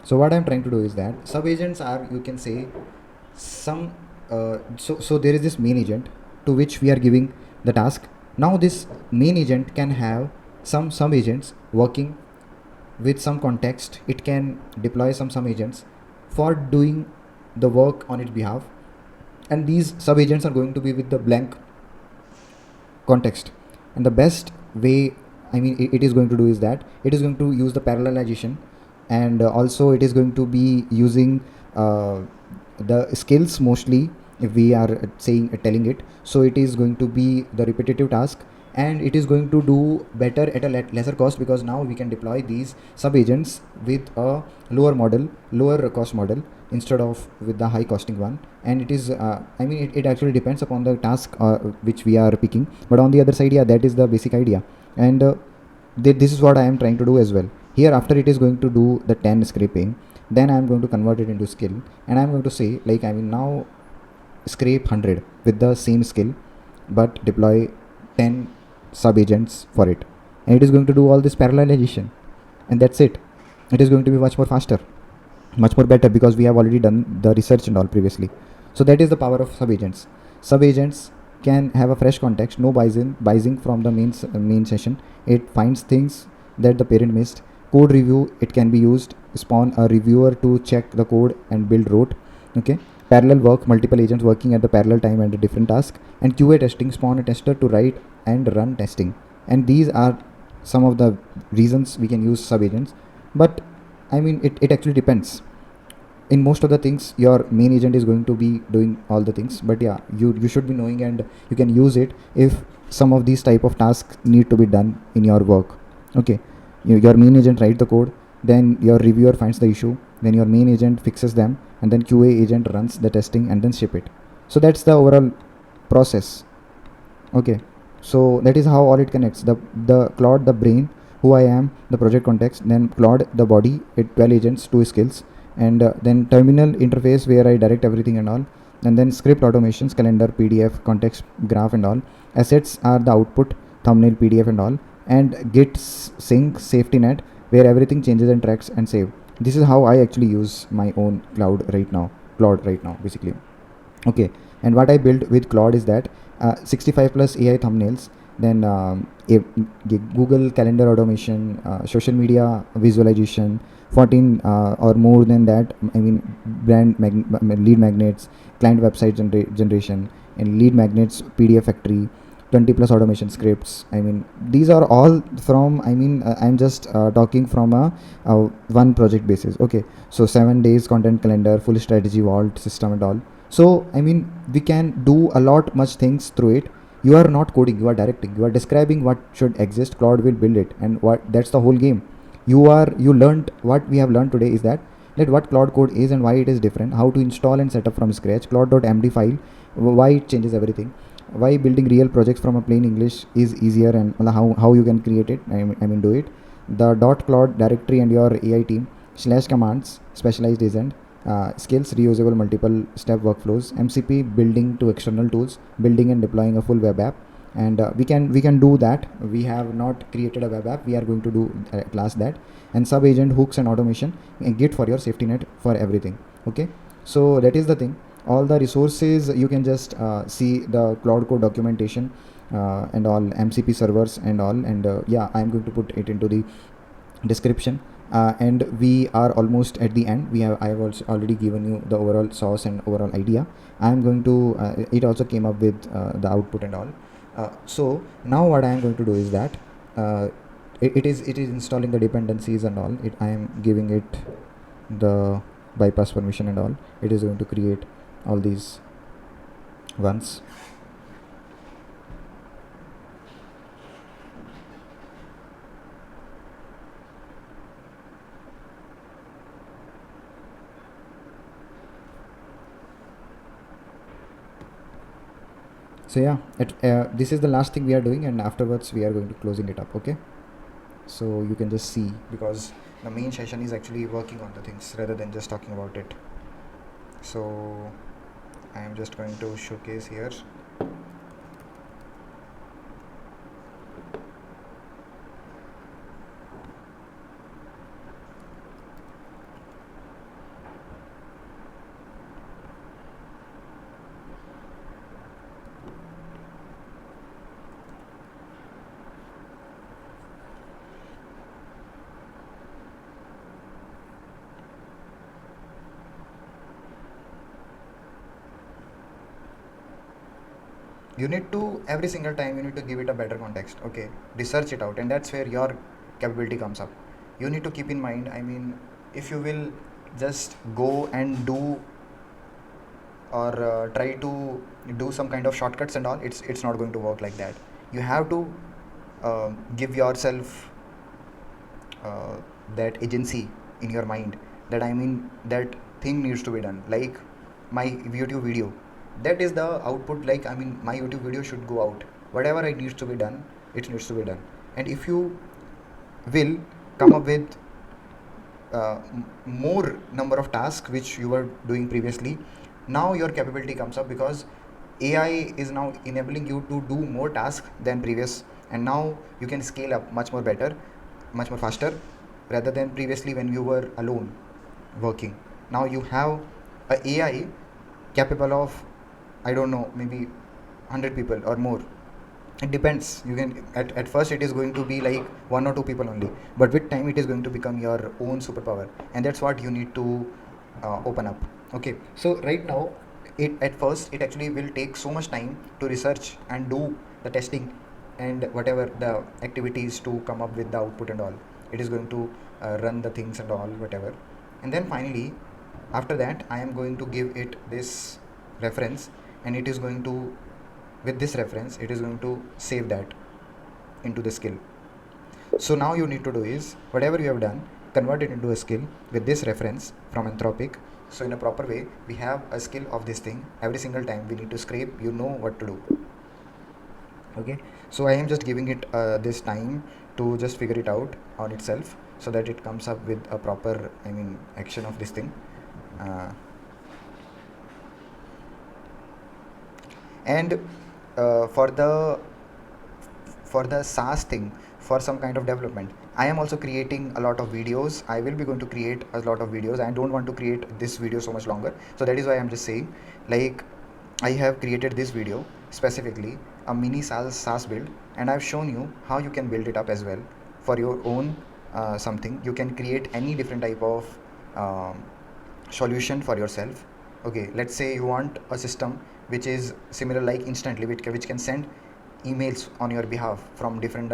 So what I'm trying to do is that sub agents are, you can say, some so there is this main agent to which we are giving the task. Now this main agent can have some sub agents working with some context. It can deploy some agents for doing the work on its behalf, and these sub agents are going to be with the blank context. And the best way, I mean, it is going to do is that it is going to use the parallelization, and also it is going to be using the skills mostly, if we are saying telling it. So it is going to be the repetitive task, and it is going to do better at a lesser cost, because now we can deploy these sub agents with a lower cost model, instead of with the high costing one. And it is I mean, it actually depends upon the task which we are picking, but on the other side, yeah, that is the basic idea. And this is what I am trying to do as well here. After it is going to do the 10 scraping, then I am going to convert it into skill, and I am going to say, like, I mean, now scrape 100 with the same skill, but deploy 10 sub agents for it, and it is going to do all this parallelization, and that's it. It is going to be much more faster, much more better, because we have already done the research and all previously. So that is the power of sub agents. Sub agents can have a fresh context, no biasing from the main session. It finds things that the parent missed. Code review, it can be used, spawn a reviewer to check the code and build rote. Okay. Parallel work, multiple agents working at the parallel time and a different task. And QA testing, spawn a tester to write and run testing. And these are some of the reasons we can use sub agents. But I mean, it actually depends. In most of the things, your main agent is going to be doing all the things, but yeah, you should be knowing, and you can use it if some of these type of tasks need to be done in your work. Okay. Your main agent write the code, then your reviewer finds the issue, then your main agent fixes them, and then QA agent runs the testing and then ship it. So that's the overall process. Okay. So that is how all it connects. The Claude, the brain, who I am, the project context, then Claude, the body, 12 agents, 2 skills, and then terminal interface where I direct everything and all, and then script automations, calendar, PDF, context, graph and all. Assets are the output, thumbnail, PDF and all, and git sync, safety net, where everything changes and tracks and save. This is how I actually use my own Claude right now basically. Okay. And what I built with Claude is that 65 plus AI thumbnails, then Google Calendar automation, social media visualization, 14 or more than that, I mean, lead magnets, client website generation, and lead magnets PDF factory, 20 plus automation scripts. I mean, these are all from, I mean, I'm just talking from a one project basis. Okay. So 7 days content calendar, full strategy vault system and all. So I mean, we can do a lot much things through it. You are not coding, you are directing, you are describing what should exist. Claude will build it, and that's the whole game. You learned what we have learned today is that what Claude code is and why it is different, how to install and set up from scratch CLAUDE.md file, why it changes everything, why building real projects from a plain English is easier, and how you can create it, I mean do it. The .claude directory and your AI team, /commands, specialized agent, skills, reusable multiple step workflows, MCP building to external tools, building and deploying a full web app. And we can do that. We have not created a web app, we are going to do class that. And sub agent, hooks and automation, and git for your safety net for everything. Okay. So that is the thing. All the resources you can just see the Claude code documentation and all, MCP servers and all. And yeah, I'm going to put it into the description. And we are almost at the end. I have also already given you the overall source and overall idea. I'm going to it also came up with the output and all. So now what I am going to do is that it is installing the dependencies and all. I am giving it the bypass permission and all. It is going to create all these ones. So yeah, this is the last thing we are doing, and afterwards we are going to closing it up. Okay. So you can just see, because the main session is actually working on the things rather than just talking about it. So I am just going to showcase here. you need to, every single time you need to give it a better context. Okay, research it out, and that's where your capability comes up. You need to keep in mind, I mean, if you will just go and do or try to do some kind of shortcuts and all, it's not going to work like that. You have to give yourself that agency in your mind, that I mean that thing needs to be done. Like my YouTube video, that is the output. Like I mean, my YouTube video should go out. Whatever it needs to be done, it needs to be done. And if you will come up with more number of tasks which you were doing previously, now your capability comes up, because AI is now enabling you to do more tasks than previous, and now you can scale up much more better, much more faster, rather than previously when you were alone working. Now you have a AI capable of, I don't know, maybe 100 people or more. It depends. You can at first it is going to be like one or two people only, but with time it is going to become your own superpower, and that's what you need to open up. Okay, so right now, it at first it actually will take so much time to research and do the testing and whatever the activities to come up with the output and all. It is going to run the things and all, whatever, and then finally after that I am going to give it this reference, and it is going to, with this reference, it is going to save that into the skill. So now you need to do is, whatever you have done, convert it into a skill with this reference from Anthropic. So in a proper way, we have a skill of this thing. Every single time we need to scrape, you know what to do. Okay, so I am just giving it this time to just figure it out on itself, so that it comes up with a proper, I mean, action of this thing. And for the SaaS thing, for some kind of development, I am also creating a lot of videos. I will be going to create a lot of videos. I don't want to create this video so much longer, so that is why I'm just saying, like, I have created this video specifically, a mini SaaS build, and I've shown you how you can build it up as well for your own something. You can create any different type of solution for yourself. Okay, let's say you want a system which is similar like Instantly, which can send emails on your behalf from different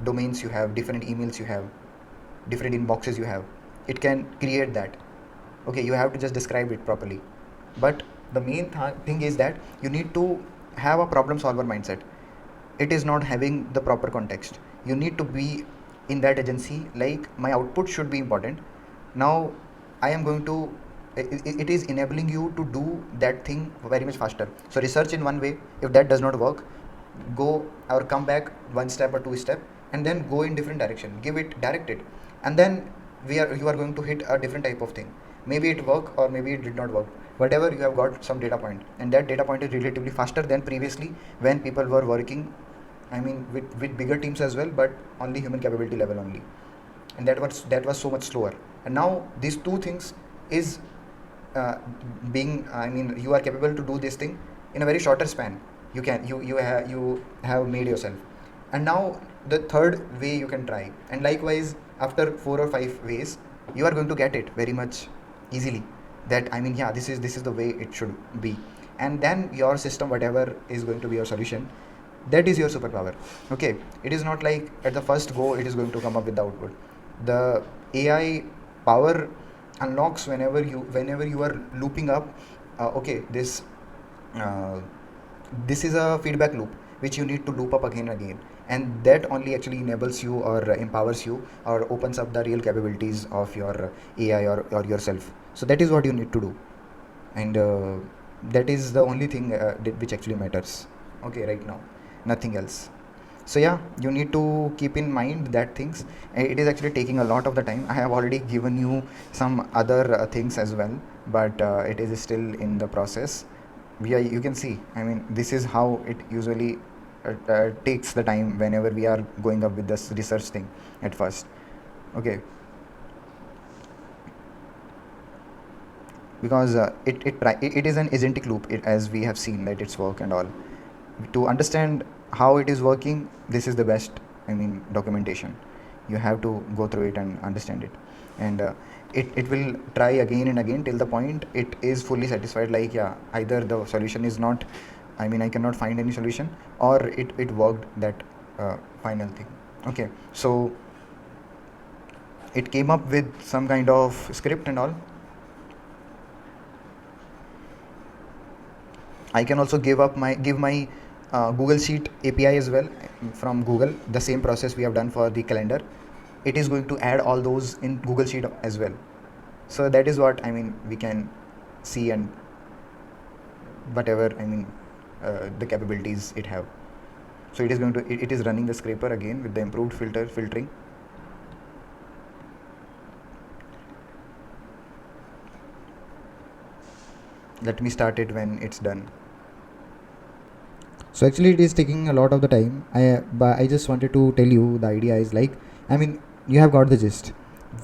domains you have, different emails you have, different inboxes you have. It can create that. Okay, you have to just describe it properly, but the main thing is that you need to have a problem solver mindset. It is not having the proper context. You need to be in that agency, like my output should be important. Now I am going to, it is enabling you to do that thing very much faster. So research in one way. If that does not work, go or come back one step or two step, and then go in different direction, give it, direct it, and then you are going to hit a different type of thing. Maybe it worked or maybe it did not work. Whatever, you have got some data point, and that data point is relatively faster than previously when people were working, I mean, with bigger teams as well, but only human capability level only, and that was so much slower. And now these two things is being, I mean, you are capable to do this thing in a very shorter span. You have made yourself. And now the third way you can try, and likewise after 4 or 5 ways, you are going to get it very much easily, that I mean, yeah, this is the way it should be. And then your system, whatever is going to be your solution, that is your superpower. Okay, it is not like at the first go it is going to come up with the output. The AI power unlocks whenever you are looping up. Okay, this is a feedback loop which you need to loop up again and again, and that only actually enables you or empowers you or opens up the real capabilities of your AI or yourself. So that is what you need to do, and that is the only thing which actually matters. Okay, right now, nothing else. So yeah, you need to keep in mind that things, it is actually taking a lot of the time. I have already given you some other things as well, but it is still in the process. You can see, I mean, this is how it usually takes the time whenever we are going up with this research thing at first. Okay, because it is an agentic loop, as we have seen that it's work and all. To understand how it is working, this is the best, I mean, documentation. You have to go through it and understand it. And it will try again and again till the point it is fully satisfied, like yeah, either the solution is not, I mean I cannot find any solution, or it worked, that final thing. Okay, so it came up with some kind of script and all. I can also give my Google Sheet API as well from Google, the same process we have done for the calendar. It is going to add all those in Google Sheet as well. So that is what I mean we can see, and whatever I mean the capabilities it have. So it is going to it is running the scraper again with the improved filtering. Let me start it when it's done. So actually it is taking a lot of the time. But I just wanted to tell you, the idea is like, I mean, you have got the gist.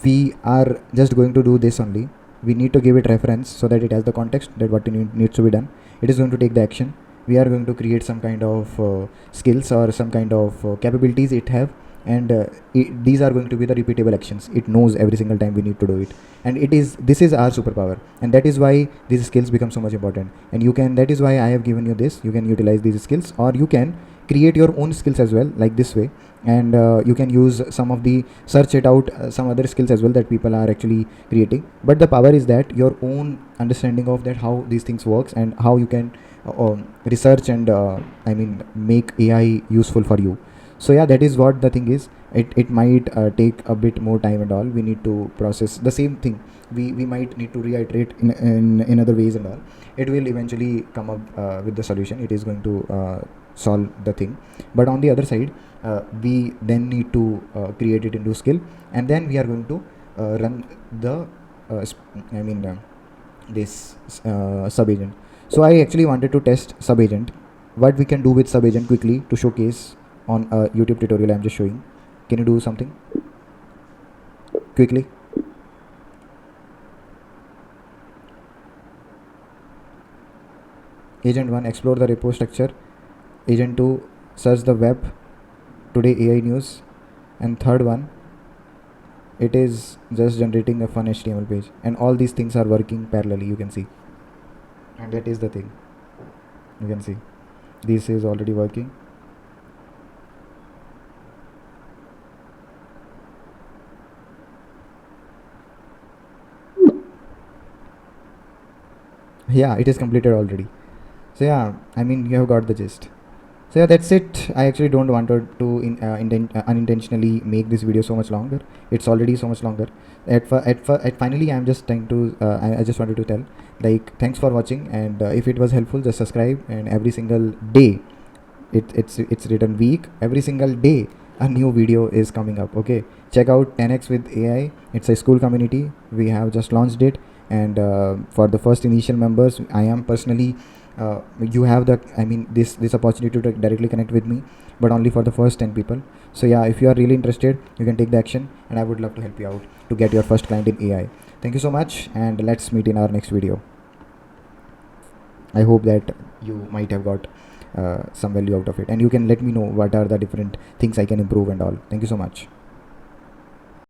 We are just going to do this only. We need to give it reference so that it has the context that what needs to be done. It is going to take the action. We are going to create some kind of skills or some kind of capabilities it have, and these are going to be the repeatable actions. It knows every single time we need to do it, and this is our superpower, and that is why these skills become so much important. And you can, that is why I have given you this. You can utilize these skills, or you can create your own skills as well, like this way. And you can use some of the search it out, some other skills as well that people are actually creating. But the power is that your own understanding of that, how these things works, and how you can research and I mean make AI useful for you. So yeah, that is what the thing is. It might take a bit more time and all. We need to process the same thing. We might need to reiterate in other ways and all. It will eventually come up with the solution. It is going to solve the thing. But on the other side, we then need to create it into skill, and then we are going to run the this sub agent. So I actually wanted to test sub agent, what we can do with sub agent quickly to showcase on a YouTube tutorial I'm just showing. Can you do something quickly? Agent 1, explore the repo structure. Agent 2, search the web, today AI news. And third one, it is just generating a fun HTML page. And all these things are working parallelly, you can see. And that is the thing. You can see this is already working. Yeah, it is completed already. So yeah, I mean you have got the gist. So yeah, that's it. I actually don't want to unintentionally make this video so much longer. It's already so much longer. At finally, I'm just trying to. I just wanted to tell, like, thanks for watching, and if it was helpful, just subscribe. And every single day, it's written week. Every single day, a new video is coming up. Okay, check out 10x with AI. It's a school community. We have just launched it, and for the first initial members, I am personally. You have the this opportunity to directly connect with me, but only for the first 10 people. So yeah, if you are really interested, you can take the action, and I would love to help you out to get your first client in AI. Thank you so much, and let's meet in our next video. I hope that you might have got some value out of it, and you can let me know what are the different things I can improve and all. Thank you so much.